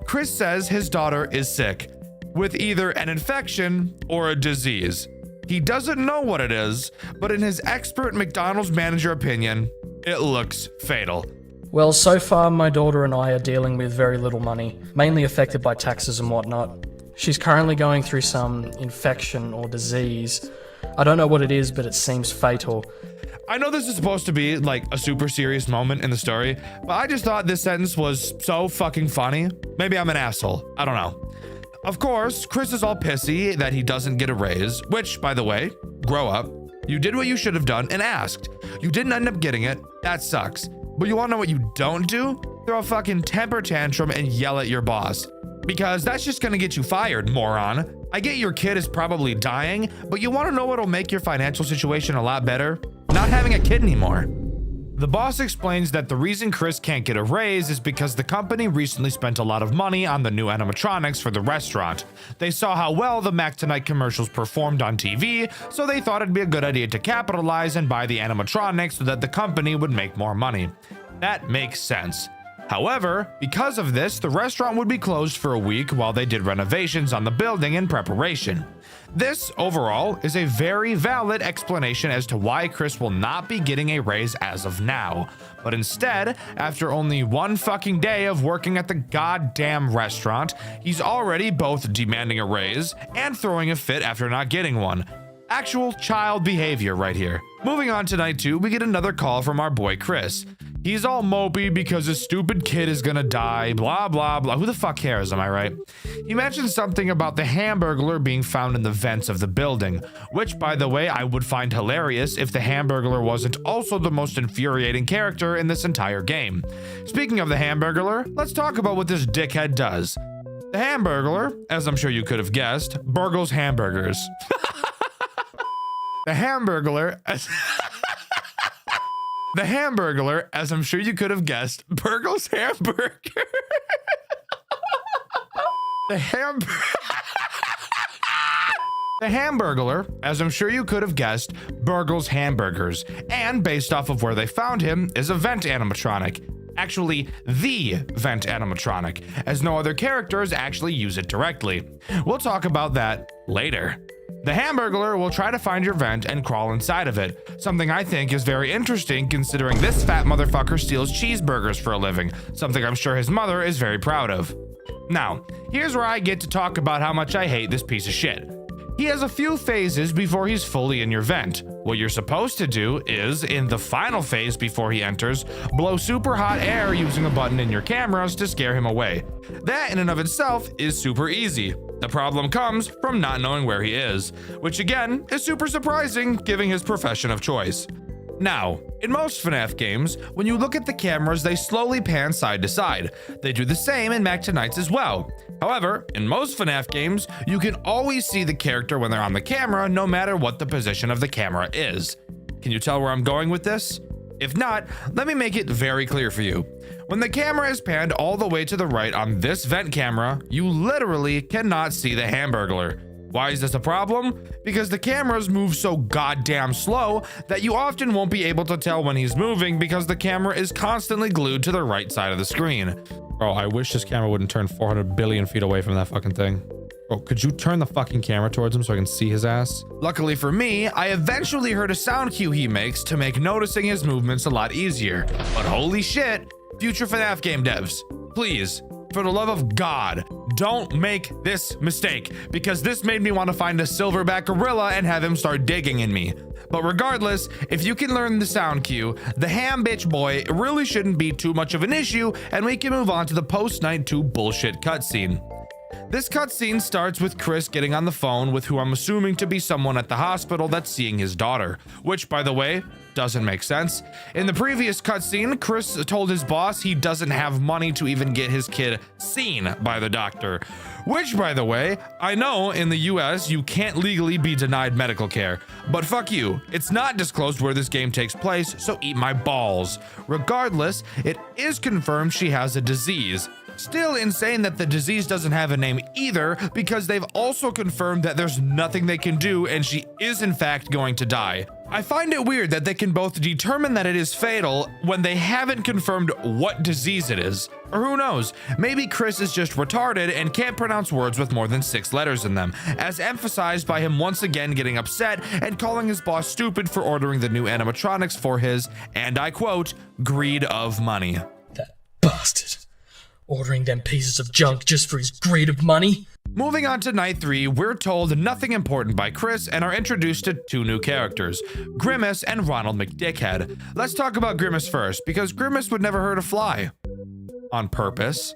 Chris says his daughter is sick, with either an infection or a disease. He doesn't know what it is, but in his expert McDonald's manager opinion, it looks fatal. Well, so far my daughter and I are dealing with very little money, mainly affected by taxes and whatnot. She's currently going through some infection or disease. I don't know what it is, but it seems fatal. I know this is supposed to be like a super serious moment in the story, but I just thought this sentence was so fucking funny. Maybe I'm an asshole. I don't know. Of course, Chris is all pissy that he doesn't get a raise, which, by the way, grow up. You did what you should have done and asked. You didn't end up getting it. That sucks. But you wanna know what you don't do? Throw a fucking temper tantrum and yell at your boss. Because that's just gonna get you fired, moron. I get your kid is probably dying, but you wanna know what'll make your financial situation a lot better? Not having a kid anymore. The boss explains that the reason Chris can't get a raise is because the company recently spent a lot of money on the new animatronics for the restaurant. They saw how well the Mac Tonight commercials performed on TV, so they thought it'd be a good idea to capitalize and buy the animatronics so that the company would make more money. That makes sense. However, because of this, the restaurant would be closed for a week while they did renovations on the building in preparation. This, overall, is a very valid explanation as to why Chris will not be getting a raise as of now. But instead, after only one fucking day of working at the goddamn restaurant, he's already both demanding a raise and throwing a fit after not getting one. Actual child behavior right here. Moving on to night 2, we get another call from our boy Chris. He's all mopey because his stupid kid is gonna die, blah blah blah. Who the fuck cares, am I right? He mentions something about the Hamburglar being found in the vents of the building, which, by the way, I would find hilarious if the Hamburglar wasn't also the most infuriating character in this entire game. Speaking of the Hamburglar, let's talk about what this dickhead does. The Hamburglar, as I'm sure you could have guessed, burgles hamburgers. The Hamburglar, the Hamburglar, as I'm sure you could have guessed, burgles hamburger. The Hamburglar, as I'm sure you could have guessed, burgles hamburgers, and based off of where they found him, is a vent animatronic. Actually, the vent animatronic, as no other characters actually use it directly. We'll talk about that later. The Hamburglar will try to find your vent and crawl inside of it, something I think is very interesting considering this fat motherfucker steals cheeseburgers for a living, something I'm sure his mother is very proud of. Now, here's where I get to talk about how much I hate this piece of shit. He has a few phases before he's fully in your vent. What you're supposed to do is, in the final phase before he enters, blow super hot air using a button in your cameras to scare him away. That in and of itself is super easy. The problem comes from not knowing where he is, which again is super surprising given his profession of choice. Now, in most FNAF games, when you look at the cameras, they slowly pan side to side. They do the same in Mac Tonight's as well. However, in most FNAF games, you can always see the character when they're on the camera, no matter what the position of the camera is. Can you tell where I'm going with this? If not, let me make it very clear for you. When the camera is panned all the way to the right on this vent camera, you literally cannot see the Hamburglar. Why is this a problem? Because the cameras move so goddamn slow that you often won't be able to tell when he's moving because the camera is constantly glued to the right side of the screen. Bro, I wish this camera wouldn't turn 400 billion feet away from that fucking thing. Bro, could you turn the fucking camera towards him so I can see his ass? Luckily for me, I eventually heard a sound cue he makes to make noticing his movements a lot easier. But holy shit, future FNAF game devs, please, for the love of God, don't make this mistake, because this made me want to find a silverback gorilla and have him start digging in me. But regardless, if you can learn the sound cue, the ham bitch boy really shouldn't be too much of an issue, and we can move on to the post-night 2 bullshit cutscene. This cutscene starts with Chris getting on the phone with who I'm assuming to be someone at the hospital that's seeing his daughter, which, by the way, doesn't make sense. In the previous cutscene, Chris told his boss he doesn't have money to even get his kid seen by the doctor, which, by the way, I know in the US you can't legally be denied medical care, but fuck you, it's not disclosed where this game takes place, so eat my balls. Regardless, it is confirmed she has a disease. Still insane that the disease doesn't have a name either, because they've also confirmed that there's nothing they can do and she is in fact going to die. I find it weird that they can both determine that it is fatal when they haven't confirmed what disease it is. Or who knows, maybe Chris is just retarded and can't pronounce words with more than 6 letters in them, as emphasized by him once again getting upset and calling his boss stupid for ordering the new animatronics for his, and I quote, greed of money. That bastard. Ordering them pieces of junk just for his greed of money? Moving on to night 3, we're told nothing important by Chris and are introduced to 2 new characters, Grimace and Ronald McDickhead. Let's talk about Grimace first, because Grimace would never hurt a fly. On purpose.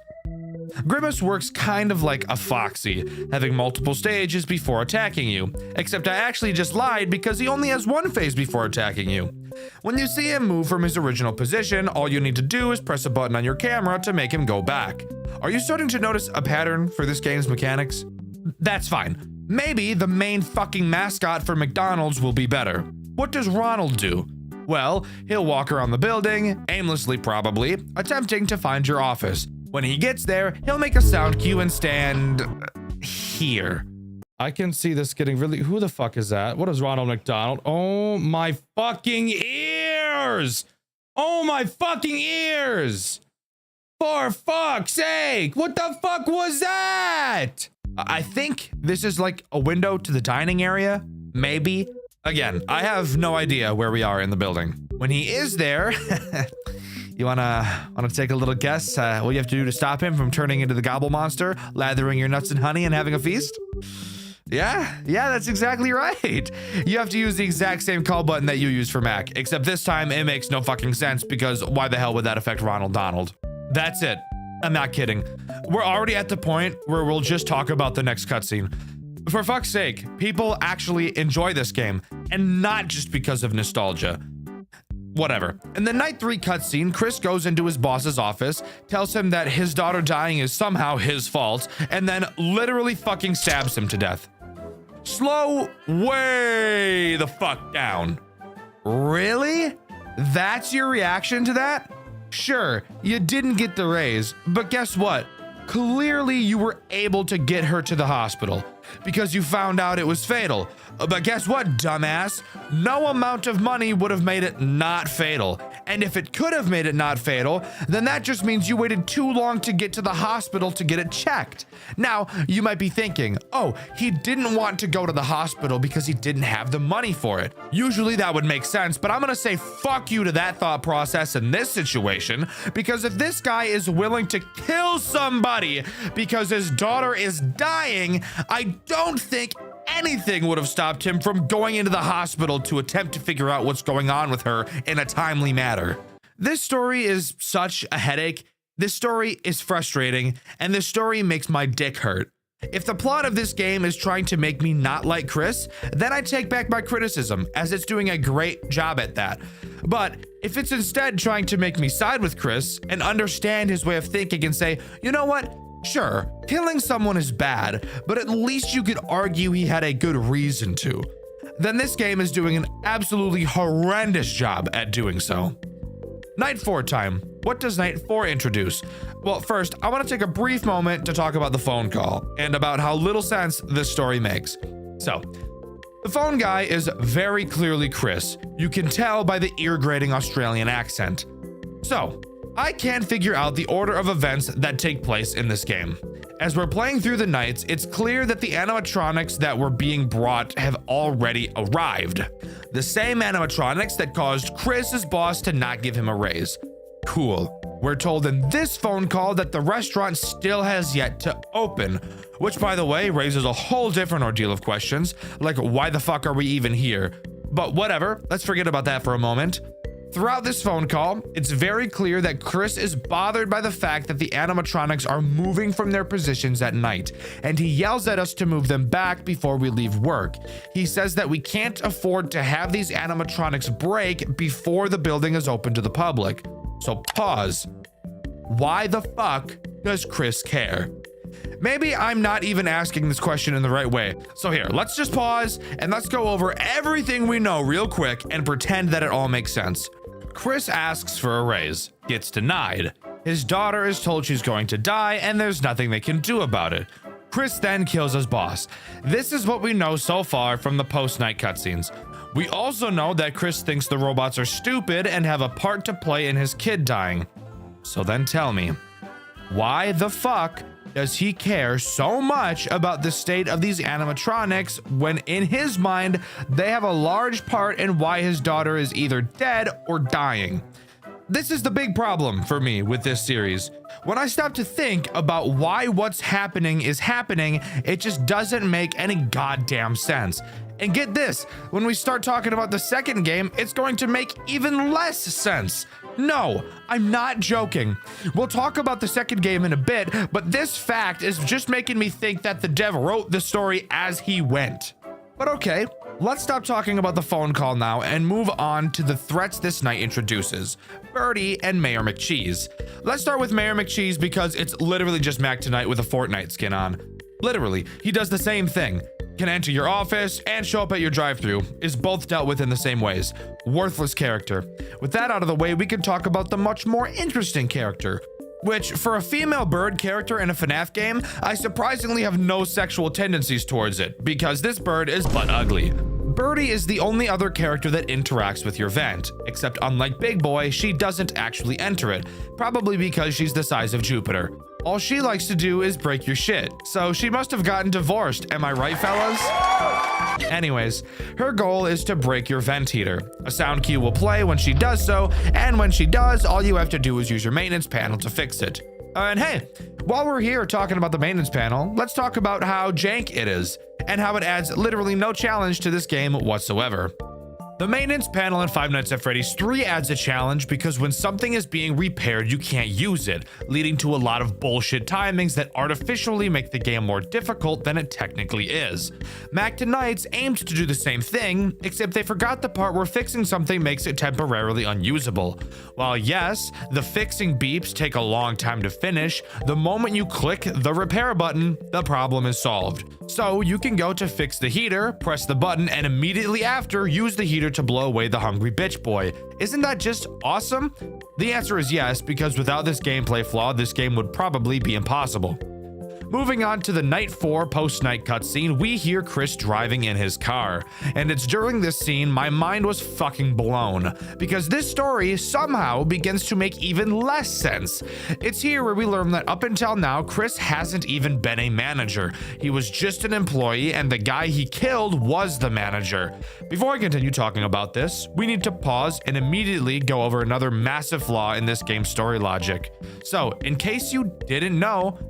Grimace works kind of like a foxy, having multiple stages before attacking you, except I actually just lied because he only has 1 phase before attacking you. When you see him move from his original position, all you need to do is press a button on your camera to make him go back. Are you starting to notice a pattern for this game's mechanics? That's fine. Maybe the main fucking mascot for McDonald's will be better. What does Ronald do? Well, he'll walk around the building, aimlessly probably, attempting to find your office. When he gets there, he'll make a sound cue and stand here. I can see this getting really... Who the fuck is that? What is Ronald McDonald? Oh my fucking ears! Oh my fucking ears! For fuck's sake! What the fuck was that? I think this is like a window to the dining area. Maybe. Again, I have no idea where we are in the building. When he is there... You wanna take a little guess what you have to do to stop him from turning into the gobble monster, lathering your nuts in honey and having a feast? Yeah, that's exactly right. You have to use the exact same call button that you use for Mac, except this time it makes no fucking sense because why the hell would that affect Ronald Donald? That's it. I'm not kidding. We're already at the point where we'll just talk about the next cutscene. For fuck's sake, people actually enjoy this game, and not just because of nostalgia. Whatever. In the night 3 cutscene, Chris goes into his boss's office, tells him that his daughter dying is somehow his fault, and then literally fucking stabs him to death. Slow way the fuck down. Really? That's your reaction to that? Sure, you didn't get the raise, but guess what? Clearly you were able to get her to the hospital because you found out it was fatal. But guess what, dumbass? No amount of money would have made it not fatal. And if it could have made it not fatal, then that just means you waited too long to get to the hospital to get it checked. Now, you might be thinking, oh, he didn't want to go to the hospital because he didn't have the money for it. Usually that would make sense, but I'm gonna say fuck you to that thought process in this situation, because if this guy is willing to kill somebody because his daughter is dying, I don't think anything would have stopped him from going into the hospital to attempt to figure out what's going on with her in a timely manner. This story is such a headache. This story is frustrating, and this story makes my dick hurt. If the plot of this game is trying to make me not like Chris, then I take back my criticism, as it's doing a great job at that. But if it's instead trying to make me side with Chris and understand his way of thinking and say, you know what? Sure, killing someone is bad, but at least you could argue he had a good reason to. Then this game is doing an absolutely horrendous job at doing so. Night 4 time. What does Night 4 introduce? Well, first, I want to take a brief moment to talk about the phone call and about how little sense this story makes. So, the phone guy is very clearly Chris. You can tell by the ear-grating Australian accent. So, I can't figure out the order of events that take place in this game. As we're playing through the nights, it's clear that the animatronics that were being brought have already arrived. The same animatronics that caused Chris's boss to not give him a raise. Cool. We're told in this phone call that the restaurant still has yet to open, which, by the way, raises a whole different ordeal of questions, like why the fuck are we even here? But whatever, let's forget about that for a moment. Throughout this phone call, it's very clear that Chris is bothered by the fact that the animatronics are moving from their positions at night, and he yells at us to move them back before we leave work. He says that we can't afford to have these animatronics break before the building is open to the public. So pause. Why the fuck does Chris care? Maybe I'm not even asking this question in the right way. So here, let's just pause and let's go over everything we know real quick and pretend that it all makes sense. Chris asks for a raise, gets denied. His daughter is told she's going to die and there's nothing they can do about it. Chris then kills his boss. This is what we know so far from the post-night cutscenes. We also know that Chris thinks the robots are stupid and have a part to play in his kid dying. So then tell me, why the fuck does he care so much about the state of these animatronics when in his mind they have a large part in why his daughter is either dead or dying? This is the big problem for me with this series. When I stop to think about why what's happening is happening, it just doesn't make any goddamn sense. And get this, when we start talking about the second game, it's going to make even less sense. No, I'm not joking. We'll talk about the second game in a bit, but this fact is just making me think that the dev wrote the story as he went. But okay, let's stop talking about the phone call now and move on to the threats this night introduces. Birdie and Mayor McCheese. Let's start with Mayor McCheese because it's literally just Mac tonight with a Fortnite skin on. Literally, he does the same thing. Can enter your office and show up at your drive-thru, is both dealt with in the same ways. Worthless character. With that out of the way, we can talk about the much more interesting character, which, for a female bird character in a FNAF game, I surprisingly have no sexual tendencies towards it, because this bird is butt ugly. Birdie is the only other character that interacts with your vent, except unlike Big Boy, she doesn't actually enter it, probably because she's the size of Jupiter. All she likes to do is break your shit, so she must have gotten divorced, am I right, fellas? Anyways, her goal is to break your vent heater. A sound cue will play when she does so, and when she does, all you have to do is use your maintenance panel to fix it. And hey, while we're here talking about the maintenance panel, let's talk about how jank it is, and how it adds literally no challenge to this game whatsoever. The maintenance panel in Five Nights at Freddy's 3 adds a challenge because when something is being repaired, you can't use it, leading to a lot of bullshit timings that artificially make the game more difficult than it technically is. Mac Tonight's aimed to do the same thing, except they forgot the part where fixing something makes it temporarily unusable. While yes, the fixing beeps take a long time to finish, the moment you click the repair button, the problem is solved. So you can go to fix the heater, press the button, and immediately after use the heater to blow away the hungry bitch boy. Isn't that just awesome? The answer is yes, because without this gameplay flaw, this game would probably be impossible. Moving on to the Night 4 post-night cutscene, we hear Chris driving in his car. And it's during this scene my mind was fucking blown, because this story somehow begins to make even less sense. It's here where we learn that up until now, Chris hasn't even been a manager. He was just an employee, and the guy he killed was the manager. Before I continue talking about this, we need to pause and immediately go over another massive flaw in this game's story logic. So, in case you didn't know,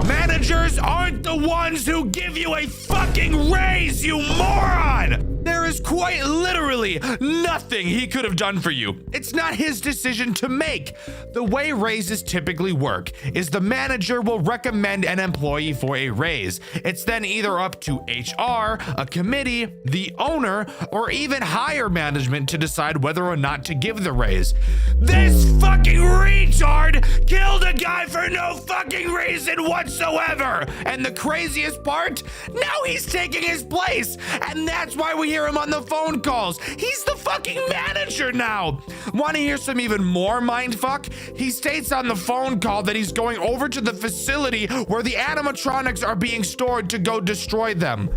managers aren't the ones who give you a fucking raise, you moron! There is quite literally nothing he could have done for you. It's not his decision to make. The way raises typically work is the manager will recommend an employee for a raise. It's then either up to HR, a committee, the owner, or even higher management to decide whether or not to give the raise. This fucking retard killed a guy for no fucking reason whatsoever. And the craziest part? Now he's taking his place. And that's why we hear him on the phone calls. He's the fucking manager now. Want to hear some even more mindfuck? He states on the phone call that he's going over to the facility where the animatronics are being stored to go destroy them.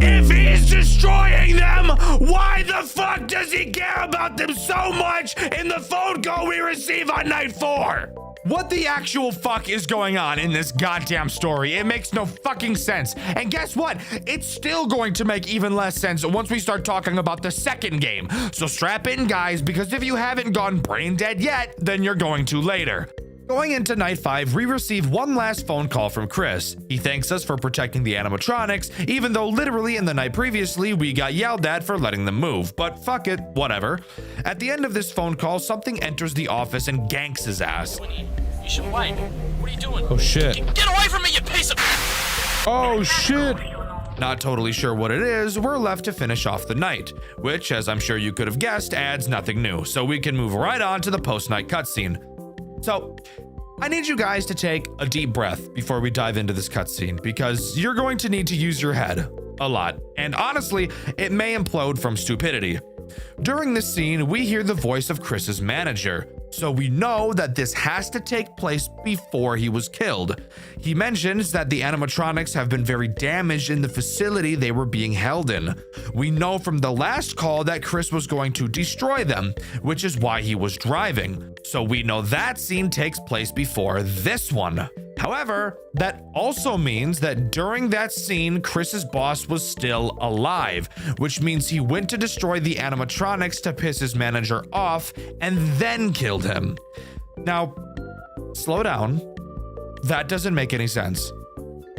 If he's destroying them, why the fuck does he care about them so much in the phone call we receive on night 4? What the actual fuck is going on in this goddamn story? It makes no fucking sense. And guess what? It's still going to make even less sense once we start talking about the second game. So strap in, guys, because if you haven't gone brain dead yet, then you're going to later. Going into night 5, we receive one last phone call from Chris. He thanks us for protecting the animatronics, even though literally in the night previously, we got yelled at for letting them move. But fuck it, whatever. At the end of this phone call, something enters the office and ganks his ass. You should wait. What are you doing? Oh shit. Get away from me, you piece of... Oh shit. Not totally sure what it is, we're left to finish off the night, which, as I'm sure you could have guessed, adds nothing new, so we can move right on to the post-night cutscene. So, I need you guys to take a deep breath before we dive into this cutscene, because you're going to need to use your head a lot, and honestly, it may implode from stupidity. During this scene, we hear the voice of Chris's manager, so we know that this has to take place before he was killed. He mentions that the animatronics have been very damaged in the facility they were being held in. We know from the last call that Chris was going to destroy them, which is why he was driving. So we know that scene takes place before this one. However, that also means that during that scene, Chris's boss was still alive, which means he went to destroy the animatronics to piss his manager off and then killed him. Now, slow down. That doesn't make any sense.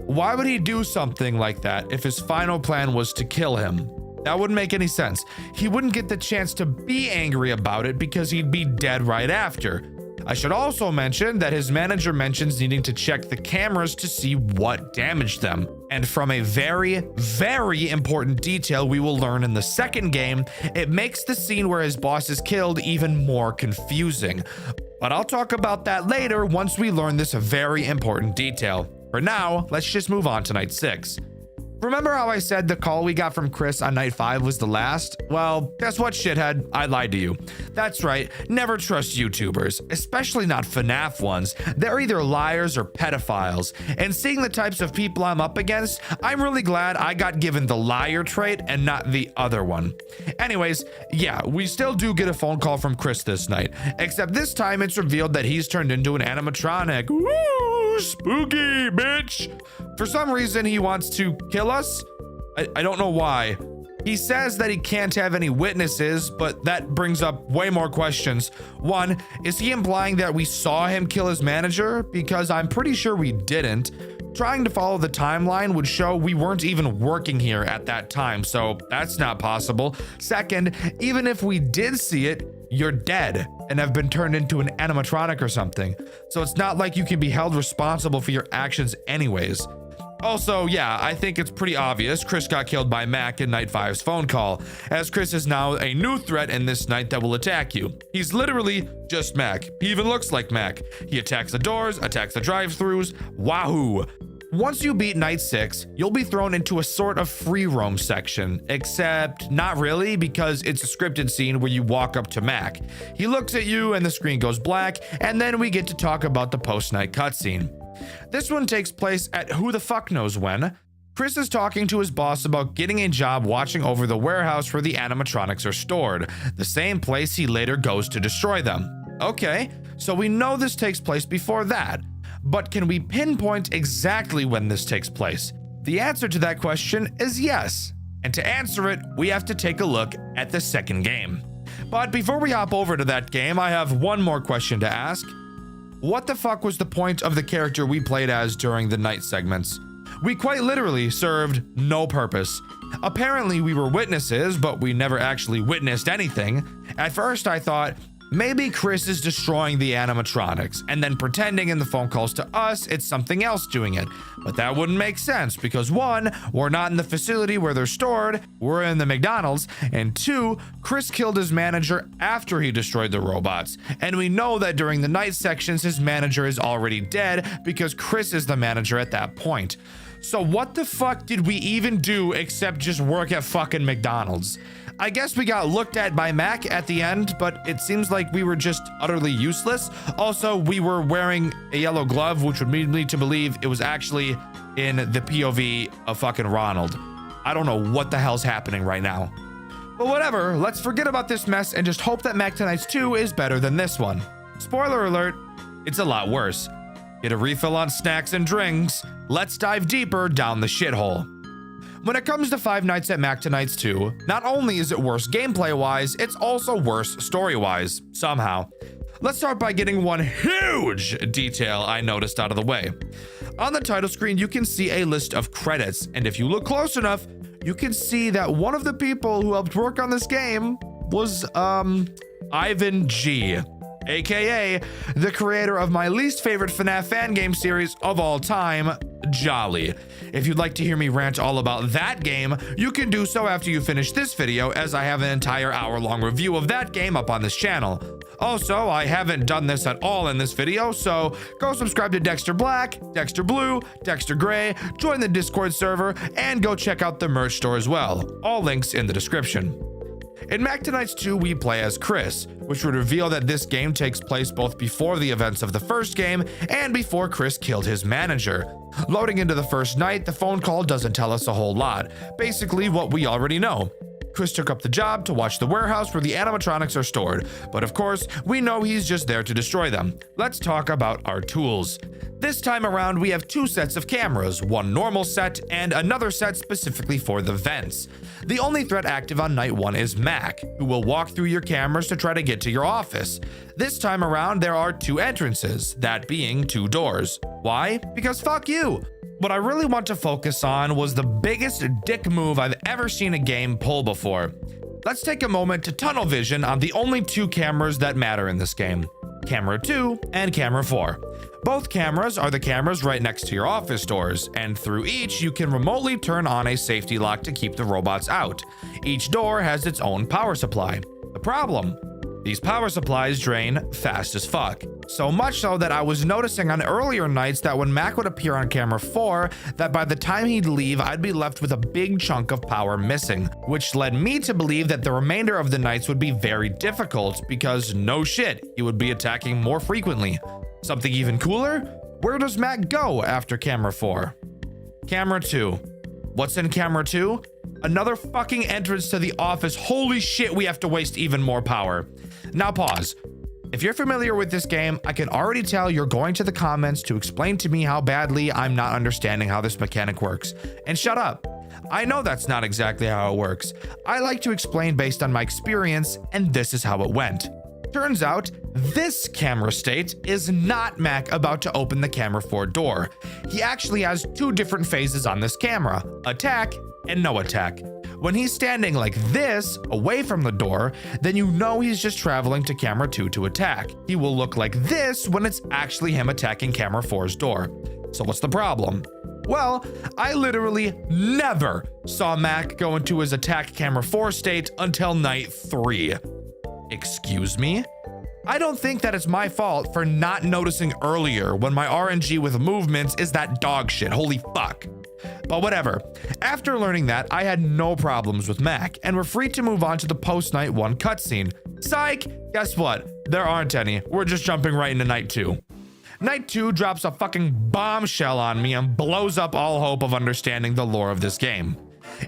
Why would he do something like that if his final plan was to kill him? That wouldn't make any sense. He wouldn't get the chance to be angry about it because he'd be dead right after. I should also mention that his manager mentions needing to check the cameras to see what damaged them. And from a very, very important detail we will learn in the second game, it makes the scene where his boss is killed even more confusing. But I'll talk about that later once we learn this very important detail. For now, let's just move on to night 6. Remember how I said the call we got from Chris on night 5 was the last? Well, guess what, shithead? I lied to you. That's right, never trust YouTubers, especially not FNAF ones. They're either liars or pedophiles. And seeing the types of people I'm up against, I'm really glad I got given the liar trait and not the other one. Anyways, yeah, we still do get a phone call from Chris this night, except this time it's revealed that he's turned into an animatronic. Woo! Spooky, bitch! For some reason, he wants to kill us. I don't know why. He says that he can't have any witnesses, but that brings up way more questions. One, is he implying that we saw him kill his manager? Because I'm pretty sure we didn't. Trying to follow the timeline would show we weren't even working here at that time, so that's not possible. Second, even if we did see it, you're dead and have been turned into an animatronic or something. So it's not like you can be held responsible for your actions anyways. Also, yeah, I think it's pretty obvious Chris got killed by Mac in Night 5's phone call, as Chris is now a new threat in this night that will attack you. He's literally just Mac. He even looks like Mac. He attacks the doors, attacks the drive-thrus. Wahoo! Once you beat Night 6, you'll be thrown into a sort of free roam section, except not really, because it's a scripted scene where you walk up to Mac. He looks at you and the screen goes black, and then we get to talk about the post-night cutscene. This one takes place at who the fuck knows when. Chris is talking to his boss about getting a job watching over the warehouse where the animatronics are stored, the same place he later goes to destroy them. Okay, so we know this takes place before that, but can we pinpoint exactly when this takes place? The answer to that question is yes, and to answer it, we have to take a look at the second game. But before we hop over to that game, I have one more question to ask. What the fuck was the point of the character we played as during the night segments? We quite literally served no purpose. Apparently we were witnesses, but we never actually witnessed anything. At first I thought, Maybe Chris is destroying the animatronics and then pretending in the phone calls to us it's something else doing it. But that wouldn't make sense because 1, we're not in the facility where they're stored, we're in the McDonald's, and 2, Chris killed his manager after he destroyed the robots. And we know that during the night sections his manager is already dead because Chris is the manager at that point. So what the fuck did we even do except just work at fucking McDonald's? I guess we got looked at by Mac at the end, but it seems like we were just utterly useless. Also, we were wearing a yellow glove, which would lead me to believe it was actually in the POV of fucking Ronald. I don't know what the hell's happening right now. But whatever, let's forget about this mess and just hope that Mac Tonight's 2 is better than this one. Spoiler alert, it's a lot worse. Get a refill on snacks and drinks. Let's dive deeper down the shithole. When it comes to Five Nights at Mac Tonight's 2, not only is it worse gameplay-wise, it's also worse story-wise, somehow. Let's start by getting one huge detail I noticed out of the way. On the title screen, you can see a list of credits, and if you look close enough, you can see that one of the people who helped work on this game was, Ivan G, aka the creator of my least favorite FNAF fan game series of all time, Jolly. If you'd like to hear me rant all about that game, you can do so after you finish this video, as I have an entire hour-long review of that game up on this channel. Also, I haven't done this at all in this video, so go subscribe to Dxtr Black, Dxtr Blue, Dxtr Gray, join the Discord server, and go check out the merch store as well. All links in the description. In Mac Tonight's 2, we play as Chris, which would reveal that this game takes place both before the events of the first game and before Chris killed his manager. Loading into the first night, the phone call doesn't tell us a whole lot, basically what we already know. Chris took up the job to watch the warehouse where the animatronics are stored, but of course, we know he's just there to destroy them. Let's talk about our tools. This time around, we have 2 sets of cameras, one normal set and another set specifically for the vents. The only threat active on night 1 is Mac, who will walk through your cameras to try to get to your office. This time around, there are 2 entrances, that being 2 doors. Why? Because fuck you! What I really want to focus on was the biggest dick move I've ever seen a game pull before. Let's take a moment to tunnel vision on the only 2 cameras that matter in this game. Camera 2 and Camera 4. Both cameras are the cameras right next to your office doors, and through each you can remotely turn on a safety lock to keep the robots out. Each door has its own power supply. The problem? These power supplies drain fast as fuck. So much so that I was noticing on earlier nights that when Mac would appear on camera 4, that by the time he'd leave, I'd be left with a big chunk of power missing, which led me to believe that the remainder of the nights would be very difficult because no shit, he would be attacking more frequently. Something even cooler? Where does Mac go after camera 4? Camera 2. What's in camera 2? Another fucking entrance to the office. Holy shit, we have to waste even more power. Now pause. If you're familiar with this game, I can already tell you're going to the comments to explain to me how badly I'm not understanding how this mechanic works. And shut up. I know that's not exactly how it works. I like to explain based on my experience, and this is how it went. Turns out, this camera state is not Mac about to open the camera 4 door. He actually has 2 different phases on this camera, attack and no attack. When he's standing like this, away from the door, then you know he's just traveling to camera 2 to attack. He will look like this when it's actually him attacking camera 4's door. So what's the problem? Well, I literally never saw Mac go into his attack camera 4 state until night 3. Excuse me? I don't think that it's my fault for not noticing earlier when my RNG with movements is that dog shit. Holy fuck. But whatever. After learning that, I had no problems with Mac, and we're free to move on to the post-night 1 cutscene. Psych! Guess what? There aren't any. We're just jumping right into night 2. Night 2 drops a fucking bombshell on me and blows up all hope of understanding the lore of this game.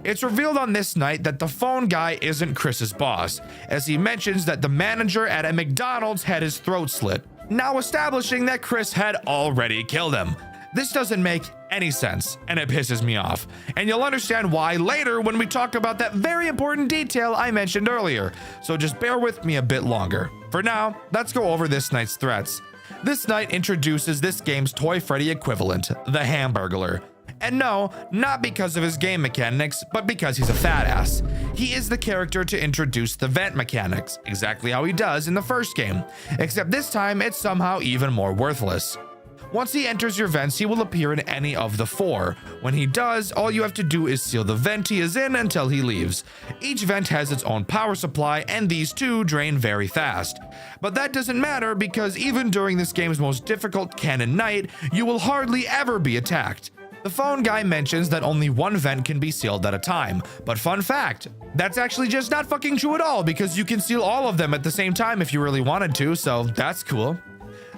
It's revealed on this night that the phone guy isn't Chris's boss, as he mentions that the manager at a McDonald's had his throat slit, now establishing that Chris had already killed him. This doesn't make any sense, and it pisses me off. And you'll understand why later when we talk about that very important detail I mentioned earlier, so just bear with me a bit longer. For now, let's go over this night's threats. This night introduces this game's Toy Freddy equivalent, the Hamburglar. And no, not because of his game mechanics, but because he's a fat ass. He is the character to introduce the vent mechanics, exactly how he does in the first game, except this time it's somehow even more worthless. Once he enters your vents, he will appear in any of the 4. When he does, all you have to do is seal the vent he is in until he leaves. Each vent has its own power supply, and these two drain very fast. But that doesn't matter because even during this game's most difficult canon night, you will hardly ever be attacked. The phone guy mentions that only one vent can be sealed at a time, but fun fact, that's actually just not fucking true at all because you can seal all of them at the same time if you really wanted to, so that's cool.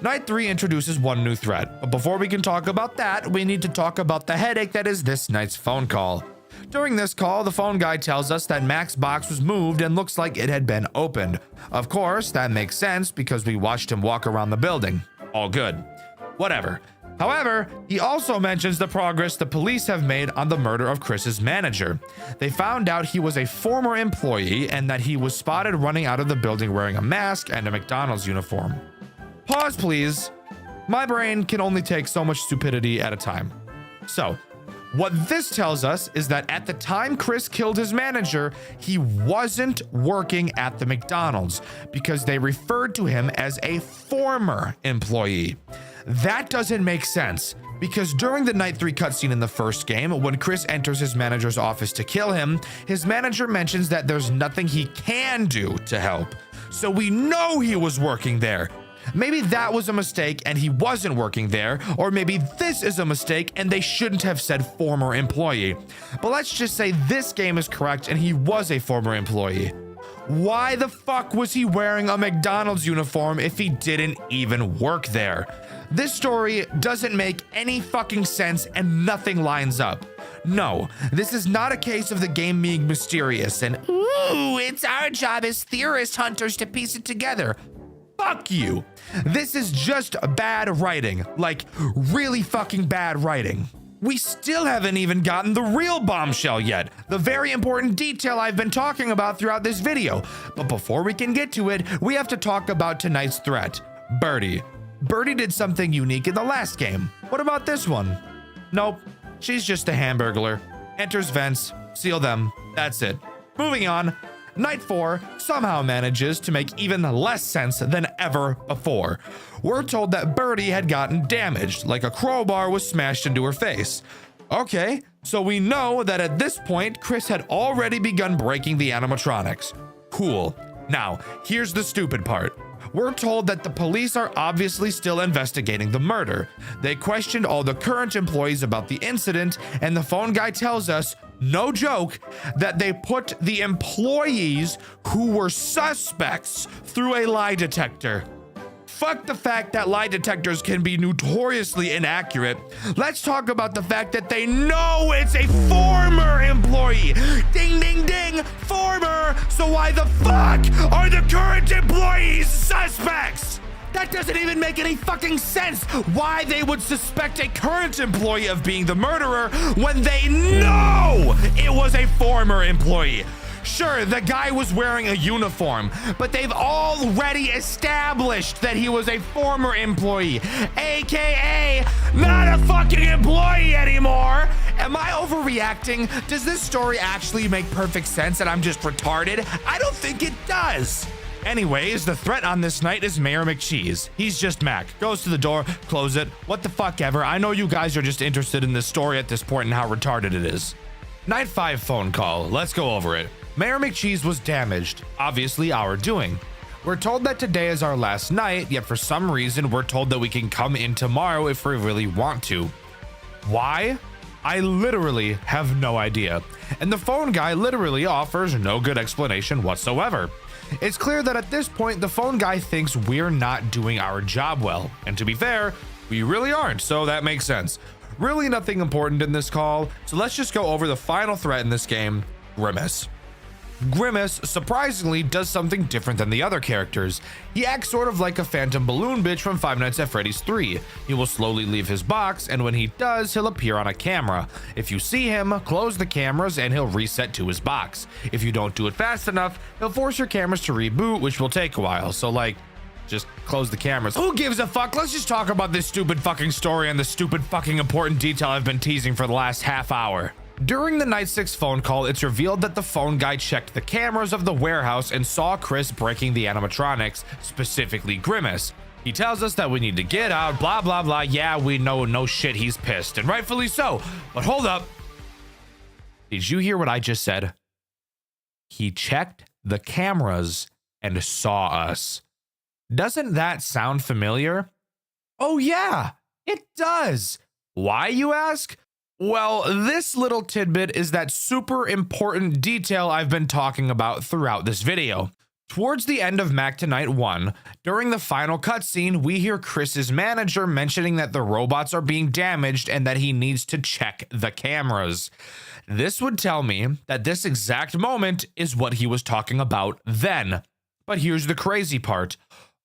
Night 3 introduces one new threat, but before we can talk about that, we need to talk about the headache that is this night's phone call. During this call, the phone guy tells us that Mac's box was moved and looks like it had been opened. Of course, that makes sense because we watched him walk around the building. All good. Whatever. However, he also mentions the progress the police have made on the murder of Chris's manager. They found out he was a former employee and that he was spotted running out of the building wearing a mask and a McDonald's uniform. Pause, please. My brain can only take so much stupidity at a time. So, what this tells us is that at the time Chris killed his manager, he wasn't working at the McDonald's because they referred to him as a former employee. That doesn't make sense because during the Night 3 cutscene in the first game, when Chris enters his manager's office to kill him, his manager mentions that there's nothing he can do to help. So we know he was working there. Maybe that was a mistake and he wasn't working there, or maybe this is a mistake and they shouldn't have said former employee. But let's just say this game is correct and he was a former employee. Why the fuck was he wearing a McDonald's uniform if he didn't even work there? This story doesn't make any fucking sense and nothing lines up. No, this is not a case of the game being mysterious and, ooh, it's our job as theorist hunters to piece it together. Fuck you. This is just bad writing, like really fucking bad writing. We still haven't even gotten the real bombshell yet, the very important detail I've been talking about throughout this video. But before we can get to it, we have to talk about tonight's threat, Birdie. Birdie did something unique in the last game. What about this one? Nope, she's just a hamburglar. Enters vents, seal them, that's it. Moving on. Night 4 somehow manages to make even less sense than ever before. We're told that Birdie had gotten damaged, like a crowbar was smashed into her face. Okay, so we know that at this point, Chris had already begun breaking the animatronics. Cool. Now, here's the stupid part. We're told that the police are obviously still investigating the murder. They questioned all the current employees about the incident, and the phone guy tells us, no joke, that they put the employees who were suspects through a lie detector. Fuck the fact that lie detectors can be notoriously inaccurate. Let's talk about the fact that they know it's a former employee. Ding, ding, ding, former. So why the fuck are the current employees suspects? That doesn't even make any fucking sense why they would suspect a current employee of being the murderer when they know it was a former employee. Sure, the guy was wearing a uniform, but they've already established that he was a former employee, aka not a fucking employee anymore. Am I overreacting? Does this story actually make perfect sense and I'm just retarded? I don't think it does. Anyways, the threat on this night is Mayor McCheese. He's just Mac. Goes to the door, close it, what the fuck ever. I know you guys are just interested in this story at this point and how retarded it is. Night 5 phone call. Let's go over it. Mayor McCheese was damaged, obviously our doing. We're told that today is our last night, yet for some reason we're told that we can come in tomorrow if we really want to. Why? I literally have no idea. And the phone guy literally offers no good explanation whatsoever. It's clear that at this point the phone guy thinks we're not doing our job well. And to be fair, we really aren't, so that makes sense. Really nothing important in this call, so let's just go over the final threat in this game, Grimace. Grimace, surprisingly, does something different than the other characters. He acts sort of like a phantom balloon bitch from Five Nights at Freddy's 3. He will slowly leave his box, and when he does, he'll appear on a camera. If you see him, close the cameras and he'll reset to his box. If you don't do it fast enough, he'll force your cameras to reboot, which will take a while. So like, Just close the cameras. Who gives a fuck? Let's just talk about this stupid fucking story and the stupid fucking important detail I've been teasing for the last half hour. During the Night 6 phone call, it's revealed that the phone guy checked the cameras of the warehouse and saw Chris breaking the animatronics, specifically Grimace. He tells us that we need to get out, blah, blah, blah. Yeah, we know, no shit, he's pissed, and rightfully so. But hold up. Did you hear what I just said? He checked the cameras and saw us. Doesn't that sound familiar? Oh yeah, it does. Why, you ask? Well, this little tidbit is that super important detail I've been talking about throughout this video. Towards the end of Mac Tonight 1, during the final cutscene, we hear Chris's manager mentioning that the robots are being damaged and that he needs to check the cameras. This would tell me that this exact moment is what he was talking about then. But here's the crazy part.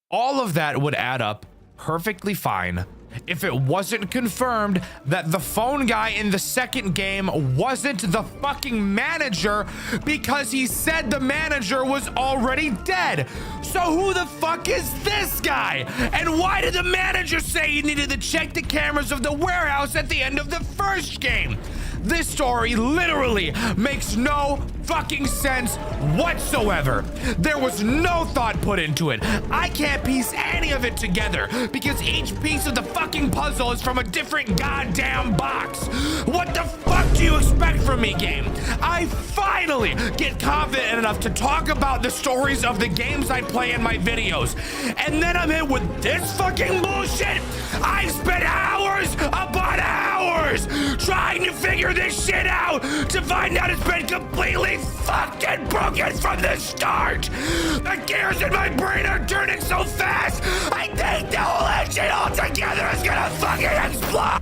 All of that would add up perfectly fine if it wasn't confirmed that the phone guy in the second game wasn't the fucking manager, because he said the manager was already dead. So who the fuck is this guy? And why did the manager say he needed to check the cameras of the warehouse at the end of the first game? This story literally makes no fucking sense whatsoever. There was no thought put into it. I can't piece any of it together because each piece of the fucking puzzle is from a different goddamn box. What the fuck do you expect from me, game? I finally get confident enough to talk about the stories of the games I play in my videos, and then I'm hit with this fucking bullshit. I've spent hours upon hours trying to figure this shit out to find out it's been completely fucking broken from the start. The gears in my brain are turning so fast, I think the whole engine altogether is gonna fucking explode.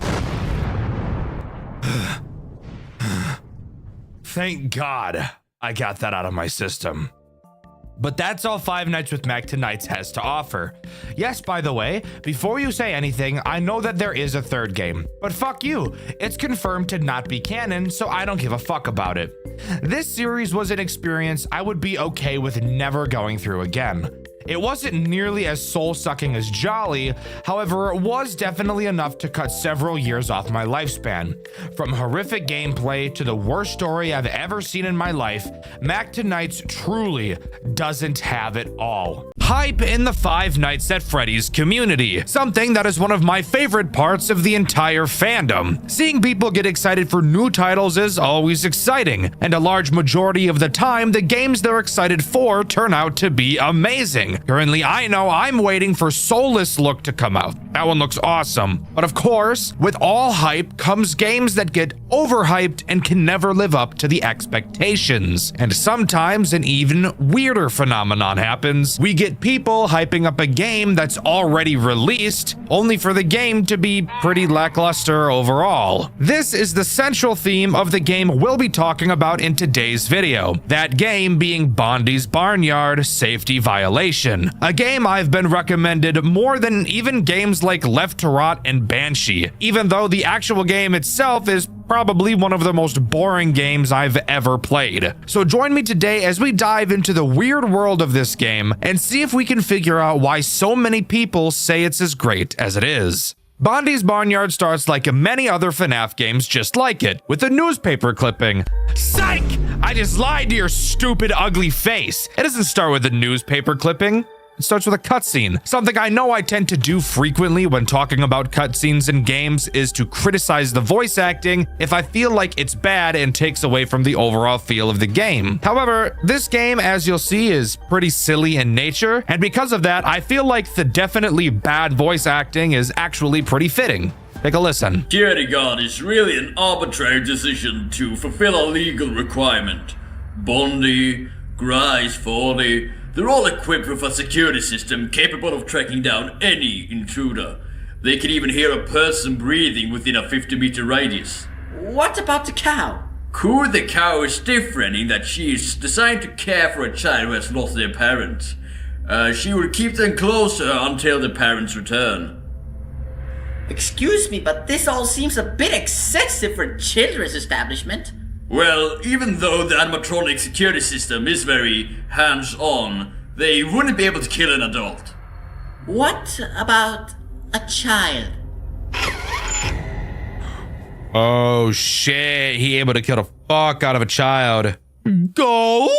Thank God I got that out of my system. But that's all Five Nights with Mac Tonight's has to offer. Yes, by the way, before you say anything, I know that there is a third game, but fuck you. It's confirmed to not be canon, so I don't give a fuck about it. This series was an experience I would be okay with never going through again. It wasn't nearly as soul-sucking as Jolly, however, it was definitely enough to cut several years off my lifespan. From horrific gameplay to the worst story I've ever seen in my life, Mac Tonight's truly doesn't have it all. Hype in the Five Nights at Freddy's community, something that is one of my favorite parts of the entire fandom. Seeing people get excited for new titles is always exciting, and a large majority of the time, the games they're excited for turn out to be amazing. Currently, I know I'm waiting for Soulless Look to come out. That one looks awesome. But of course, with all hype comes games that get overhyped and can never live up to the expectations. And sometimes an even weirder phenomenon happens. We get people hyping up a game that's already released, only for the game to be pretty lackluster overall. This is the central theme of the game we'll be talking about in today's video. That game being Bondi's Barnyard Safety Violation, a game I've been recommended more than even games like Left to Rot and Banshee, even though the actual game itself is probably one of the most boring games I've ever played. So join me today as we dive into the weird world of this game and see if we can figure out why so many people say it's as great as it is. Bondi's Barnyard starts like many other FNAF games just like it, with a newspaper clipping. Psych! I just lied to your stupid, ugly face. It doesn't start with a newspaper clipping. It starts with a cutscene. Something I know I tend to do frequently when talking about cutscenes in games is to criticize the voice acting if I feel like it's bad and takes away from the overall feel of the game. However, this game, as you'll see, is pretty silly in nature, and because of that, I feel like the definitely bad voice acting is actually pretty fitting. Take a listen. Security guard is really an arbitrary decision to fulfill a legal requirement. Bondi, Grice 40, they're all equipped with a security system capable of tracking down any intruder. They can even hear a person breathing within a 50-meter radius. What about the cow? Coo the cow is different in that she is designed to care for a child who has lost their parent. She will keep them closer until the parents return. Excuse me, but this all seems a bit excessive for a children's establishment. Well, even though the animatronic security system is very hands-on, they wouldn't be able to kill an adult. What about a child? Oh shit, he able to kill the fuck out of a child. Gulp!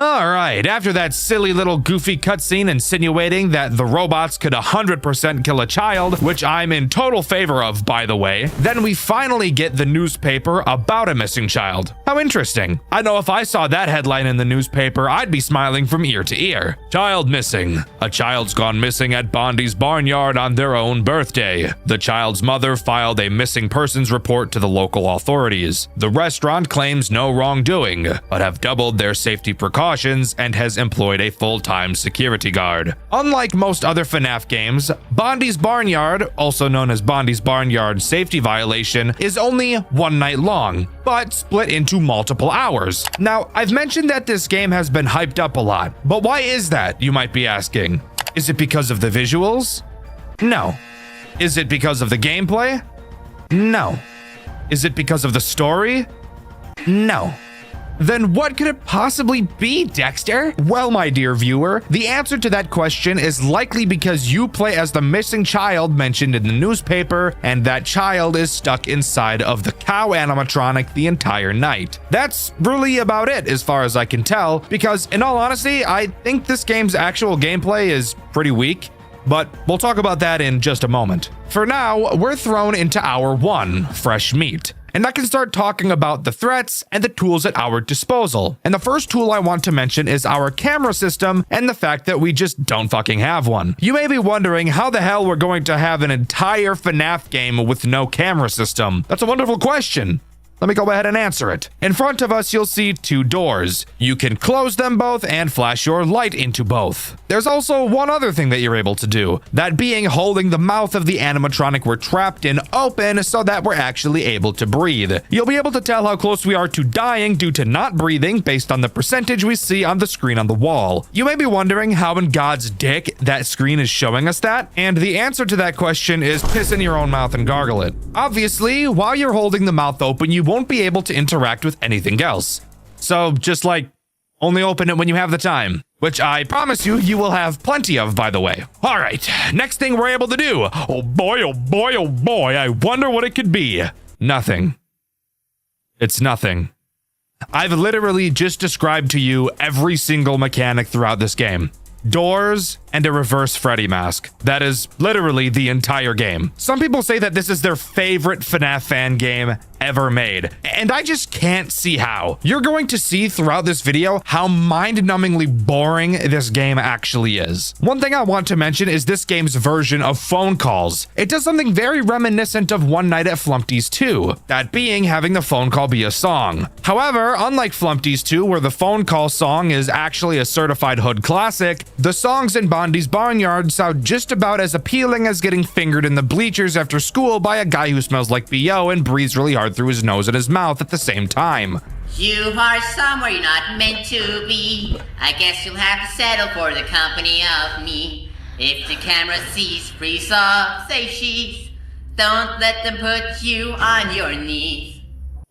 Alright, after that silly little goofy cutscene insinuating that the robots could 100% kill a child, which I'm in total favor of, by the way, then we finally get the newspaper about a missing child. How interesting. I know if I saw that headline in the newspaper, I'd be smiling from ear to ear. Child missing. A child's gone missing at Bondi's barnyard on their own birthday. The child's mother filed a missing persons report to the local authorities. The restaurant claims no wrongdoing, but have doubled their safety precautions and has employed a full-time security guard. Unlike most other FNAF games, Bondi's Barnyard, also known as Bondi's Barnyard Safety Violation, is only one night long, but split into multiple hours. Now, I've mentioned that this game has been hyped up a lot, but why is that, you might be asking? Is it because of the visuals? No. Is it because of the gameplay? No. Is it because of the story? No. Then what could it possibly be, Dxtr? Well, my dear viewer, the answer to that question is likely because you play as the missing child mentioned in the newspaper, and that child is stuck inside of the cow animatronic the entire night. That's really about it as far as I can tell, because in all honesty, I think this game's actual gameplay is pretty weak. But we'll talk about that in just a moment. For now, we're thrown into Hour 1, Fresh Meat. And I can start talking about the threats and the tools at our disposal. And the first tool I want to mention is our camera system and the fact that we just don't fucking have one. You may be wondering how the hell we're going to have an entire FNAF game with no camera system. That's a wonderful question. Let me go ahead and answer it. In front of us, you'll see two doors. You can close them both and flash your light into both. There's also one other thing that you're able to do, that being holding the mouth of the animatronic we're trapped in open so that we're actually able to breathe. You'll be able to tell how close we are to dying due to not breathing based on the percentage we see on the screen on the wall. You may be wondering how in God's dick that screen is showing us that, and the answer to that question is piss in your own mouth and gargle it. Obviously, while you're holding the mouth open, you won't be able to interact with anything else. So just like, only open it when you have the time, which I promise you will have plenty of, by the way. All right, next thing we're able to do. Oh boy, oh boy, oh boy, I wonder what it could be. Nothing. It's nothing. I've literally just described to you every single mechanic throughout this game. Doors and a reverse Freddy mask. That is literally the entire game. Some people say that this is their favorite FNAF fan game ever made, and I just can't see how. You're going to see throughout this video how mind-numbingly boring this game actually is. One thing I want to mention is this game's version of phone calls. It does something very reminiscent of One Night at Flumpty's 2, that being having the phone call be a song. However, unlike Flumpty's 2, where the phone call song is actually a certified hood classic, the songs in Bondi's Barnyard sound just about as appealing as getting fingered in the bleachers after school by a guy who smells like BO and breathes really hard through his nose and his mouth at the same time. You are somewhere you're not meant to be. I guess you'll have to settle for the company of me. If the camera sees, freeze off, say cheese. Don't let them put you on your knees.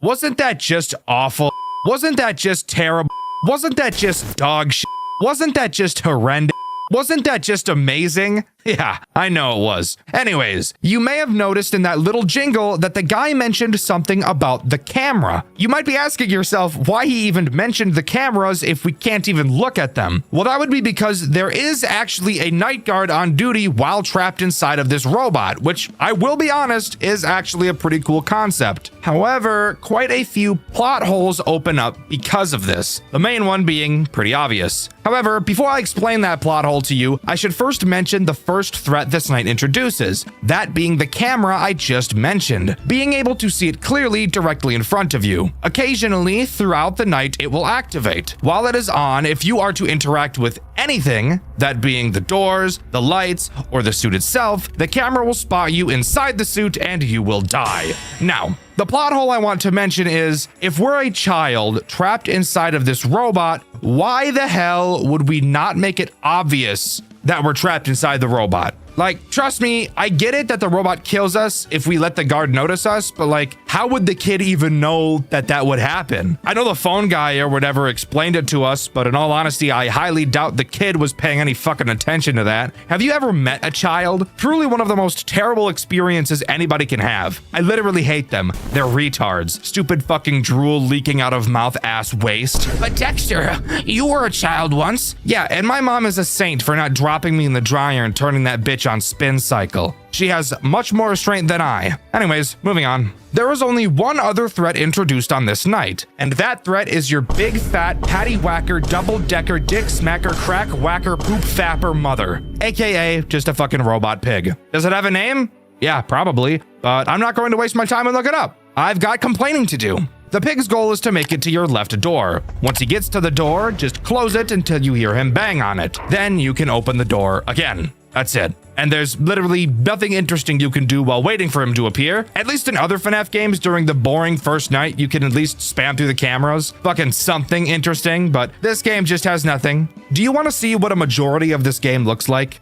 Wasn't that just awful? Wasn't that just terrible? Wasn't that just dog shit? Wasn't that just horrendous? Wasn't that just amazing? Yeah, I know it was. Anyways, you may have noticed in that little jingle that the guy mentioned something about the camera. You might be asking yourself why he even mentioned the cameras if we can't even look at them. Well, that would be because there is actually a night guard on duty while trapped inside of this robot, which I will be honest is actually a pretty cool concept. However, quite a few plot holes open up because of this, the main one being pretty obvious. However, before I explain that plot hole to you, I should first mention the first threat this night introduces, that being the camera I just mentioned, being able to see it clearly directly in front of you. Occasionally, throughout the night, it will activate. While it is on, if you are to interact with anything, that being the doors, the lights, or the suit itself, the camera will spot you inside the suit and you will die. Now, the plot hole I want to mention is, if we're a child trapped inside of this robot, why the hell would we not make it obvious that we're trapped inside the robot? Like, trust me, I get it that the robot kills us if we let the guard notice us, but like, how would the kid even know that that would happen? I know the phone guy or whatever explained it to us, but in all honesty, I highly doubt the kid was paying any fucking attention to that. Have you ever met a child? Truly one of the most terrible experiences anybody can have. I literally hate them. They're retards. Stupid fucking drool leaking out of mouth ass waste. But Dxtr, you were a child once. Yeah, and my mom is a saint for not dropping me in the dryer and turning that bitch on spin cycle. She has much more restraint than I. Anyways, moving on. There was only one other threat introduced on this night, and that threat is your big fat patty whacker double-decker dick smacker crack whacker poop fapper mother, aka just a fucking robot pig. Does it have a name? Yeah, probably, but I'm not going to waste my time and look it up. I've got complaining to do. The pig's goal is to make it to your left door. Once he gets to the door, just close it until you hear him bang on it. Then you can open the door again. That's it. And there's literally nothing interesting you can do while waiting for him to appear. At least in other FNAF games, during the boring first night, you can at least spam through the cameras. Fucking something interesting, but this game just has nothing. Do you want to see what a majority of this game looks like?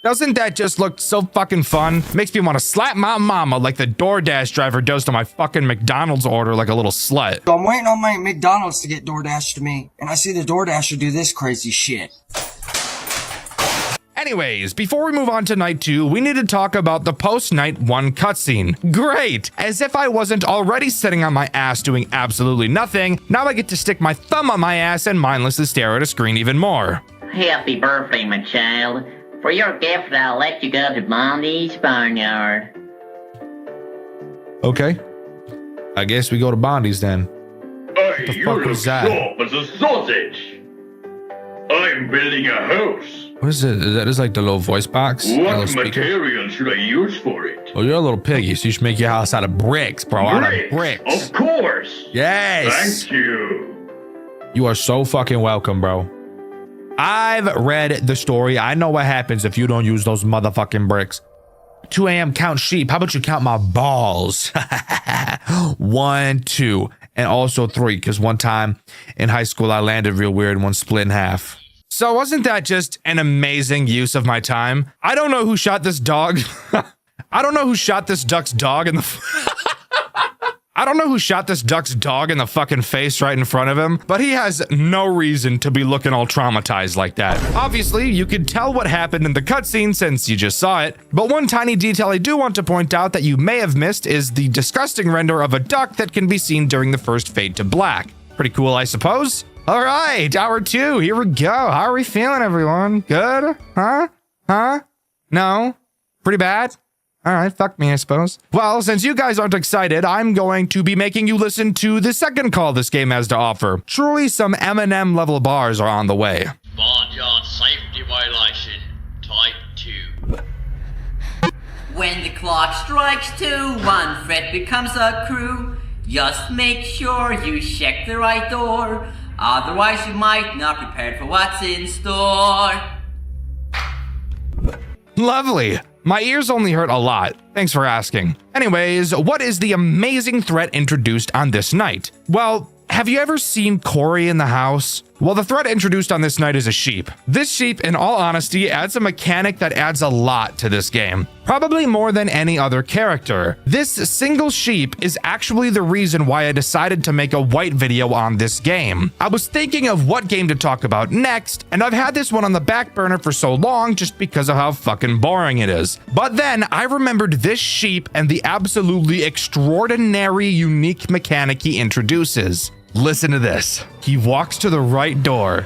Doesn't that just look so fucking fun? Makes me want to slap my mama like the DoorDash driver does to my fucking McDonald's order like a little slut. So I'm waiting on my McDonald's to get DoorDash to me, and I see the DoorDasher do this crazy shit. Anyways, before we move on to night 2, we need to talk about the post-night 1 cutscene. Great! As if I wasn't already sitting on my ass doing absolutely nothing, now I get to stick my thumb on my ass and mindlessly stare at a screen even more. Happy birthday, my child. For your gift, I'll let you go to Bondi's barnyard. Okay. I guess we go to Bondi's then. Hey, The you fuck look was that? sharp as a sausage. I'm building a house. What is it? That is like the little voice box? The little What speaker? material should I use for it? Oh, you're a little piggy, so you should make your house out of bricks, bro. Out of bricks. Of course. Yes. Thank you. You are so fucking welcome, bro. I've read the story. I know what happens if you don't use those motherfucking bricks. 2 a.m. count sheep. How about you count my balls? 1, 2, and also 3, because one time in high school I landed real weird and one split in half. So wasn't that just an amazing use of my time? I don't know who shot this dog. I don't know who shot this duck's dog in the... I don't know who shot this duck's dog in the fucking face right in front of him, but he has no reason to be looking all traumatized like that. Obviously, you could tell what happened in the cutscene since you just saw it, but one tiny detail I do want to point out that you may have missed is the disgusting render of a duck that can be seen during the first fade to black. Pretty cool, I suppose? All right, hour 2, here we go. How are we feeling, everyone? Good? Huh? Huh? No? Pretty bad? All right, fuck me, I suppose. Well, since you guys aren't excited, I'm going to be making you listen to the second call this game has to offer. Truly, some M&M level bars are on the way. Barnyard safety violation, type 2. When the clock strikes 2, one threat becomes a crew. Just make sure you check the right door, otherwise you might not be prepared for what's in store. Lovely. My ears only hurt a lot. Thanks for asking. Anyways, what is the amazing threat introduced on this night? Well, have you ever seen Corey in the house? Well, the threat introduced on this night is a sheep. This sheep, in all honesty, adds a mechanic that adds a lot to this game. Probably more than any other character. This single sheep is actually the reason why I decided to make a white video on this game. I was thinking of what game to talk about next, and I've had this one on the back burner for so long just because of how fucking boring it is. But then I remembered this sheep and the absolutely extraordinary unique mechanic he introduces. Listen to this. He walks to the right door,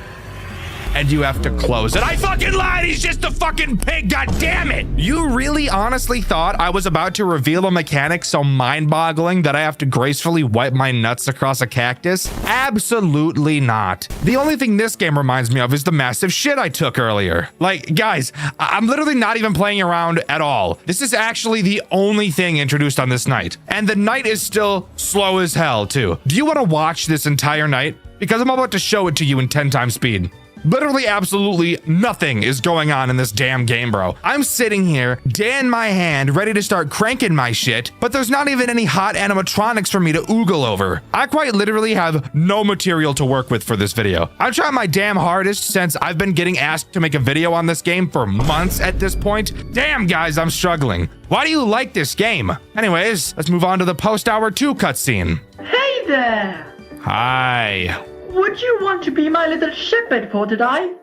and you have to close it. I fucking lied! He's just a fucking pig, god damn it! You really honestly thought I was about to reveal a mechanic so mind-boggling that I have to gracefully wipe my nuts across a cactus? Absolutely not. The only thing this game reminds me of is the massive shit I took earlier. Like, guys, I'm literally not even playing around at all. This is actually the only thing introduced on this night. And the night is still slow as hell, too. Do you want to watch this entire night? Because I'm about to show it to you in 10 times speed. Literally absolutely nothing is going on in this damn game, bro. I'm sitting here, day in my hand, ready to start cranking my shit, but there's not even any hot animatronics for me to oogle over. I quite literally have no material to work with for this video. I've tried my damn hardest since I've been getting asked to make a video on this game for months at this point. Damn, guys, I'm struggling. Why do you like this game? Anyways, let's move on to the post-hour 2 cutscene. Hey there! Hi. Would you want to be my little shepherd for today?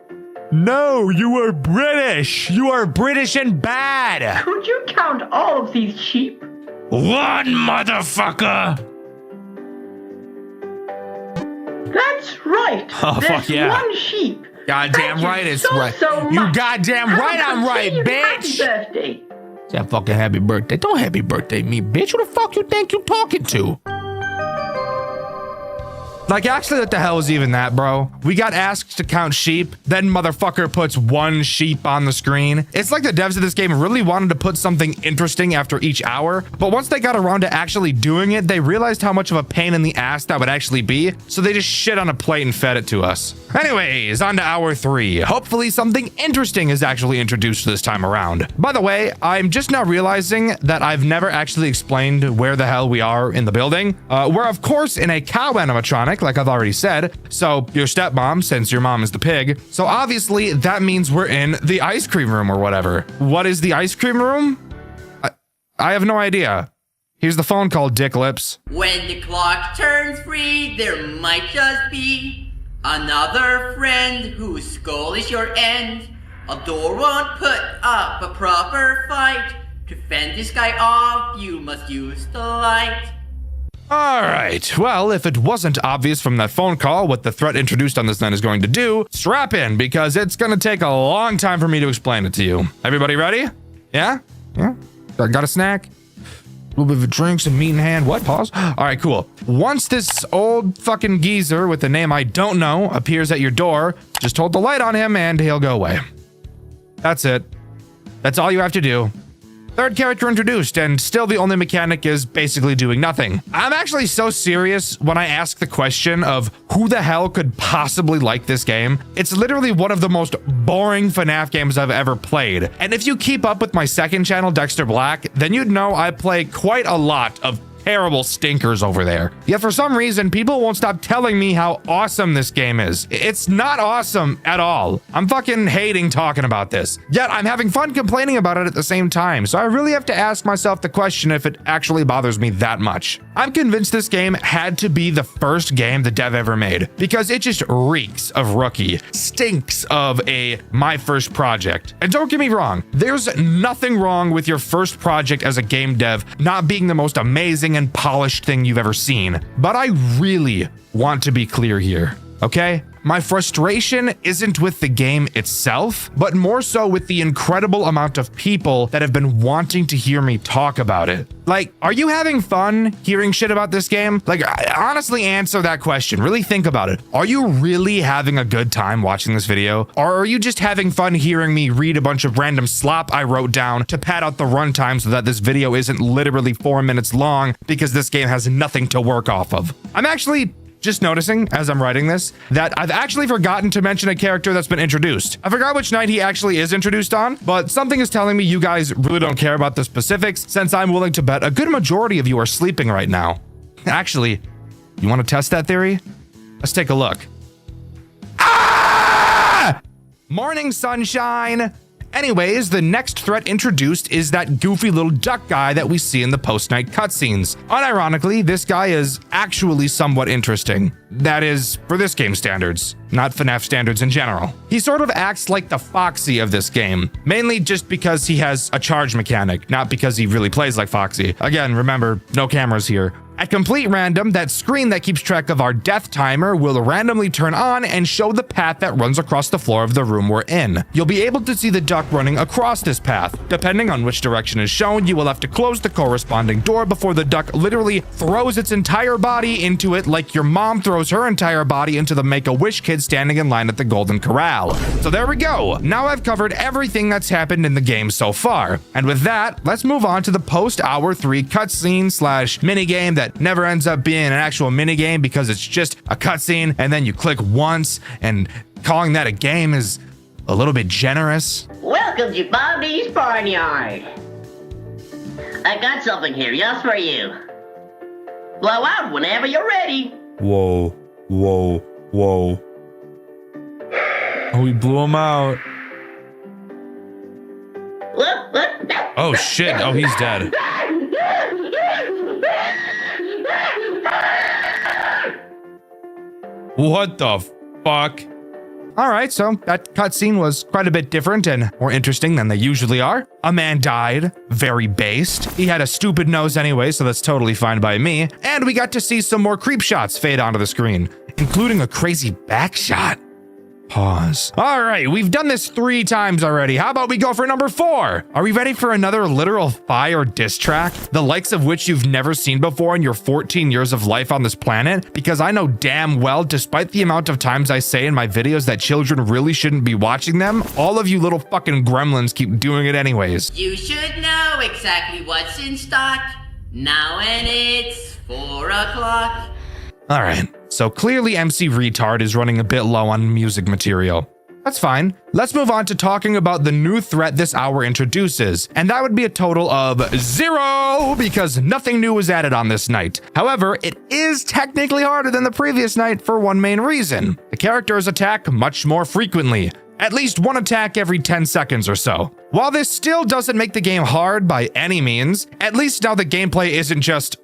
No, you are British. You are British and bad. Could you count all of these sheep? One, motherfucker. That's right. Oh, There's fuck yeah. one sheep. Goddamn right it's so, right. So You much. goddamn right I'm right, bitch. Happy birthday. Say fucking happy birthday. Don't happy birthday me, bitch. Who the fuck you think you talking to? Like, actually, what the hell is even that, bro? We got asked to count sheep, then motherfucker puts one sheep on the screen. It's like the devs of this game really wanted to put something interesting after each hour, but once they got around to actually doing it, they realized how much of a pain in the ass that would actually be, so they just shit on a plate and fed it to us. Anyways, on to hour 3. Hopefully something interesting is actually introduced this time around. By the way, I'm just now realizing that I've never actually explained where the hell we are in the building. We're of course in a cow animatronic, like I've already said. So your stepmom, since your mom is the pig. So obviously that means we're in the ice cream room or whatever. What is the ice cream room? I have no idea. Here's the phone call, dick lips. When the clock turns 3, there might just be another friend whose skull is your end. A door won't put up a proper fight. To fend this guy off, you must use the light. All right, well, if it wasn't obvious from that phone call what the threat introduced on this night is going to do, strap in, because it's going to take a long time for me to explain it to you. Everybody ready? Yeah? Yeah? Got a snack? A little bit of a drink, some meat in hand. What? Pause. All right, cool. Once this old fucking geezer with a name I don't know appears at your door, just hold the light on him and he'll go away. That's it. That's all you have to do. Third character introduced, and still the only mechanic is basically doing nothing. I'm actually so serious when I ask the question of who the hell could possibly like this game. It's literally one of the most boring FNAF games I've ever played. And if you keep up with my second channel, Dxtr Black, then you'd know I play quite a lot of terrible stinkers over there. Yet for some reason, people won't stop telling me how awesome this game is. It's not awesome at all. I'm fucking hating talking about this. Yet I'm having fun complaining about it at the same time, so I really have to ask myself the question if it actually bothers me that much. I'm convinced this game had to be the first game the dev ever made, because it just reeks of rookie, stinks of a my first project. And don't get me wrong, there's nothing wrong with your first project as a game dev not being the most amazing and polished thing you've ever seen. But I really want to be clear here, okay? My frustration isn't with the game itself, but more so with the incredible amount of people that have been wanting to hear me talk about it. Like, are you having fun hearing shit about this game? Like, honestly answer that question. Really think about it. Are you really having a good time watching this video? Or are you just having fun hearing me read a bunch of random slop I wrote down to pad out the runtime so that this video isn't literally 4 minutes long because this game has nothing to work off of? I'm actually just noticing as I'm writing this that I've actually forgotten to mention a character that's been introduced. I forgot which night he actually is introduced on, but something is telling me you guys really don't care about the specifics, since I'm willing to bet a good majority of you are sleeping right now. Actually, you want to test that theory? Let's take a look. Ah! Morning, sunshine. Anyways, the next threat introduced is that goofy little duck guy that we see in the post-night cutscenes. Unironically, this guy is actually somewhat interesting. That is, for this game standards, not FNAF standards in general. He sort of acts like the Foxy of this game, mainly just because he has a charge mechanic, not because he really plays like Foxy. Again, remember, no cameras here. At complete random, that screen that keeps track of our death timer will randomly turn on and show the path that runs across the floor of the room we're in. You'll be able to see the duck running across this path. Depending on which direction is shown, you will have to close the corresponding door before the duck literally throws its entire body into it, like your mom throws her entire body into the Make-A-Wish kid standing in line at the Golden Corral. So there we go. Now I've covered everything that's happened in the game so far. And with that, let's move on to the post-hour 3 cutscene / minigame that never ends up being an actual minigame because it's just a cutscene and then you click once and calling that a game is a little bit generous. Welcome to Bobby's Barnyard. I got something here just for you. Blow out whenever you're ready. Whoa, whoa, whoa. Oh, we blew him out. Look. Oh shit, oh, he's dead. What the fuck? All right, so that cutscene was quite a bit different and more interesting than they usually are. A man died, very based. He had a stupid nose anyway, so that's totally fine by me. And we got to see some more creep shots fade onto the screen, including a crazy back shot. Pause. All right, we've done this 3 times already. How about we go for number 4? Are we ready for another literal fire diss track? The likes of which you've never seen before in your 14 years of life on this planet? Because I know damn well, despite the amount of times I say in my videos that children really shouldn't be watching them, all of you little fucking gremlins keep doing it anyways. You should know exactly what's in stock. Now and it's 4 o'clock. All right, so clearly MC Retard is running a bit low on music material. That's fine. Let's move on to talking about the new threat this hour introduces, and that would be a total of 0 because nothing new was added on this night. However, it is technically harder than the previous night for one main reason. The characters attack much more frequently. At least one attack every 10 seconds or so. While this still doesn't make the game hard by any means, at least now the gameplay isn't just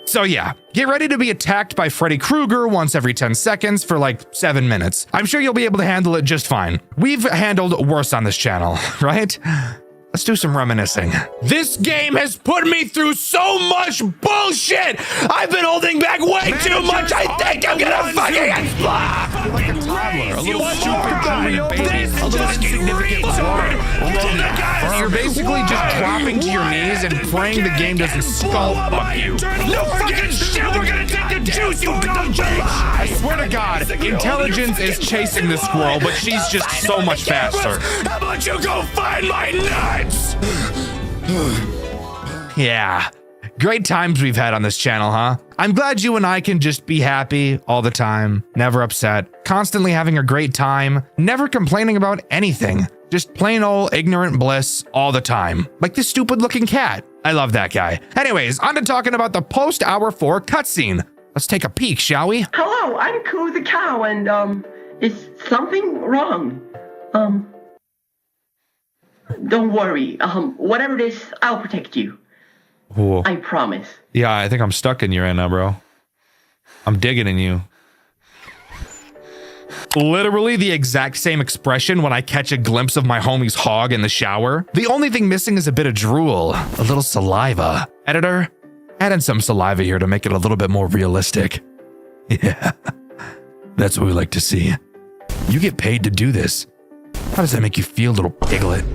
So yeah, get ready to be attacked by Freddy Krueger once every 10 seconds for like 7 minutes. I'm sure you'll be able to handle it just fine. We've handled worse on this channel, right? Let's do some reminiscing. This game has put me through so much bullshit! I've been holding back way too much! I think I'm gonna fucking explode! Like a toddler, a little stupid Korean baby, a little insignificant sword. You're basically just dropping to your knees and praying the game doesn't skull fuck you. No fucking shit! We're gonna take the juice, you dumb bitch! I swear to God, intelligence is chasing the squirrel, but she's just so much faster. How about you go find my nuts? Yeah, great times we've had on this channel, huh? I'm glad you and I can just be happy all the time, never upset, constantly having a great time, never complaining about anything. Just plain old ignorant bliss all the time. Like this stupid looking cat. I love that guy. Anyways, on to talking about the post-hour 4 cutscene. Let's take a peek, shall we? Hello, I'm Coo the cow, and, is something wrong? Don't worry. Whatever it is, I'll protect you. Ooh. I promise. Yeah, I think I'm stuck in you right now, bro. I'm digging in you. Literally the exact same expression when I catch a glimpse of my homie's hog in the shower. The only thing missing is a bit of drool, a little saliva. Editor, add in some saliva here to make it a little bit more realistic. Yeah, that's what we like to see. You get paid to do this. How does that make you feel, little piglet?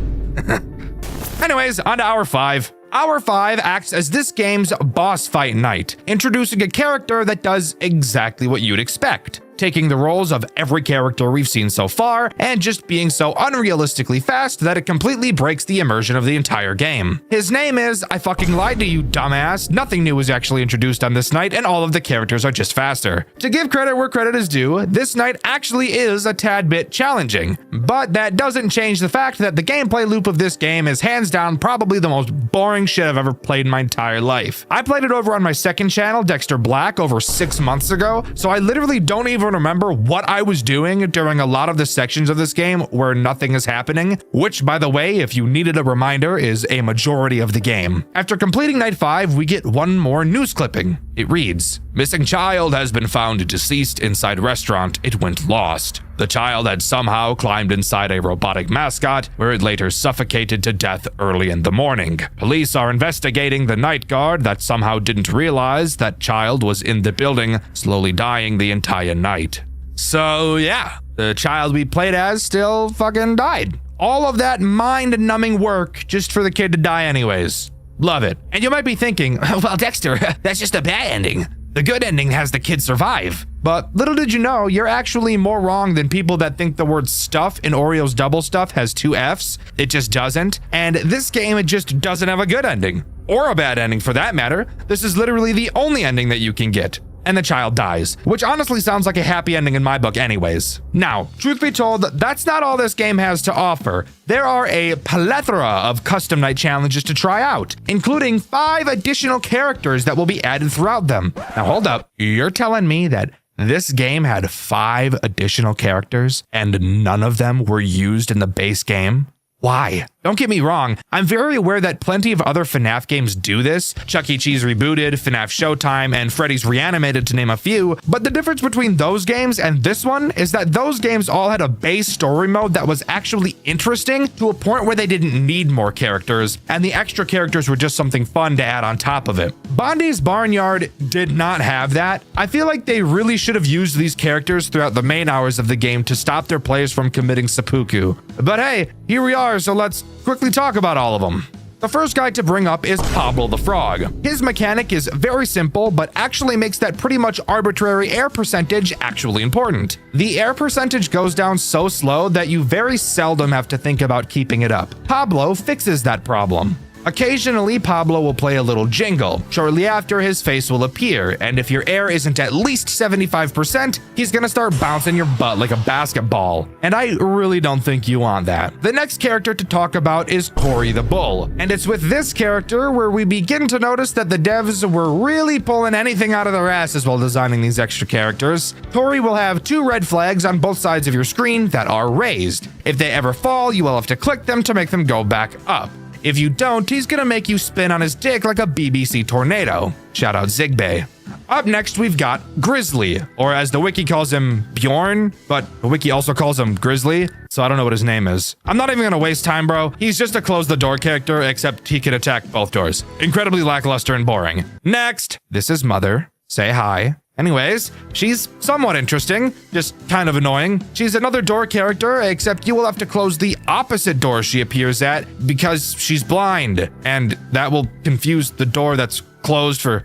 Anyways, on to hour 5. Hour 5 acts as this game's boss fight night, introducing a character that does exactly what you'd expect, taking the roles of every character we've seen so far and just being so unrealistically fast that it completely breaks the immersion of the entire game. His name is, I fucking lied to you, dumbass. Nothing new was actually introduced on this night and all of the characters are just faster. To give credit where credit is due, this night actually is a tad bit challenging, but that doesn't change the fact that the gameplay loop of this game is hands down probably the most boring shit I've ever played in my entire life. I played it over on my second channel, Dxtr Black, over 6 months ago, so I literally don't even remember what I was doing during a lot of the sections of this game where nothing is happening, which, by the way, if you needed a reminder, is a majority of the game. After completing night 5, we get one more news clipping. It reads, "Missing child has been found deceased inside restaurant. It went lost. The child had somehow climbed inside a robotic mascot, where it later suffocated to death early in the morning. Police are investigating the night guard that somehow didn't realize that child was in the building, slowly dying the entire night." So yeah, the child we played as still fucking died. All of that mind-numbing work just for the kid to die anyways. Love it. And you might be thinking, well, Dexter, that's just a bad ending. The good ending has the kid survive. But little did you know, you're actually more wrong than people that think the word stuff in Oreo's Double Stuff has 2 F's. It just doesn't. And this game, it just doesn't have a good ending. Or a bad ending for that matter. This is literally the only ending that you can get. And the child dies, which honestly sounds like a happy ending in my book anyways. Now, truth be told, that's not all this game has to offer. There are a plethora of custom night challenges to try out, including 5 additional characters that will be added throughout them. Now hold up, you're telling me that this game had 5 additional characters and none of them were used in the base game? Why? Don't get me wrong, I'm very aware that plenty of other FNAF games do this. Chuck E. Cheese Rebooted, FNAF Showtime, and Freddy's Reanimated to name a few, but the difference between those games and this one is that those games all had a base story mode that was actually interesting to a point where they didn't need more characters, and the extra characters were just something fun to add on top of it. Bondi's Barnyard did not have that. I feel like they really should have used these characters throughout the main hours of the game to stop their players from committing seppuku. But hey, here we are, so let's quickly talk about all of them. The first guy to bring up is Pablo the Frog. His mechanic is very simple, but actually makes that pretty much arbitrary air percentage actually important. The air percentage goes down so slow that you very seldom have to think about keeping it up. Pablo fixes that problem. Occasionally, Pablo will play a little jingle. Shortly after, his face will appear, and if your air isn't at least 75%, he's gonna start bouncing your butt like a basketball. And I really don't think you want that. The next character to talk about is Tori the Bull, and it's with this character where we begin to notice that the devs were really pulling anything out of their asses while designing these extra characters. Tori will have 2 red flags on both sides of your screen that are raised. If they ever fall, you will have to click them to make them go back up. If you don't, he's gonna make you spin on his dick like a BBC tornado. Shout out Zigbay. Up next, we've got Grizzly, or as the wiki calls him, Bjorn, but the wiki also calls him Grizzly, so I don't know what his name is. I'm not even gonna waste time, bro. He's just a close the door character, except he can attack both doors. Incredibly lackluster and boring. Next, this is Mother. Say hi. Anyways, she's somewhat interesting, just kind of annoying. She's another door character, except you will have to close the opposite door she appears at because she's blind, and that will confuse the door that's closed for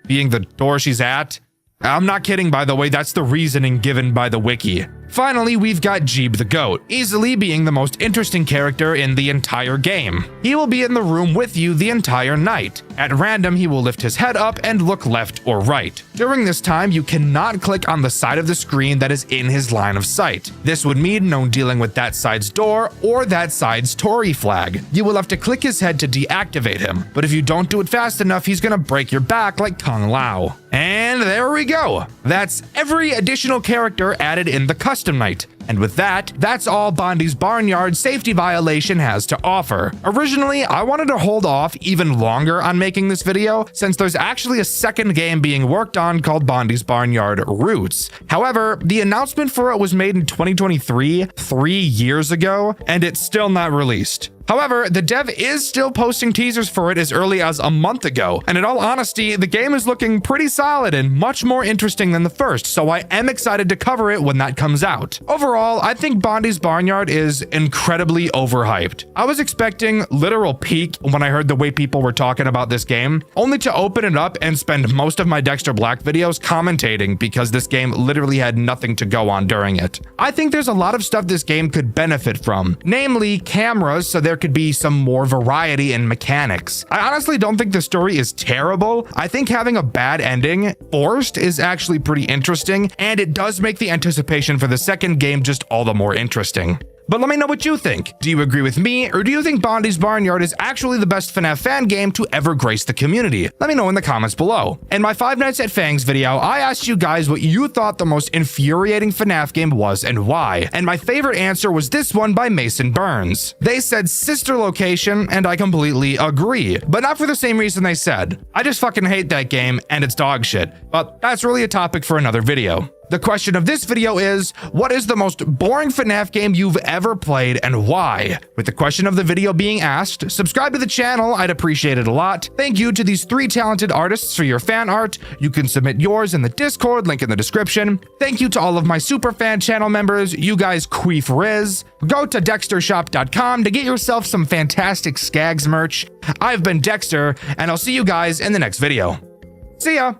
being the door she's at. I'm not kidding, by the way, that's the reasoning given by the wiki. Finally, we've got Jeeb the Goat, easily being the most interesting character in the entire game. He will be in the room with you the entire night. At random, he will lift his head up and look left or right. During this time, you cannot click on the side of the screen that is in his line of sight. This would mean no dealing with that side's door or that side's Tory flag. You will have to click his head to deactivate him, but if you don't do it fast enough, he's gonna break your back like Kung Lao. And there we go. That's every additional character added in the custom night. And with that, that's all Bondi's Barnyard safety violation has to offer. Originally, I wanted to hold off even longer on making this video, since there's actually a second game being worked on called Bondi's Barnyard Roots. However, the announcement for it was made in 2023, 3 years ago, and it's still not released. However, the dev is still posting teasers for it as early as a month ago, and in all honesty, the game is looking pretty solid and much more interesting than the first, so I am excited to cover it when that comes out. Overall, I think Bondi's Barnyard is incredibly overhyped. I was expecting literal peak when I heard the way people were talking about this game, only to open it up and spend most of my Dxtr Black videos commentating because this game literally had nothing to go on during it. I think there's a lot of stuff this game could benefit from, namely cameras, so there could be some more variety in mechanics. I honestly don't think the story is terrible. I think having a bad ending forced is actually pretty interesting, and it does make the anticipation for the second game just all the more interesting. But let me know what you think. Do you agree with me, or do you think Bondi's Barnyard is actually the best FNAF fan game to ever grace the community? Let me know in the comments below. In my 5 Nights at Fangs video, I asked you guys what you thought the most infuriating FNAF game was and why, and my favorite answer was this one by Mason Burns. They said Sister Location, and I completely agree, but not for the same reason they said. I just fucking hate that game, and it's dog shit, but that's really a topic for another video. The question of this video is, what is the most boring FNAF game you've ever played and why? With the question of the video being asked, subscribe to the channel, I'd appreciate it a lot. Thank you to these 3 talented artists for your fan art. You can submit yours in the Discord, link in the description. Thank you to all of my super fan channel members, you guys queef riz. Go to dxtrshop.com to get yourself some fantastic Skags merch. I've been Dxtr, and I'll see you guys in the next video. See ya!